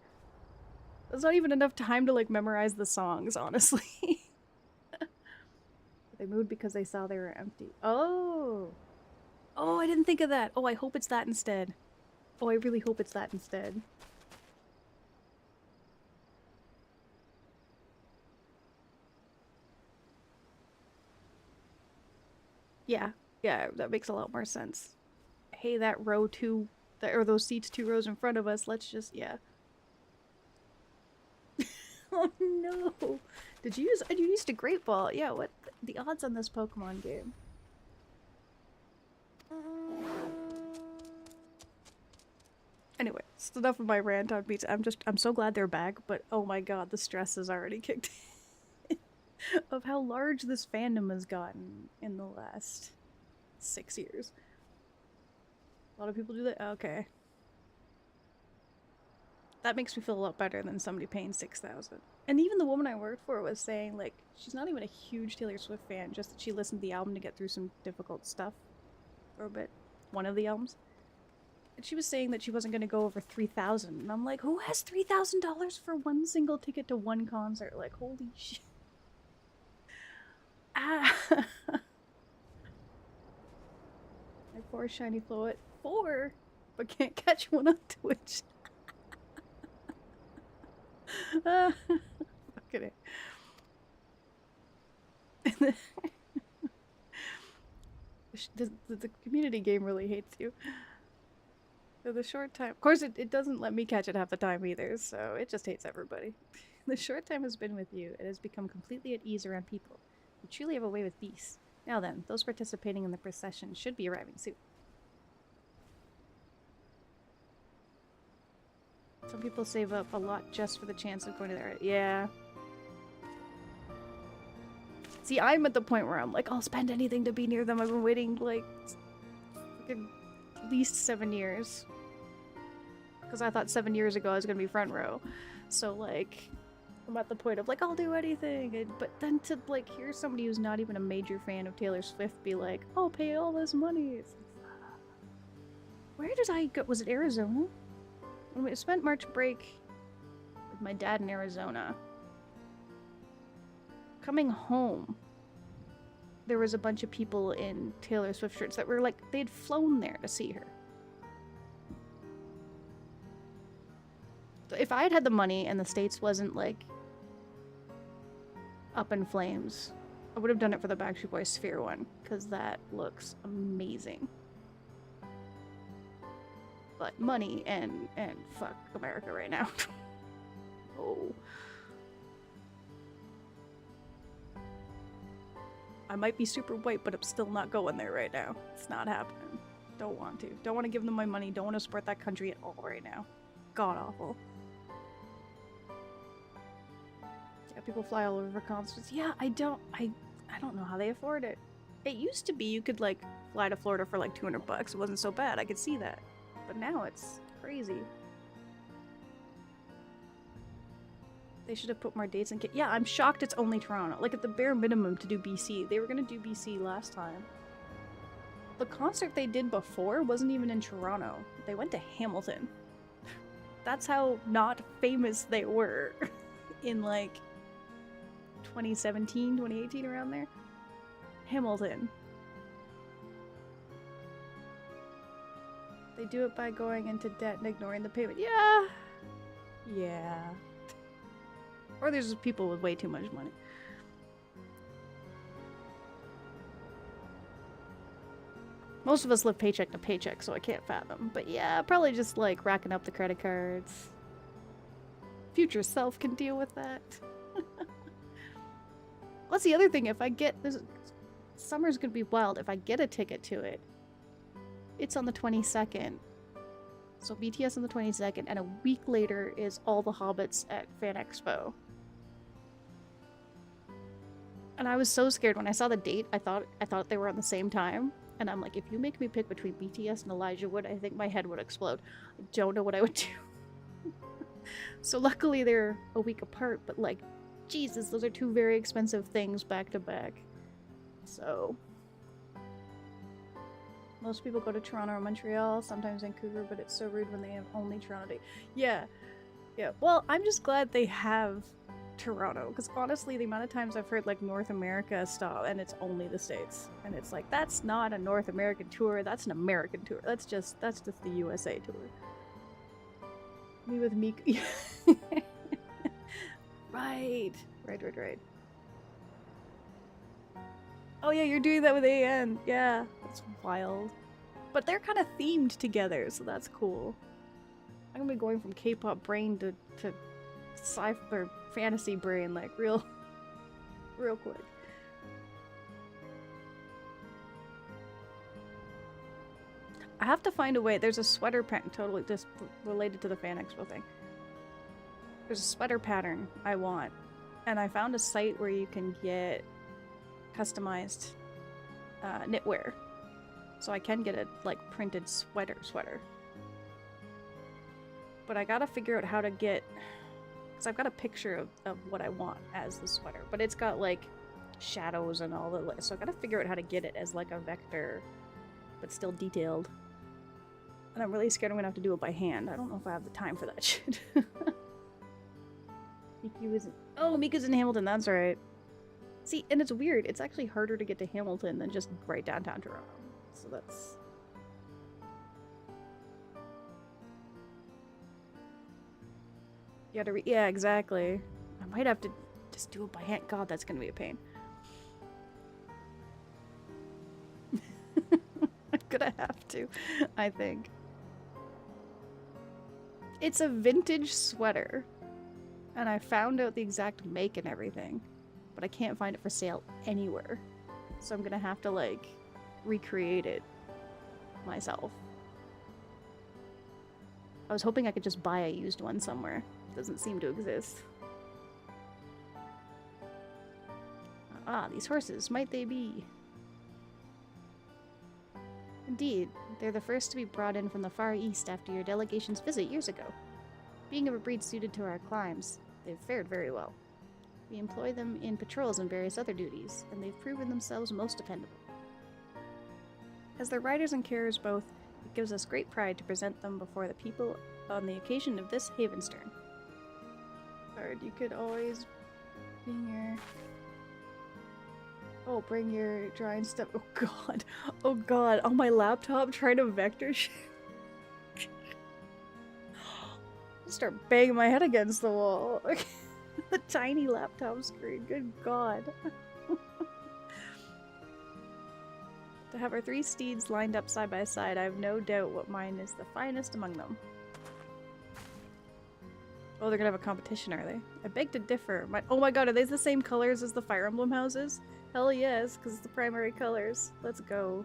That's not even enough time to like memorize the songs, honestly. They moved because they saw they were empty. Oh. Oh, I didn't think of that. Oh, I hope it's that instead. Oh, I really hope it's that instead. Yeah. Yeah, that makes a lot more sense. Hey, that row two, or those seats 2 rows in front of us, let's just, yeah. Oh no! Did you use? You used a Great Ball. Yeah. What the odds on this Pokemon game? Anyway, it's enough of my rant on pizza. I'm so glad they're back, but oh my god, the stress has already kicked in of how large this fandom has gotten in the last 6 years. A lot of people do that. Okay. That makes me feel a lot better than somebody paying $6,000. And even the woman I worked for was saying, like, she's not even a huge Taylor Swift fan, just that she listened to the album to get through some difficult stuff for a bit. One of the albums. And she was saying that she wasn't going to go over $3,000. And I'm like, who has $3,000 for one single ticket to one concert? Like, holy shit. Ah! My poor shiny Floet. 4! But can't catch one on Twitch. Fucking it. The community game really hates you. So the short time, of course, it doesn't let me catch it half the time either, so it just hates everybody. The short time has been with you. It has become completely at ease around people. You truly have a way with beasts. Now then, those participating in the procession should be arriving soon. Some people save up a lot just for the chance of going to there. Yeah. See, I'm at the point where I'm like, I'll spend anything to be near them. I've been waiting, like, at least 7 years. Because I thought 7 years ago I was going to be front row. So, like, I'm at the point of, like, I'll do anything. But then to, like, hear somebody who's not even a major fan of Taylor Swift be like, I'll pay all this money. It's like, where did I go? Was it Arizona? When we spent March break with my dad in Arizona. Coming home, there was a bunch of people in Taylor Swift shirts that were like, they'd flown there to see her. So if I had had the money and the States wasn't like up in flames, I would have done it for the Backstreet Boys Sphere one, because that looks amazing. But money and fuck America right now. Oh. I might be super white, but I'm still not going there right now. It's not happening. Don't want to. Don't want to give them my money. Don't want to support that country at all right now. God awful. Yeah, people fly all over for concerts. Yeah, I don't know how they afford it. It used to be you could like fly to Florida for like $200. It wasn't so bad. I could see that. But now it's crazy. They should have put more dates in. Yeah, I'm shocked it's only Toronto. Like, at the bare minimum to do BC. They were gonna do BC last time. The concert they did before wasn't even in Toronto. They went to Hamilton. That's how not famous they were in, like, 2017, 2018, around there. Hamilton. They do it by going into debt and ignoring the payment. Yeah! Yeah. Or there's just people with way too much money. Most of us live paycheck to paycheck, so I can't fathom. But yeah, probably just like racking up the credit cards. Future self can deal with that. What's the other thing? If I get this, summer's gonna be wild. If I get a ticket to it, it's on the 22nd. So BTS on the 22nd, and a week later is All the Hobbits at Fan Expo. And I was so scared when I saw the date. I thought they were on the same time. And I'm like, if you make me pick between BTS and Elijah Wood, I think my head would explode. I don't know what I would do. So luckily they're a week apart, but like, Jesus, those are two very expensive things back to back. So most people go to Toronto or Montreal, sometimes Vancouver, but it's so rude when they have only Toronto date. Yeah. Yeah. Well, I'm just glad they have Toronto, because honestly, the amount of times I've heard like North America stop and it's only the States, and it's like, that's not a North American tour, that's an American tour. That's just the USA tour. Me with Meek. Right. Oh yeah, you're doing that with AN. Yeah, that's wild. But they're kind of themed together, so that's cool. I'm gonna be going from K-pop brain to sci or fantasy brain, like real quick. I have to find a way. There's a sweater pattern totally just related to the Fan Expo thing. There's a sweater pattern I want, and I found a site where you can get customized knitwear, so I can get a like printed sweater. But I gotta figure out how to get, because I've got a picture of what I want as the sweater, but it's got like shadows and all the, so I gotta figure out how to get it as like a vector, but still detailed. And I'm really scared I'm gonna have to do it by hand. I don't know if I have the time for that shit. Mika's in Hamilton, that's right. See, and it's weird. It's actually harder to get to Hamilton than just right downtown Toronto. So that's... You gotta yeah, exactly. I might have to just do it by hand. God, that's gonna be a pain. I'm gonna have to, I think. It's a vintage sweater. And I found out the exact make and everything. But I can't find it for sale anywhere. So I'm gonna have to, like, recreate it myself. I was hoping I could just buy a used one somewhere. Doesn't seem to exist. Ah, these horses, might they be? Indeed, they're the first to be brought in from the Far East after your delegation's visit years ago. Being of a breed suited to our climes, they've fared very well. We employ them in patrols and various other duties, and they've proven themselves most dependable. As their riders and carriers both, it gives us great pride to present them before the people on the occasion of this Havenstern. Or you could always bring your... Oh, bring your drawing stuff. Oh god. Oh god. On my laptop trying to vector shit. Start banging my head against the wall. The tiny laptop screen. Good god. To have our 3 steeds lined up side by side, I have no doubt what mine is the finest among them. Oh, they're gonna have a competition, are they? I beg to differ. Oh my god, are these the same colors as the Fire Emblem houses? Hell yes, because it's the primary colors. Let's go.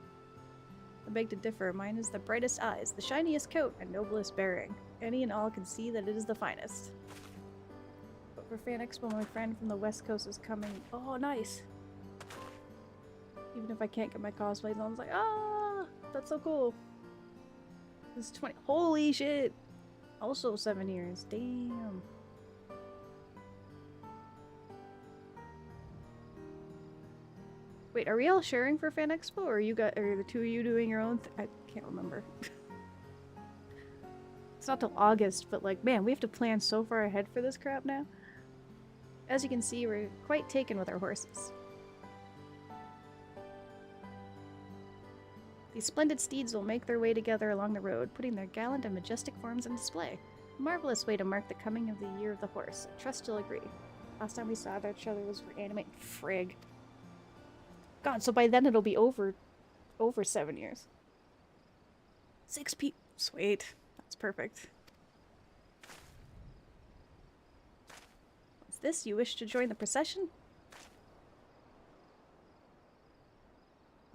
I beg to differ. Mine is the brightest eyes, the shiniest coat, and noblest bearing. Any and all can see that it is the finest. But for Fan Expo, my friend from the West Coast is coming. Oh, nice. Even if I can't get my cosplays on, I was like, ah, that's so cool. This is 20. Holy shit. Also 7 years. Damn. Wait, are we all sharing for Fan Expo, or are the two of you doing your own? I can't remember. It's not till August, but like, man, we have to plan so far ahead for this crap now. As you can see, we're quite taken with our horses. These splendid steeds will make their way together along the road, putting their gallant and majestic forms on display. A marvelous way to mark the coming of the year of the horse. I trust you'll agree. Last time we saw each other was for animate frig. God, so by then it'll be over 7 years. 6 people. Sweet. That's perfect. What's this? You wish to join the procession?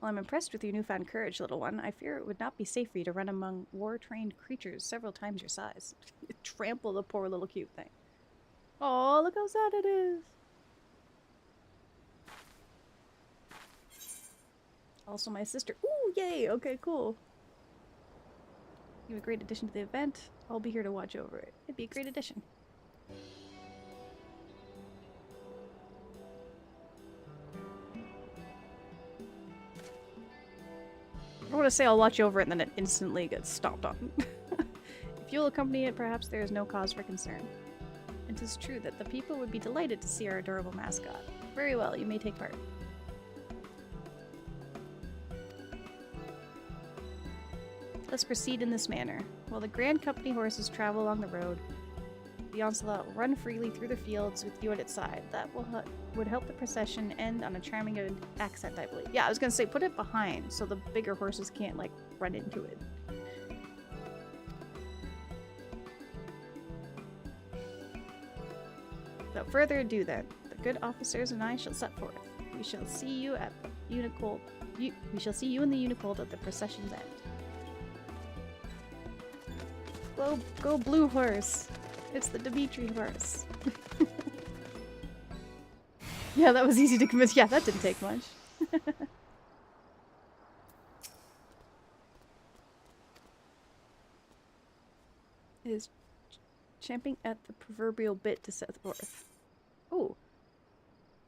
Well, I'm impressed with your newfound courage, little one. I fear it would not be safe for you to run among war-trained creatures several times your size. Trample the poor little cute thing. Oh, look how sad it is. Also my sister. Ooh, yay! Okay, cool. You're a great addition to the event. I'll be here to watch over it. It'd be a great addition. I don't want to say I'll watch over it and then it instantly gets stomped on. If you'll accompany it, perhaps there is no cause for concern. It is true that the people would be delighted to see our adorable mascot. Very well, you may take part. Let's proceed in this manner. While the Grand Company horses travel along the road, the onslaught will run freely through the fields with you at its side. That would help the procession end on a charming accent, I believe. Yeah, I was gonna say, put it behind so the bigger horses can't, like, run into it. further ado then, the good officers and I shall set forth. We shall see you at Unicold. We shall see you in the Unicold at the procession's end. Go blue horse. It's the Dimitri horse. Yeah, that was easy to convince. Yeah, that didn't take much. Is champing at the proverbial bit to set forth. Oh.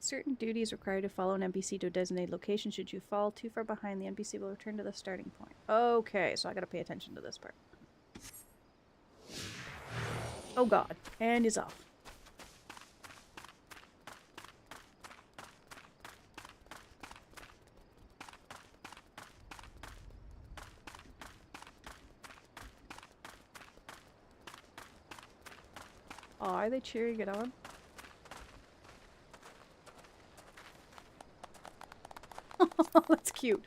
Certain duties require you to follow an NPC to a designated location. Should you fall too far behind, the NPC will return to the starting point. Okay, so I gotta pay attention to this part. Oh god. And he's off. Oh, are they cheering it on? That's cute.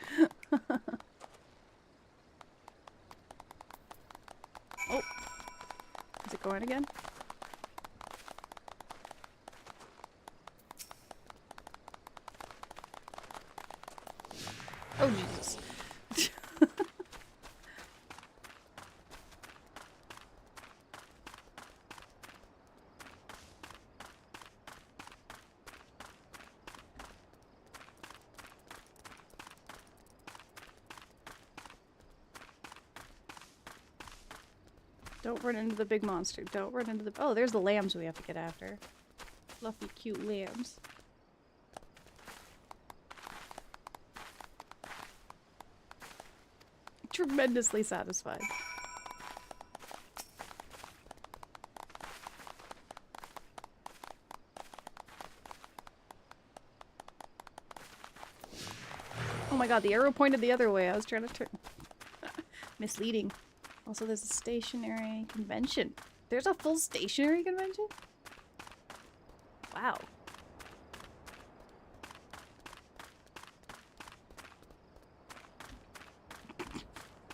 Oh. Is it going again? Oh, Jesus. Don't run into the big monster. Don't run into the... Oh, there's the lambs we have to get after. Fluffy, cute lambs. Tremendously satisfied. Oh my god, the arrow pointed the other way. I was trying to turn... Misleading. Also, there's a stationary convention. There's a full stationary convention? Wow.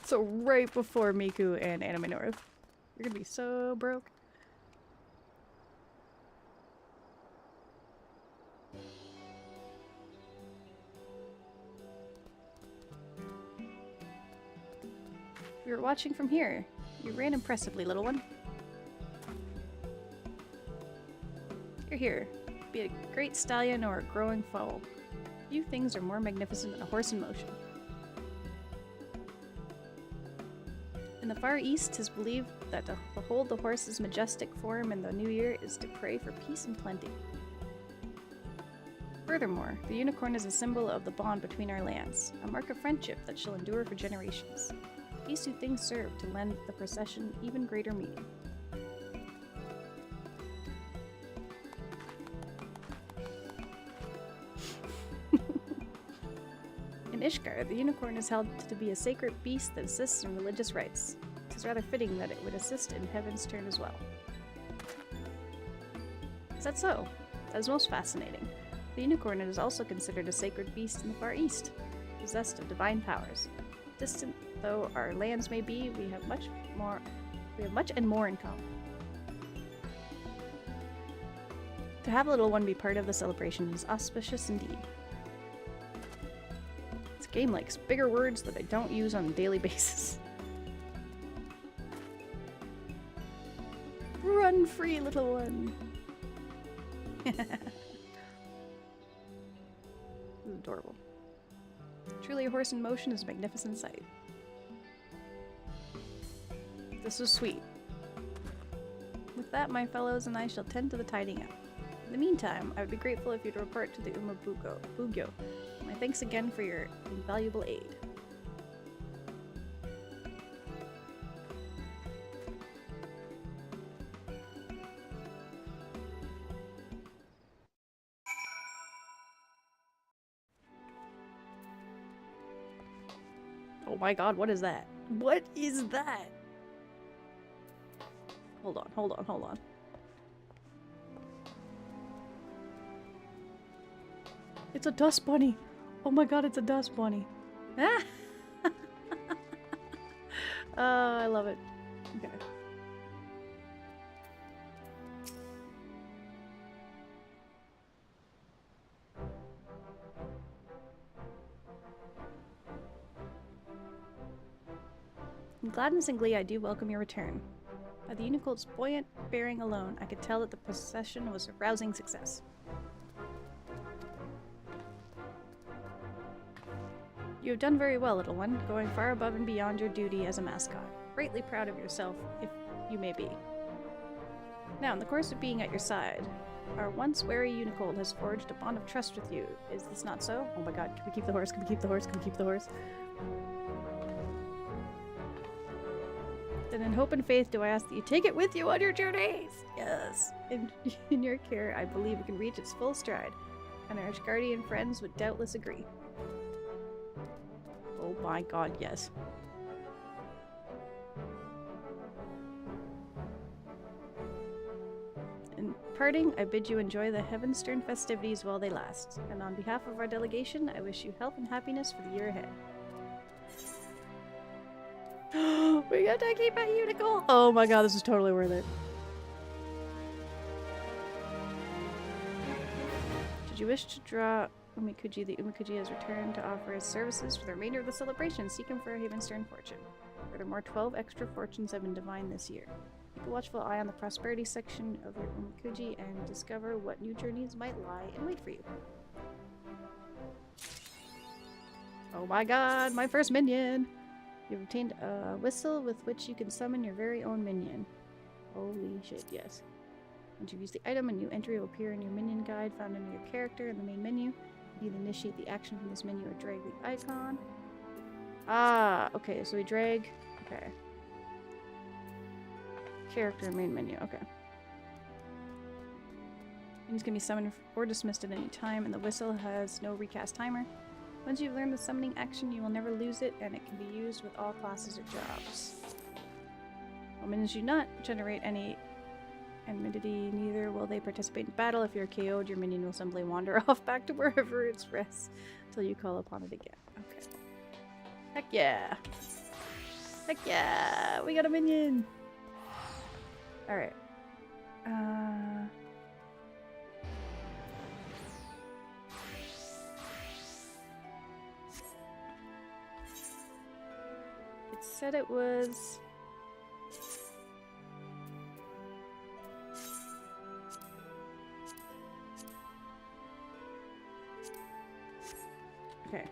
So right before Miku and Anime North. You're gonna be so broke. We were watching from here. You ran impressively, little one. You're here. Be a great stallion or a growing foal. Few things are more magnificent than a horse in motion. In the Far East, 'tis believed that to behold the horse's majestic form in the new year is to pray for peace and plenty. Furthermore, the unicorn is a symbol of the bond between our lands, a mark of friendship that shall endure for generations. These two things serve to lend the procession even greater meaning. In Ishgard, the unicorn is held to be a sacred beast that assists in religious rites. It is rather fitting that it would assist in Heaven's turn as well. Is that so? That is most fascinating. The unicorn is also considered a sacred beast in the Far East, possessed of divine powers. Distant though our lands may be, we have much and more in common. To have a little one be part of the celebration is auspicious indeed. This game likes bigger words that I don't use on a daily basis. Run free, little one! This is adorable. Truly a horse in motion is a magnificent sight. This was sweet. With that, my fellows and I shall tend to the tidying up. In the meantime, I would be grateful if you'd report to the Bugyo. My thanks again for your invaluable aid. Oh my god, what is that? What is that? Hold on. It's a dust bunny. Oh my god, it's a dust bunny. Ah! I love it. Okay. gladness and glee I do welcome your return. By the unicorn's buoyant bearing alone, I could tell that the procession was a rousing success. You have done very well, little one, going far above and beyond your duty as a mascot. Greatly proud of yourself, if you may be. Now, in the course of being at your side, our once wary unicorn has forged a bond of trust with you. Is this not so? Oh my god, can we keep the horse? Can we keep the horse? Can we keep the horse? Then in hope and faith do I ask that you take it with you on your journeys! Yes! In your care, I believe it can reach its full stride, and our guardian friends would doubtless agree. Oh my god, yes. In parting, I bid you enjoy the Heavenstern festivities while they last, and on behalf of our delegation, I wish you health and happiness for the year ahead. We got to keep a unicorn! Oh my god, this is totally worth it. Should you wish to draw Umikuji, the Umikuji has returned to offer his services for the remainder of the celebration. Seek him for a Havenstern fortune. Furthermore, 12 extra fortunes have been divined this year. Keep a watchful eye on the prosperity section of your Umikuji and discover what new journeys might lie in wait for you. Oh my god, my first minion! You've obtained a whistle with which you can summon your very own minion. Holy shit, yes. Once you've used the item, a new entry will appear in your minion guide found under your character in the main menu. You can initiate the action from this menu or drag the icon. Ah, okay, so we drag. Okay. Character main menu, okay. He's gonna be summoned or dismissed at any time, and the whistle has no recast timer. Once you've learned the summoning action, you will never lose it, and it can be used with all classes or jobs. While minions do not generate any enmity, neither will they participate in battle. If you're KO'd, your minion will simply wander off back to wherever it rests until you call upon it again. Okay. Heck yeah! Heck yeah! We got a minion! Alright. It said it was... Okay.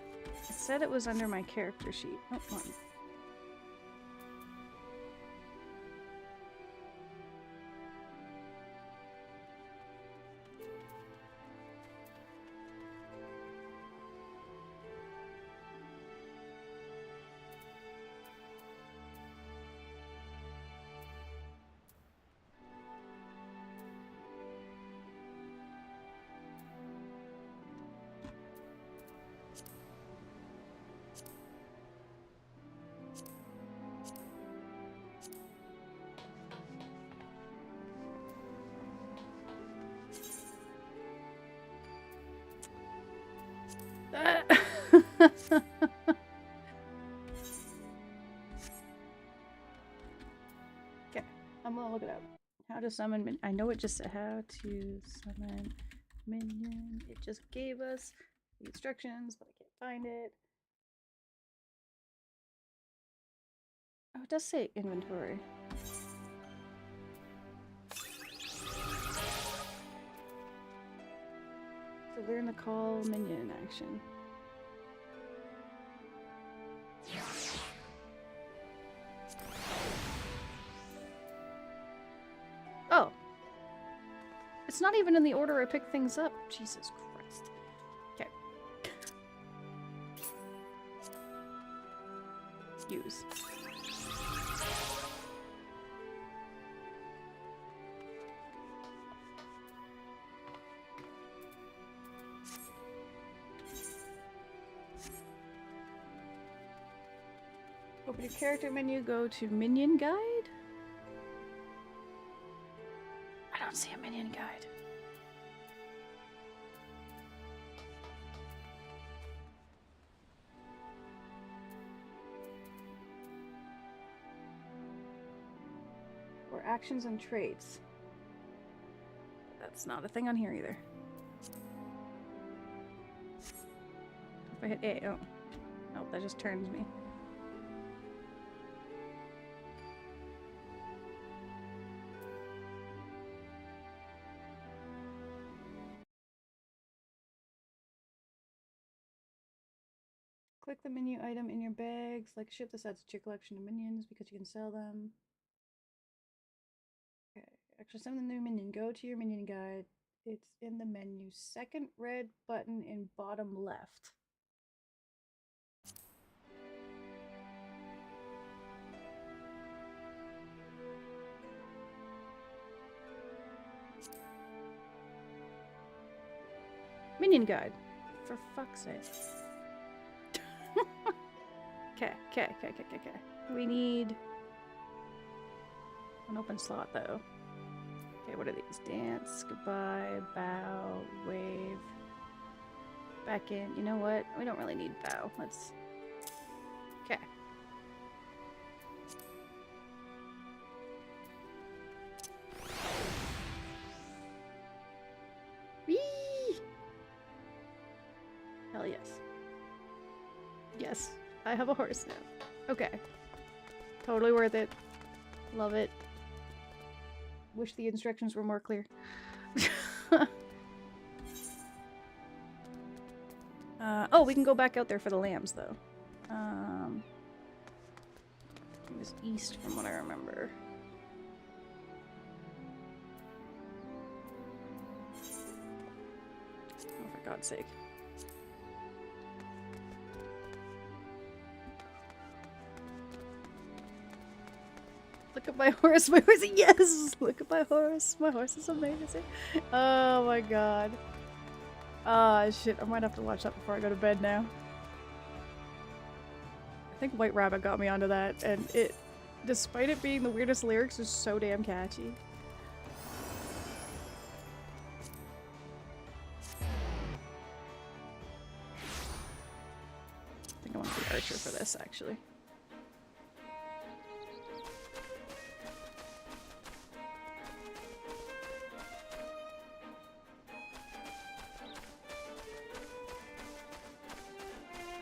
It said it was under my character sheet. Oh, come on. Okay, I'm gonna look it up. How to summon minion. I know it just said how to summon minion. It just gave us the instructions, but I can't find it. Oh, it does say inventory. So learn the call minion action. Oh. It's not even in the order I picked things up. Jesus Christ. Okay. Use. Open your character menu, go to Minion Guide? I don't see a Minion Guide. Or actions and traits. That's not a thing on here either. If I hit A, oh. Nope, that just turns me. Click the menu item in your bags. Like ship this adds to your collection of minions because you can sell them. Okay, actually some of the new minion. Go to your minion guide. It's in the menu. Second red button in bottom left. Minion guide. For fuck's sake. Okay. We need an open slot though. Okay, what are these? Dance, goodbye, bow, wave, back in. You know what? We don't really need bow. Let's... Okay. Whee! Hell yes. Yes, I have a horse now. Okay. Totally worth it. Love it. Wish the instructions were more clear. Oh, we can go back out there for the lambs, though. It was east from what I remember. Oh, for God's sake. Look at my horse, yes! Look at my horse is amazing. Oh my god. Ah, shit, I might have to watch that before I go to bed now. I think White Rabbit got me onto that, and it, despite it being the weirdest lyrics, is so damn catchy. I think I want to be Archer for this, actually.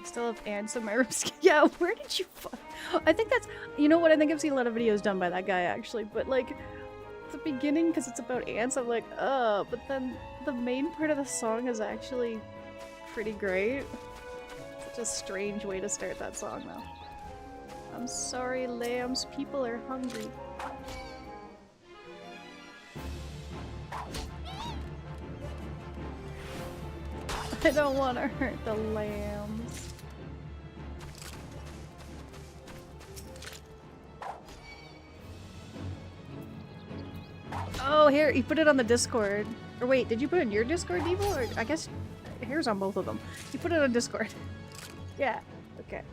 Still have ants in my ribs. Yeah, where did you find? I think that's, you know what, I think I've seen a lot of videos done by that guy actually, but like the beginning, because it's about ants, I'm like, but then the main part of the song is actually pretty great. Such a strange way to start that song though. I'm sorry, lambs, people are hungry. I don't want to hurt the lambs. Oh, here, you put it on the Discord. Or wait, did you put it in your Discord, Devo? Or I guess here's on both of them. You put it on Discord. Yeah, okay.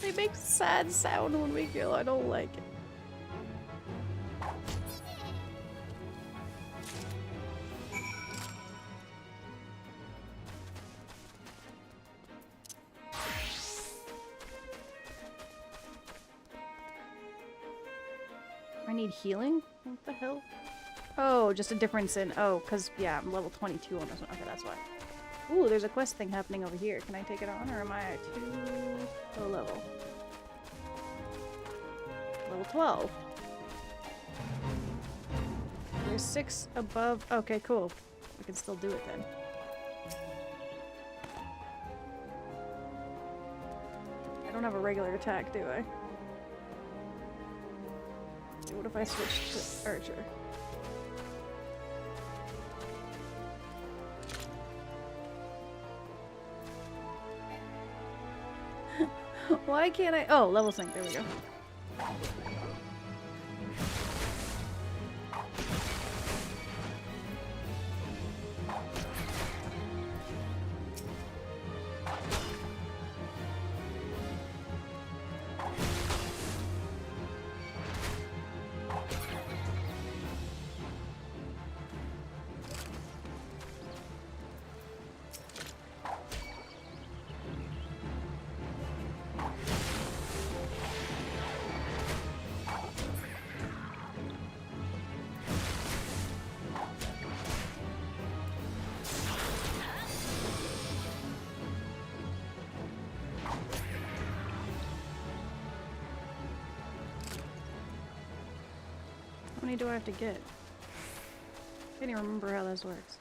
They make sad sound when we kill. I don't like it. I need healing? What the hell? Oh, just a difference in... Oh, because, yeah, I'm level 22 on this one. Okay, that's why. Ooh, there's a quest thing happening over here. Can I take it on, or am I too low level? Level 12. There's 6 above... Okay, cool. We can still do it then. I don't have a regular attack, do I? What if I switch to Archer? Why can't I? Oh, level sync. There we go. many do I have to get? I can't even remember how this works.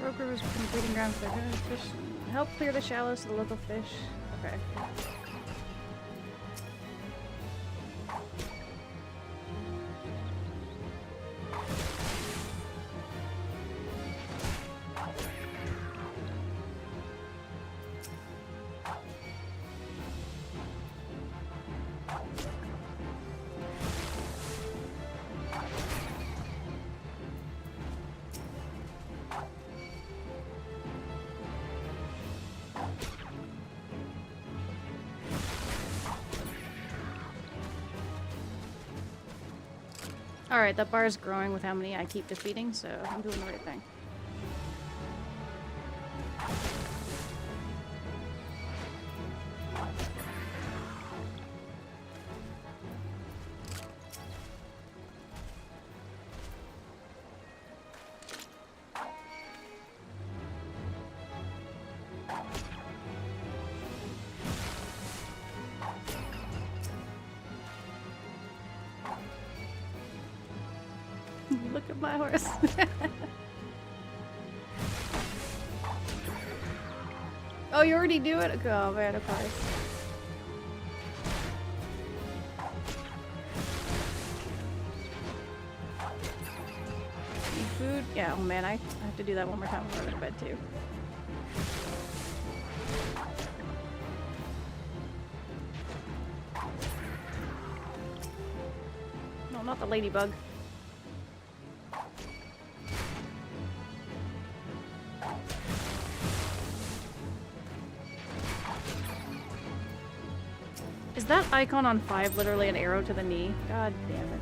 Broker was breeding ground for fish. Help clear the shallows to the local fish. Okay. Alright, that bar is growing with how many I keep defeating, so I'm doing the right thing. Look at my horse. Oh, you already do it? Oh man, of course. Need food? Yeah, oh man, I have to do that one more time before I go to bed too. No, not the ladybug. Is that icon on 5 literally an arrow to the knee? God damn it.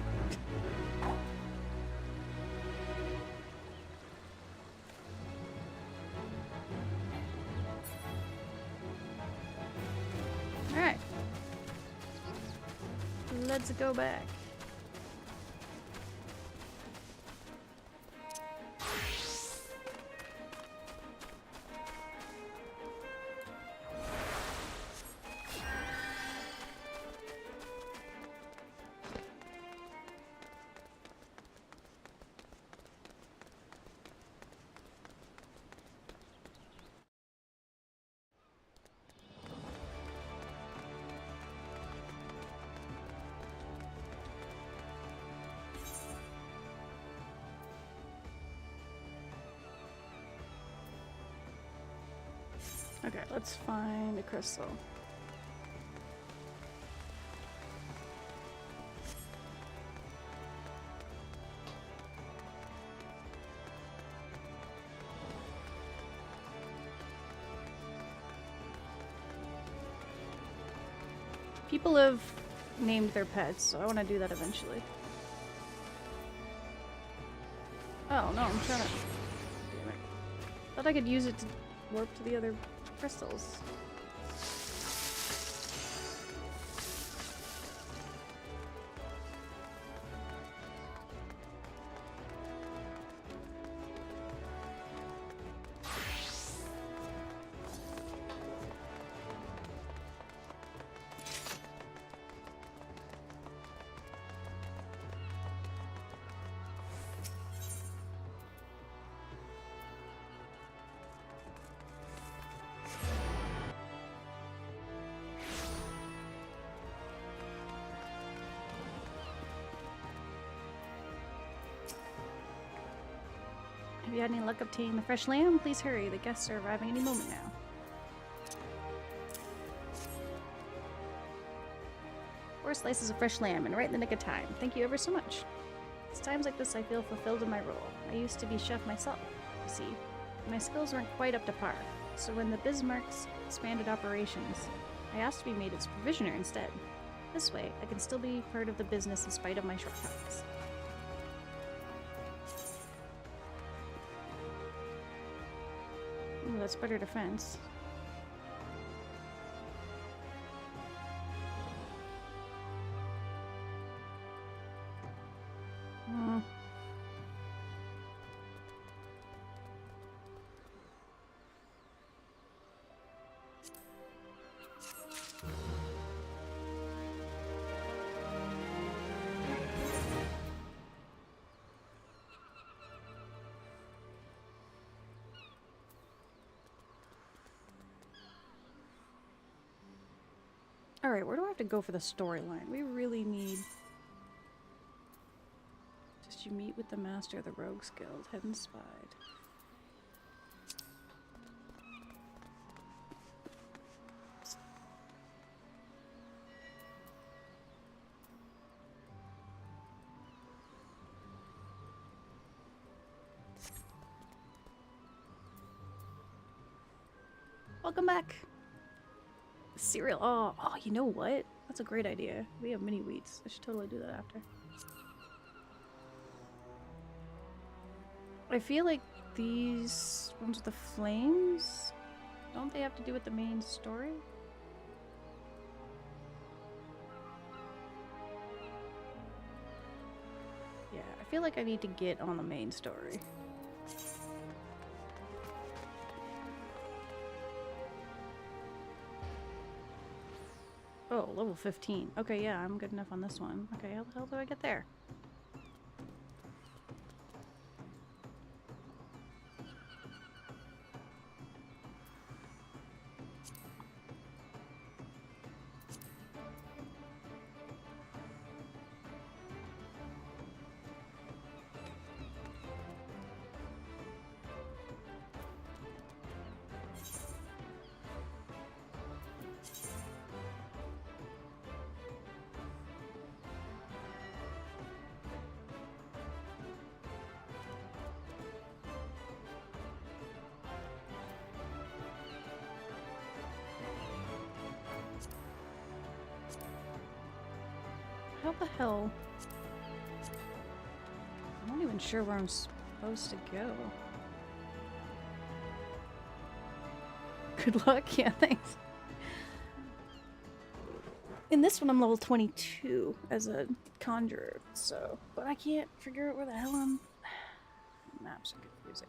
Alright. Let's go back. Okay, let's find a crystal. People have named their pets, so I want to do that eventually. Oh, no, I'm trying to... Damn it. Thought I could use it to warp to the other crystals. Have you had any luck obtaining the fresh lamb? Please hurry, the guests are arriving any moment now. 4 slices of fresh lamb, and right in the nick of time. Thank you ever so much. It's times like this I feel fulfilled in my role. I used to be chef myself, you see. My skills weren't quite up to par, so when the Bismarcks expanded operations, I asked to be made its provisioner instead. This way, I can still be part of the business in spite of my shortcomings. Ooh, that's better defense. Alright, where do I have to go for the storyline? We really need... Just you meet with the master of the Rogues Guild. Hidden Spied. Welcome back! Cereal. Oh, you know what? That's a great idea. We have mini wheats. I should totally do that after. I feel like these ones with the flames, don't they have to do with the main story? Yeah, I feel like I need to get on the main story. Oh, level 15. Okay, yeah, I'm good enough on this one. Okay, how the hell do I get there? How the hell? I'm not even sure where I'm supposed to go. Good luck. Yeah, thanks. In this one, I'm level 22 as a conjurer, so... But I can't figure out where the hell I'm... Maps are confusing.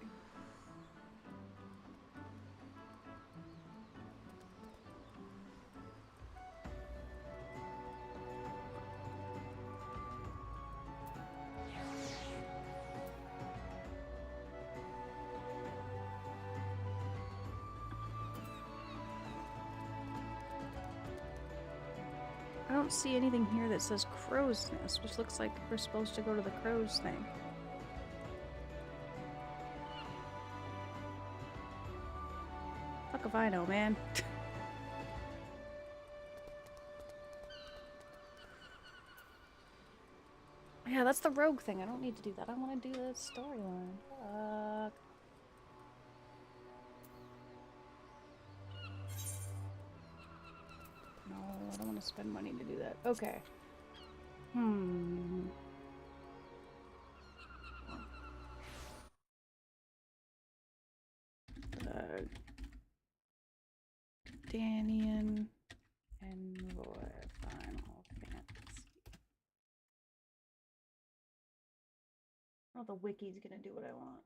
I don't see anything here that says Crow's Nest, which looks like we're supposed to go to the crows thing. Fuck if I know, man. Yeah, that's the rogue thing. I don't need to do that. I want to do the storyline. Fuck. No, I don't want to spend money to do that. Okay. Danian Envoy Final Fantasy. Oh, the wiki's gonna do what I want.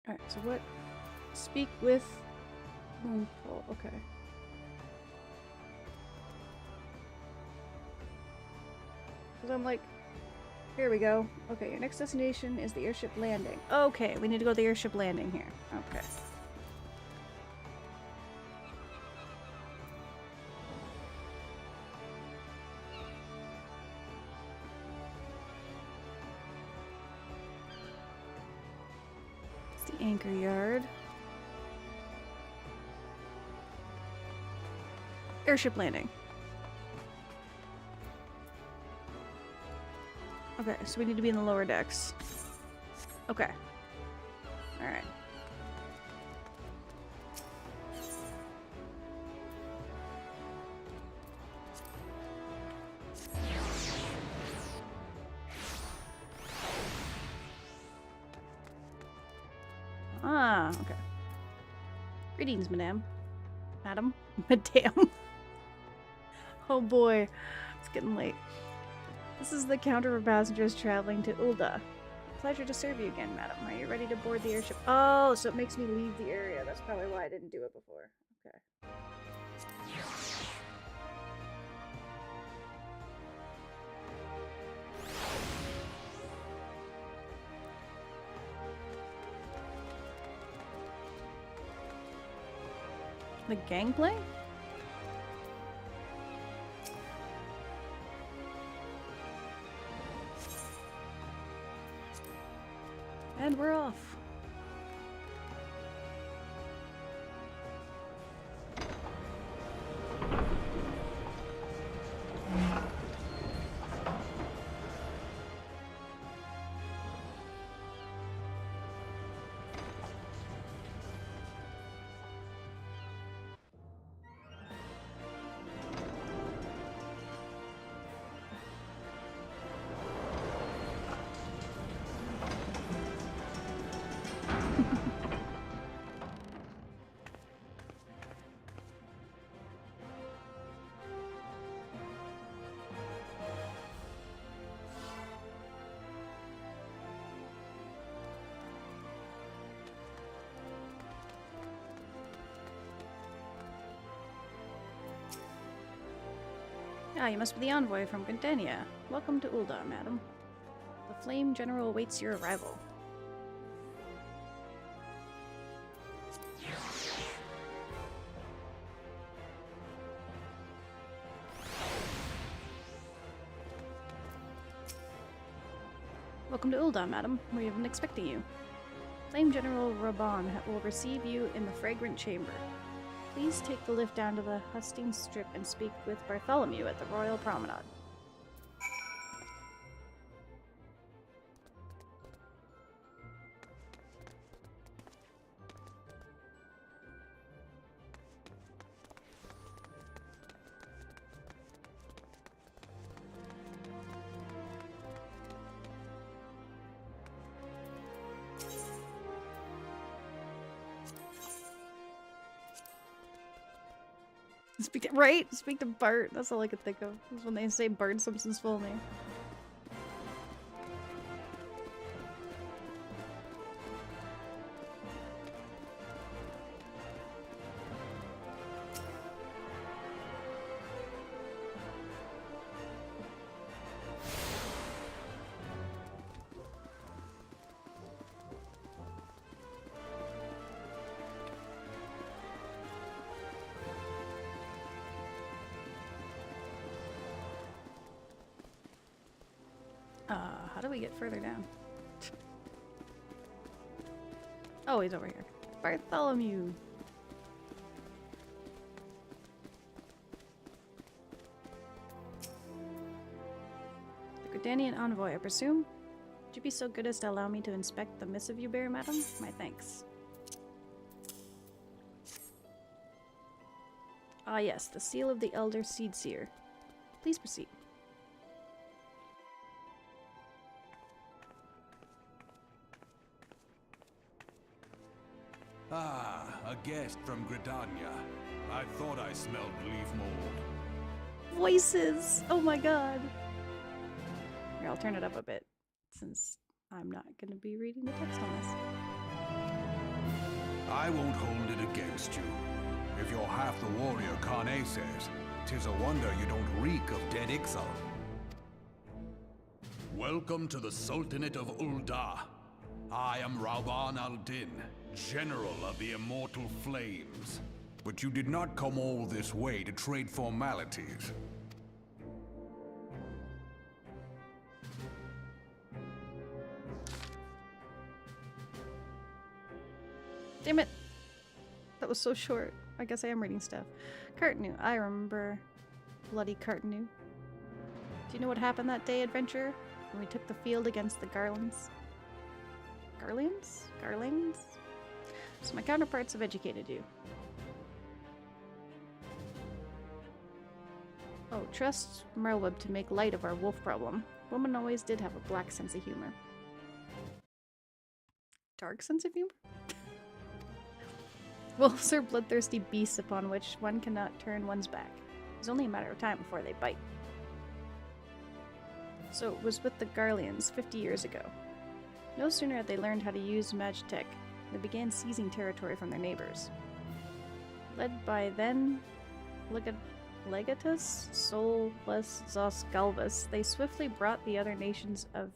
Alright, so what? Speak with Moonfall. Okay. Because I'm like, here we go. Okay, your next destination is the airship landing. Okay, we need to go to the airship landing here. Okay. It's the anchor yard. Airship landing. Okay, so we need to be in the lower decks. Okay. Alright. Ah, okay. Greetings, madame. Madam? Madame. Oh boy, it's getting late. This is the counter for passengers traveling to Ulda. Pleasure to serve you again, madam. Are you ready to board the airship? Oh, so it makes me leave the area. That's probably why I didn't do it before. Okay. The gangplank? And we're off. Ah, you must be the envoy from Gridania. Welcome to Ul'dah, madam. The Flame General awaits your arrival. Welcome to Ul'dah, madam. We have been expecting you. Flame General Raban will receive you in the Fragrant Chamber. Please take the lift down to the Hustings Strip and speak with Bartholomew at the Royal Promenade. Speak to Bart. That's all I could think of. Is when they say Bart Simpson's full name. How do we get further down? Oh, he's over here. Bartholomew. The Gridanian envoy, I presume? Would you be so good as to allow me to inspect the missive you bear, madam? My thanks. Ah yes, the seal of the Elder Seedseer. Please proceed. Ah, a guest from Gridania. I thought I smelled leaf mold. Voices! Oh my god. Here, I'll turn it up a bit, since I'm not going to be reading the text on this. I won't hold it against you. If you're half the warrior Kane says, 'tis a wonder you don't reek of dead Ixal. Welcome to the Sultanate of Ul'dah. I am Rauban al-Din, General of the Immortal Flames. But you did not come all this way to trade formalities. Damn it! That was so short. I guess I am reading stuff. Cartanu. I remember bloody Cartanu. Do you know what happened that day, adventurer? When we took the field against the Garlands? Garlands? Garlings? So my counterparts have educated you. Oh, trust Merlweb to make light of our wolf problem. Woman always did have a black sense of humor. Dark sense of humor? Wolves are bloodthirsty beasts upon which one cannot turn one's back. It's only a matter of time before they bite. So it was with the Garleans 50 years ago. No sooner had they learned how to use Magitech, they began seizing territory from their neighbors. Led by then Legatus Solus Zos Galvus, they swiftly brought the other nations of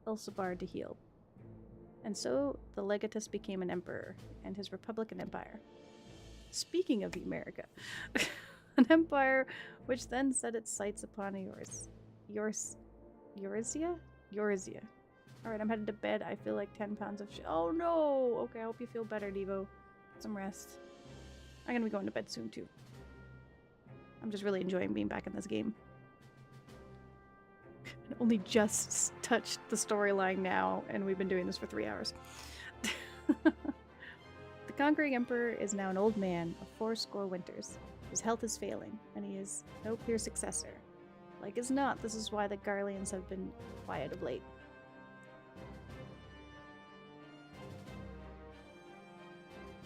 Elsebar to heel. And so the Legatus became an emperor, and his Republican Empire. Speaking of America, an empire which then set its sights upon Eurasia? Eurasia. Alright, I'm headed to bed. I feel like 10 pounds of shit. Oh no! Okay, I hope you feel better, Devo. Get some rest. I'm gonna be going to bed soon, too. I'm just really enjoying being back in this game. I only just touched the storyline now, and we've been doing this for 3 hours. The conquering emperor is now an old man of 80 winters. His health is failing, and he is no clear successor. Like as not, this is why the Garleans have been quiet of late.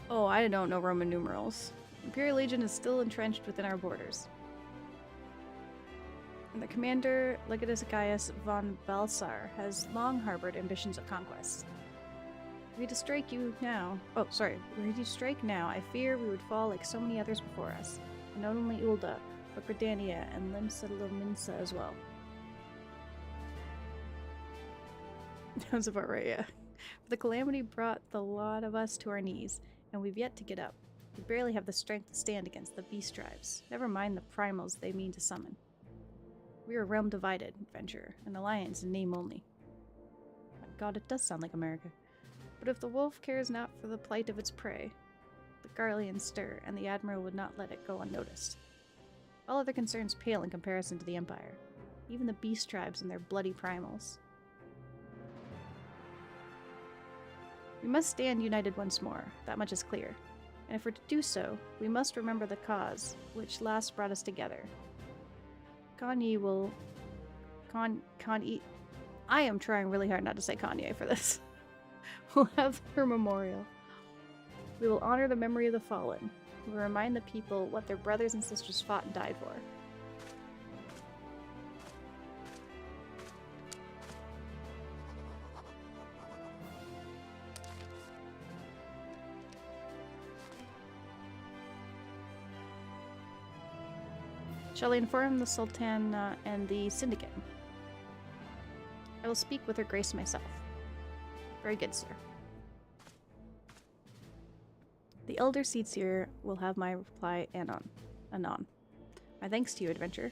Oh, I don't know Roman numerals. Imperial Legion is still entrenched within our borders. And the commander, Legatus Gaius von Balsar, has long harbored ambitions of conquest. Were you to strike you now... Oh, sorry. Were you to strike now, I fear we would fall like so many others before us. And not only Ulda, but Gridania and Limsa as well. Sounds about right, yeah. The calamity brought the lot of us to our knees, and we've yet to get up. We barely have the strength to stand against the beast tribes. Never mind the primals they mean to summon. We are a realm divided, adventurer, an alliance in name only. My god, it does sound like America. But if the wolf cares not for the plight of its prey, the Garleans stir, and the Admiral would not let it go unnoticed. All other concerns pale in comparison to the Empire, even the beast tribes and their bloody primals. We must stand united once more, that much is clear. And if we're to do so, we must remember the cause which last brought us together. Kanye will... I am trying really hard not to say Kanye for this. We'll have her memorial. We will honor the memory of the fallen. We will remind the people what their brothers and sisters fought and died for. Shall I inform the Sultan and the Syndicate? I will speak with her grace myself. Very good, sir. The Elder Seedseer will have my reply anon. My thanks to you, adventurer.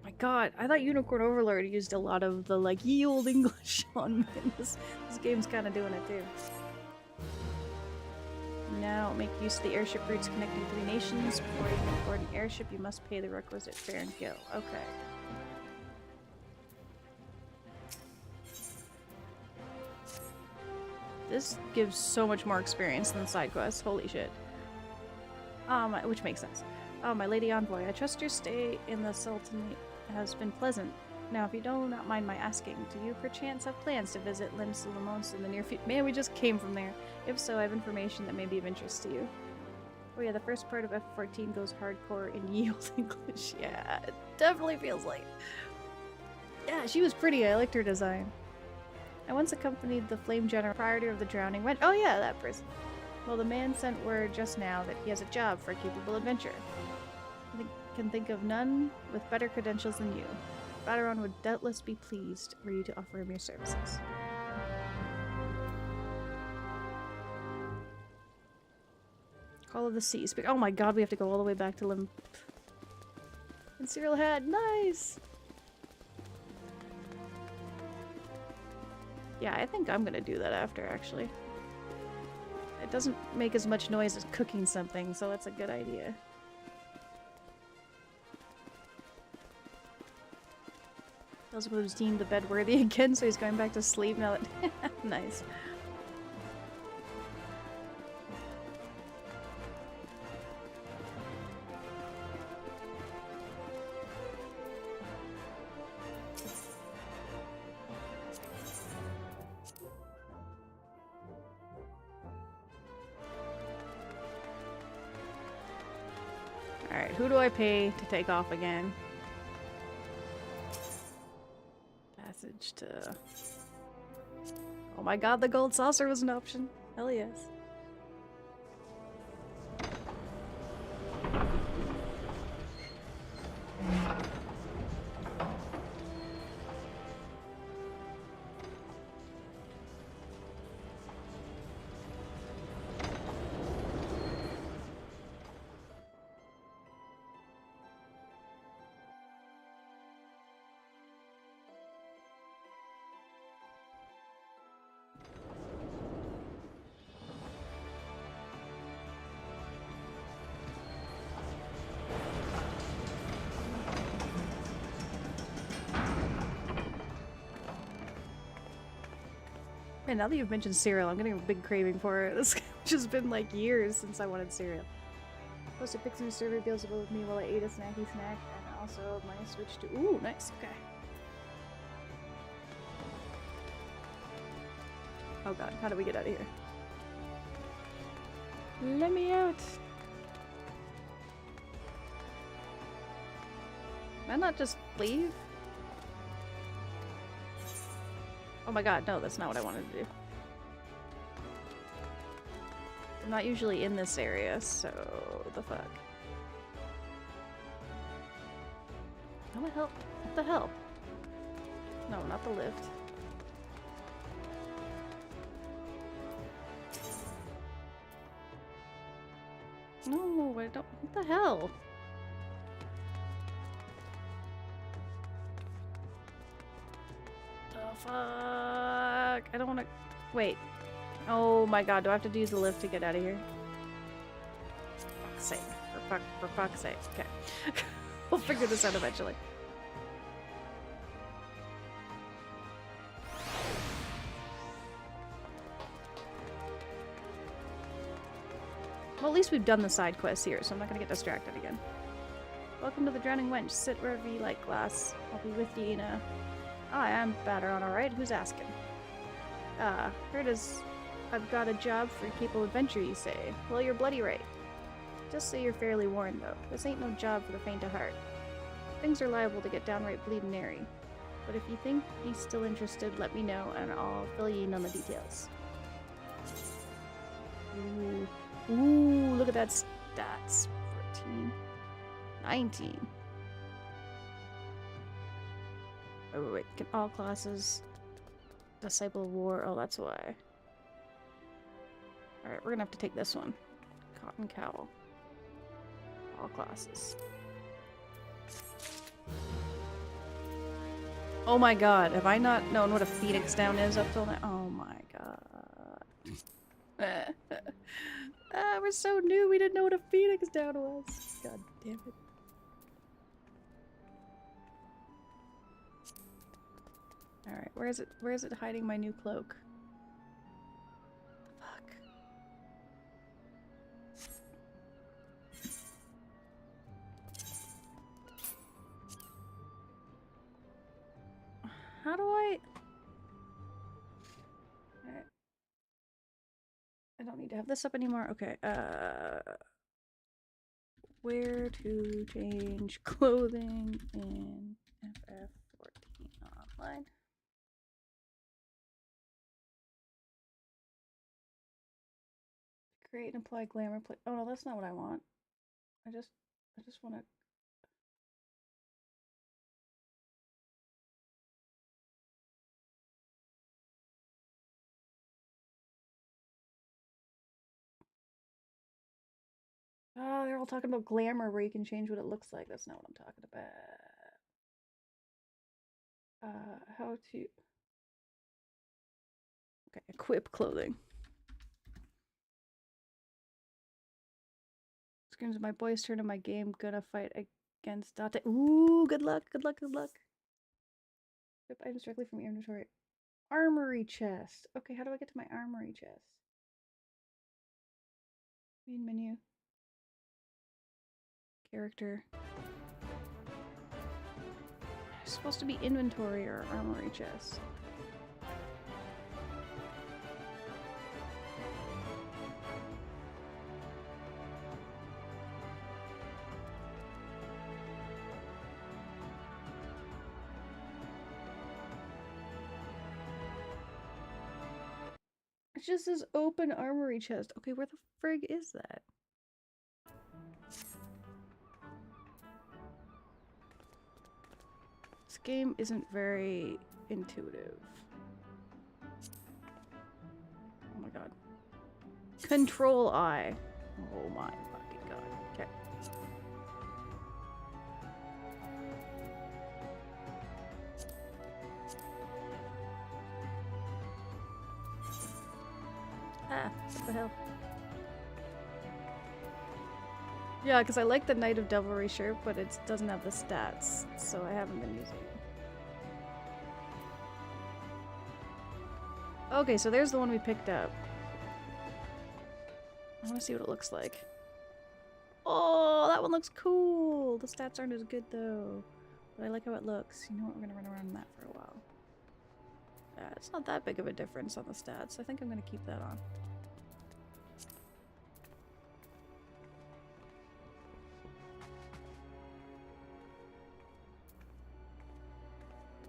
My god, I thought Unicorn Overlord used a lot of the, like, ye old English on me. This game's kind of doing it, too. Now, make use of the airship routes connecting 3 nations. Before you can board an airship, you must pay the requisite fare and go. Okay. This gives so much more experience than the side quests. Holy shit. Which makes sense. Oh, my lady envoy, I trust your stay in the Sultanate has been pleasant. Now, if you do not mind my asking, do you perchance have plans to visit Limsa in the near future? Man, we just came from there. If so, I have information that may be of interest to you. Oh yeah, the first part of F14 goes hardcore in ye old English. Yeah, it definitely feels like. Yeah, she was pretty. I liked her design. I once accompanied the Flame General prior to the drowning. Oh yeah, that person. Well, the man sent word just now that he has a job for a capable adventurer. I can think of none with better credentials than you. Baderon would doubtless be pleased were you to offer him your services. Call of the Seas. Oh my god, we have to go all the way back to Lim... And Cyril had. Nice! Yeah, I think I'm gonna do that after, actually. It doesn't make as much noise as cooking something, so that's a good idea. Elizabeth was deemed the bed worthy again, so he's going back to sleep now that... Nice. Alright, who do I pay to take off again? Passage to... Oh my god, the gold saucer was an option. Hell yes. And now that you've mentioned cereal, I'm getting a big craving for it. It's just been like years since I wanted cereal. Posted pics in the survey deals with me while I ate a snacky snack, and also my switch to. Ooh, nice. Okay. Oh god, how do we get out of here? Let me out! Can I not just leave? Oh my god, no, that's not what I wanted to do. I'm not usually in this area, so the fuck. What the hell? What the hell? No, not the lift. No, I don't. What the hell? Oh, fuck. I don't want to. Wait. Oh my god, do I have to use the lift to get out of here? For fuck's sake. For fuck's sake. Okay. We'll figure this out eventually. Well, at least we've done the side quests here, so I'm not gonna get distracted again. Welcome to the Drowning Wench. Sit wherever you like, class. I'll be with you in a... Hi, I'm Batteron, alright? Who's asking? Heard as I've got a job for Capable Adventure, you say? Well, you're bloody right. Just so you're fairly warned, though. This ain't no job for the faint of heart. Things are liable to get downright bleeding airy. But if you think he's still interested, let me know, and I'll fill you in on the details. Ooh. Ooh, look at that stats. 14. 19. Oh, wait. Can all classes... Disciple of War. Oh, that's why. Alright, we're gonna have to take this one. Cotton Cowl. All classes. Oh my god, have I not known what a Phoenix Down is up till now? Oh my god. We're so new, we didn't know what a Phoenix Down was. God damn it. Alright, where is it hiding my new cloak? Fuck. How do I... Alright. I don't need to have this up anymore. Okay, where to change clothing in FF14 online. Create and apply glamour play. Oh no, that's not what I want. I just want to. Oh, they're all talking about glamour where you can change what it looks like. That's not what I'm talking about. How to... Okay, equip clothing. Screams my boy's turn in my game. Gonna fight against Date. Ooh, good luck, good luck, good luck. Equip items directly from your inventory. Armory chest. Okay, how do I get to my armory chest? Main menu. Character. It's supposed to be inventory or armory chest. It just says open armory chest. Okay, where the frig is that? This game isn't very intuitive. Oh my god. Control I. Oh my fucking god. Okay. Ah, what the hell? Yeah, because I like the Knight of Devilry shirt, but it doesn't have the stats, so I haven't been using it. Okay, so there's the one we picked up. I want to see what it looks like. Oh, that one looks cool! The stats aren't as good though. But I like how it looks. You know what? We're gonna run around that for a while. It's not that big of a difference on the stats. I think I'm gonna keep that on.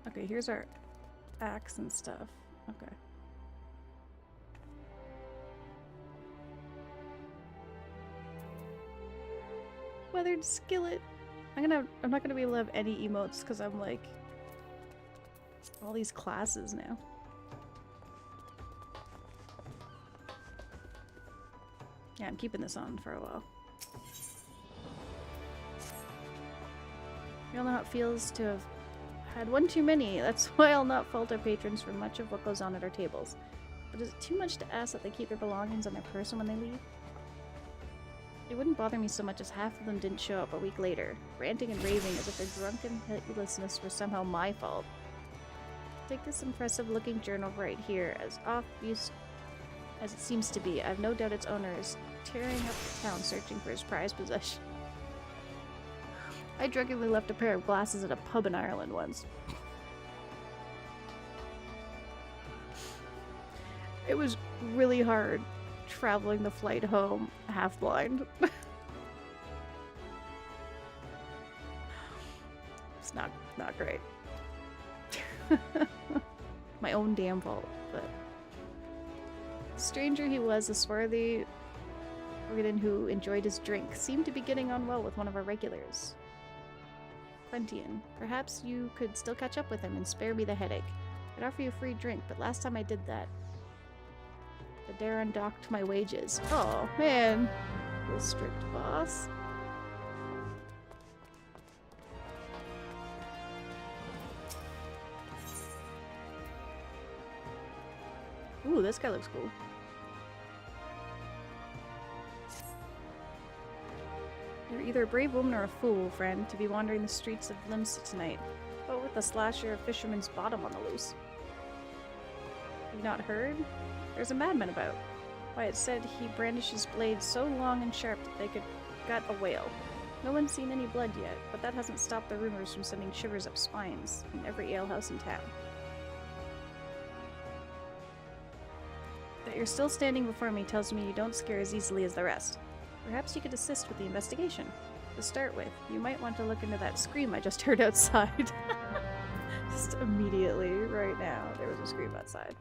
Okay, here's our axe and stuff. Okay. Weathered skillet. I'm not gonna be able to have any emotes because I'm like all these classes now. Yeah, I'm keeping this on for a while. We all know how it feels to have had one too many. That's why I'll not fault our patrons for much of what goes on at our tables. But is it too much to ask that they keep their belongings on their person when they leave? It wouldn't bother me so much as half of them didn't show up a week later, ranting and raving as if their drunken heedlessness was somehow my fault. Take this impressive-looking journal right here, as off-use as it seems to be. I've no doubt its owner is tearing up the town searching for his prized possession. I drunkenly left a pair of glasses at a pub in Ireland once. It was really hard traveling the flight home half blind. It's not great. My own damn fault, but stranger he was, a swarthy Briton who enjoyed his drink, seemed to be getting on well with one of our regulars. Plentian. Perhaps you could still catch up with him and spare me the headache. I'd offer you a free drink, but last time I did that, the Darren docked my wages. Oh, man. The strict boss. Ooh, this guy looks cool. You're either a brave woman or a fool, friend, to be wandering the streets of Limsa tonight, but with a slasher of Fisherman's Bottom on the loose. Have you not heard? There's a madman about. Why, it said he brandishes blades so long and sharp that they could gut a whale. No one's seen any blood yet, but that hasn't stopped the rumors from sending shivers up spines in every alehouse in town. That you're still standing before me tells me you don't scare as easily as the rest. Perhaps you could assist with the investigation. To start with, you might want to look into that scream I just heard outside. Just immediately, right now, there was a scream outside.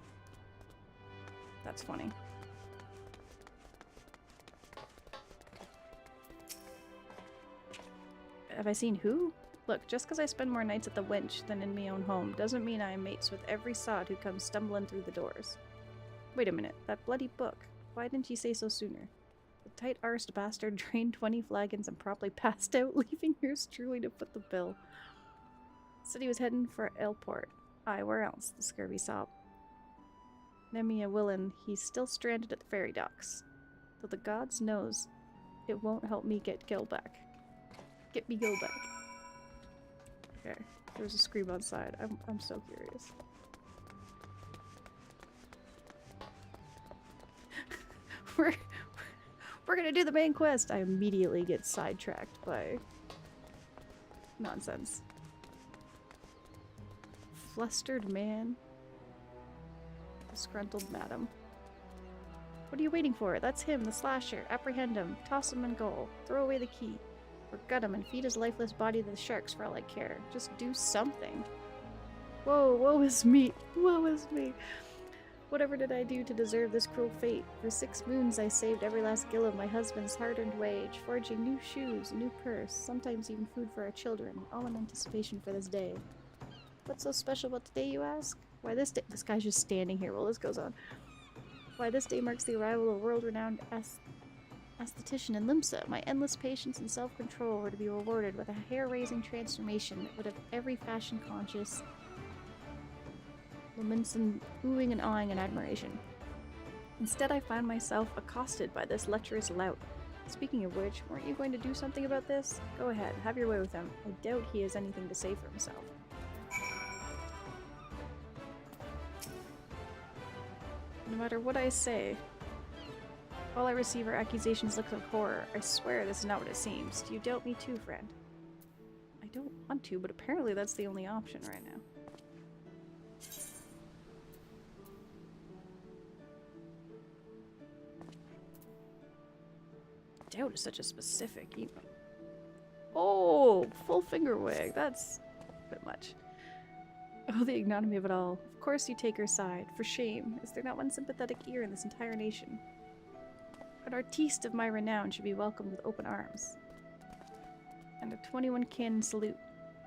That's funny. Have I seen who? Look, just because I spend more nights at the Wench than in my own home doesn't mean I am mates with every sod who comes stumbling through the doors. Wait a minute, that bloody book. Why didn't you say so sooner? The tight-arsed bastard drained 20 flagons and promptly passed out, leaving yours truly to foot the bill. Said he was heading for Ailport. Aye, where else? The scurvy sob. Nemia Willen, he's still stranded at the ferry docks. Though the gods knows it won't help me get Gil back. Get me Gil back. Okay, there's a scream outside. I'm so curious. We're gonna do the main quest. I immediately get sidetracked by nonsense. Flustered man. Disgruntled madam. What are you waiting for? That's him, the slasher. Apprehend him. Toss him in goal. Throw away the key. Or gut him and feed his lifeless body to the sharks for all I care. Just do something. Whoa, woe is me. Woe is me. Whatever did I do to deserve this cruel fate? For 6 moons I saved every last gill of my husband's hard-earned wage, forging new shoes, a new purse, sometimes even food for our children, all in anticipation for this day. What's so special about today, you ask? Why this day— this guy's just standing here while this goes on. Why this day marks the arrival of a world-renowned aesthetician in Limsa. My endless patience and self-control were to be rewarded with a hair-raising transformation that would have every fashion-conscious Laminson oohing and awing in admiration. Instead, I found myself accosted by this lecherous lout. Speaking of which, weren't you going to do something about this? Go ahead, have your way with him. I doubt he has anything to say for himself. No matter what I say, all I receive are accusations, looks of horror. I swear this is not what it seems. Do you doubt me too, friend? I don't want to, but apparently that's the only option right now. Doubt is such a specific emo. Oh, full finger wag. That's a bit much. Oh, the ignominy of it all. Of course you take her side. For shame. Is there not one sympathetic ear in this entire nation? An artiste of my renown should be welcomed with open arms. And a 21 cannon salute.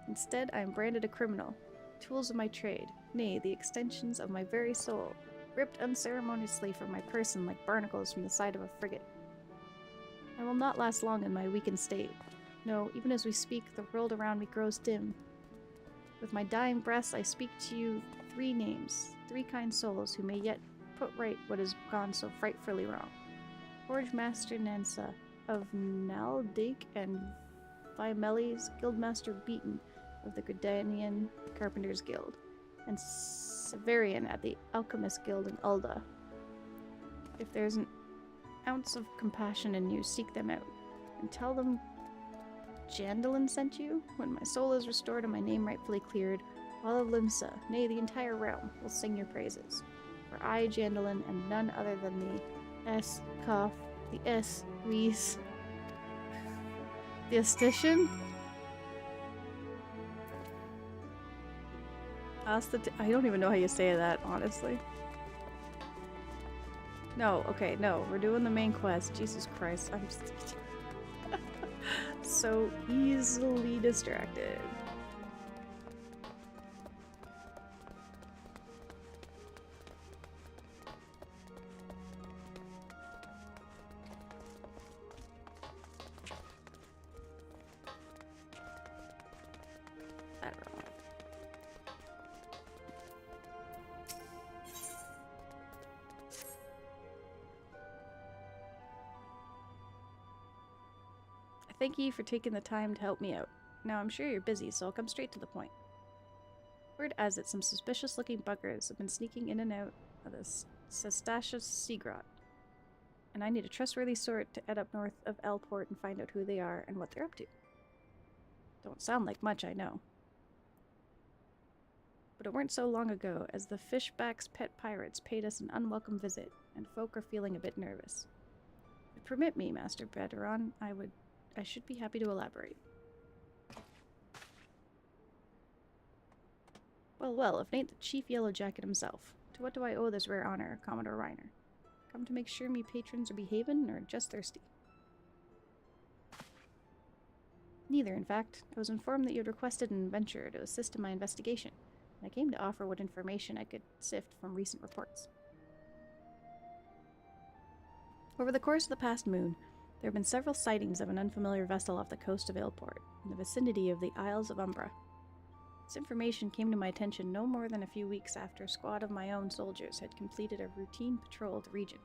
Instead, I am branded a criminal. Tools of my trade. Nay, the extensions of my very soul. Ripped unceremoniously from my person like barnacles from the side of a frigate. I will not last long in my weakened state. No, even as we speak, the world around me grows dim. With my dying breath, I speak to you 3 names, 3 kind souls who may yet put right what has gone so frightfully wrong. Forge Master Nansa of Naldig and Vimelis, Guildmaster Beaton of the Gridanian Carpenters Guild, and Severian at the Alchemist Guild in Ulda. If there's an ounce of compassion in you, seek them out, and tell them Jandalin sent you. When my soul is restored and my name rightfully cleared, all of Limsa, nay, the entire realm, will sing your praises. For I, Jandalin, am none other than the S-Cough, the S-Reese, the Estician? I don't even know how you say that, honestly. No, okay, no, we're doing the main quest. Jesus Christ, I'm just so easily distracted. I don't know. Thank you for taking the time to help me out. Now I'm sure you're busy, so I'll come straight to the point. Word has it some suspicious-looking buggers have been sneaking in and out of this Sestatious Sea Grot. And I need a trustworthy sort to head up north of Elport and find out who they are and what they're up to. Don't sound like much, I know. But it weren't so long ago as the Fishback's pet pirates paid us an unwelcome visit, and folk are feeling a bit nervous. But permit me, Master Bedoron, I should be happy to elaborate. Well, if it ain't the Chief Yellow Jacket himself. To what do I owe this rare honor, Commodore Reiner? Come to make sure me patrons are behaving, or just thirsty? Neither, in fact. I was informed that you had requested an adventurer to assist in my investigation, and I came to offer what information I could sift from recent reports. Over the course of the past moon, there have been several sightings of an unfamiliar vessel off the coast of Ailport, in the vicinity of the Isles of Umbra. This information came to my attention no more than a few weeks after a squad of my own soldiers had completed a routine patrol of the region,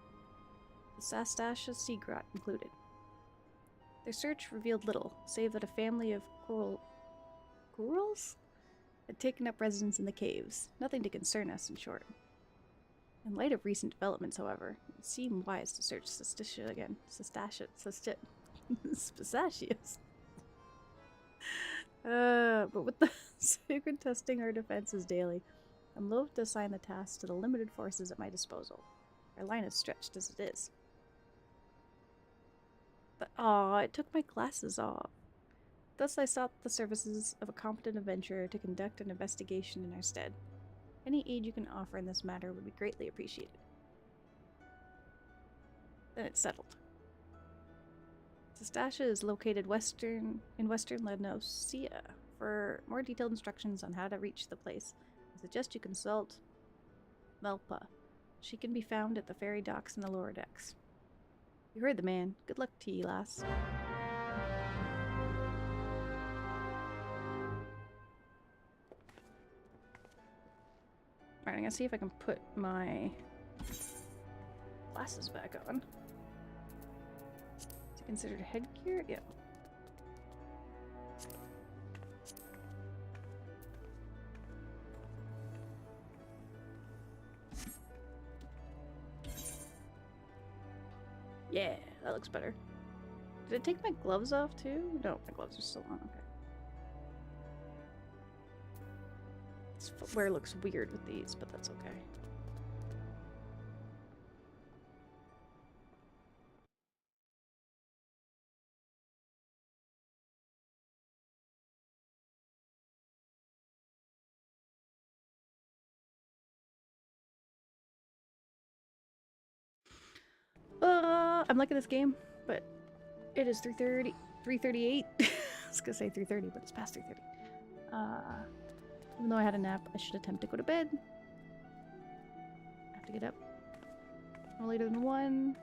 the Sestatious Sea Grot included. Their search revealed little, save that a family of Gorals had taken up residence in the caves. Nothing to concern us, in short. In light of recent developments, however, it seemed wise to search Sestatious again. Pistachios. But with the sacred testing our defenses daily, I'm loath to assign the task to the limited forces at my disposal. Our line is stretched as it is. But, it took my glasses off. Thus I sought the services of a competent adventurer to conduct an investigation in our stead. Any aid you can offer in this matter would be greatly appreciated. Then it's settled. Sestatia is located in western Lenosia. For more detailed instructions on how to reach the place, I suggest you consult Melpa. She can be found at the ferry docks in the lower decks. You heard the man. Good luck to ye, lass. Alright, I'm gonna see if I can put my glasses back on. Is it considered headgear? Yeah. Yeah, that looks better. Did it take my gloves off too? No, my gloves are still on. Okay. This footwear looks weird with these, but that's okay. I'm liking this game, but it is 3:30, 3:38. I was gonna say 3:30, but it's past 3:30. Even though I had a nap, I should attempt to go to bed. I have to get up no later than 1.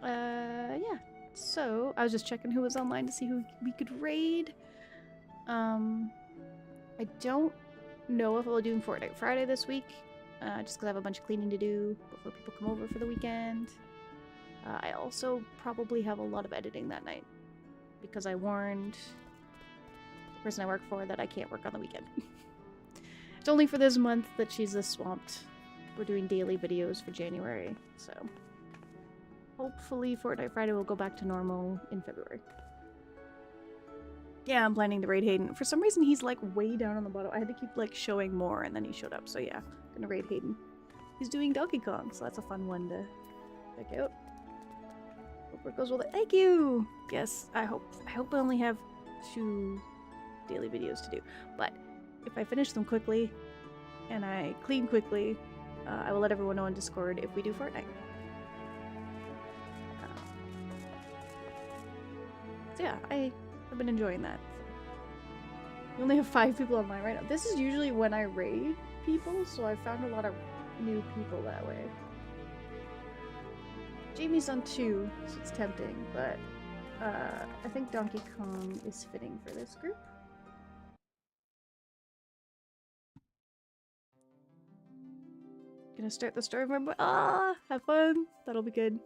Yeah. So, I was just checking who was online to see who we could raid. I don't know if I'll be doing Fortnite Friday this week, just because I have a bunch of cleaning to do before people come over for the weekend. I also probably have a lot of editing that night, because I warned the person I work for that I can't work on the weekend. It's only for this month that she's this swamped. We're doing daily videos for January, so hopefully Fortnite Friday will go back to normal in February. Yeah, I'm planning to raid Hayden. For some reason, he's like way down on the bottom. I had to keep like showing more, and then he showed up. So yeah, gonna raid Hayden. He's doing Donkey Kong, so that's a fun one to check out. Hope it goes well. Thank you. Yes, I hope I only have 2 daily videos to do, but if I finish them quickly and I clean quickly, I will let everyone know on Discord if we do Fortnite. So yeah, I've been enjoying that. We only have 5 people online right now. This is usually when I raid people, so I found a lot of new people that way. Jamie's on 2, so it's tempting, but I think Donkey Kong is fitting for this group. Gonna start the story of my boy. Ah, have fun. That'll be good.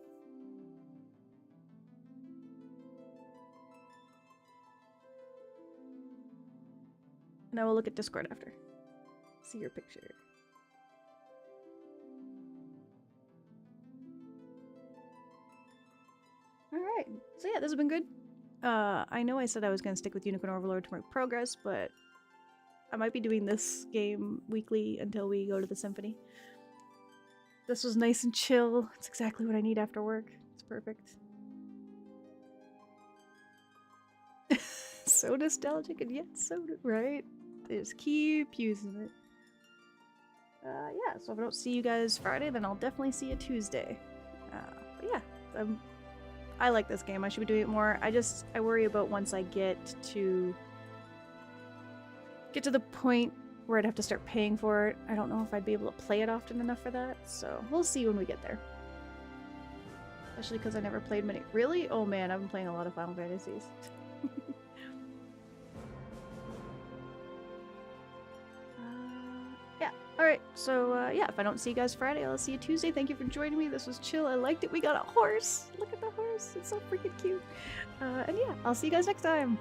And I will look at Discord after. See your picture. Alright, so yeah, this has been good. I know I said I was gonna stick with Unicorn Overlord to make progress, but I might be doing this game weekly until we go to the Symphony. This was nice and chill. It's exactly what I need after work. It's perfect. So nostalgic and yet so right. Just keep using it. Yeah, so if I don't see you guys Friday, then I'll definitely see you Tuesday. But yeah, I like this game. I should be doing it more. I worry about once I get to the point where I'd have to start paying for it. I don't know if I'd be able to play it often enough for that, so we'll see when we get there. Especially because I never played many. Really? Oh man, I've been playing a lot of Final Fantasies. Yeah, alright, so yeah, if I don't see you guys Friday, I'll see you Tuesday. Thank you for joining me. This was chill. I liked it. We got a horse. Look at the horse. It's so freaking cute. And yeah, I'll see you guys next time.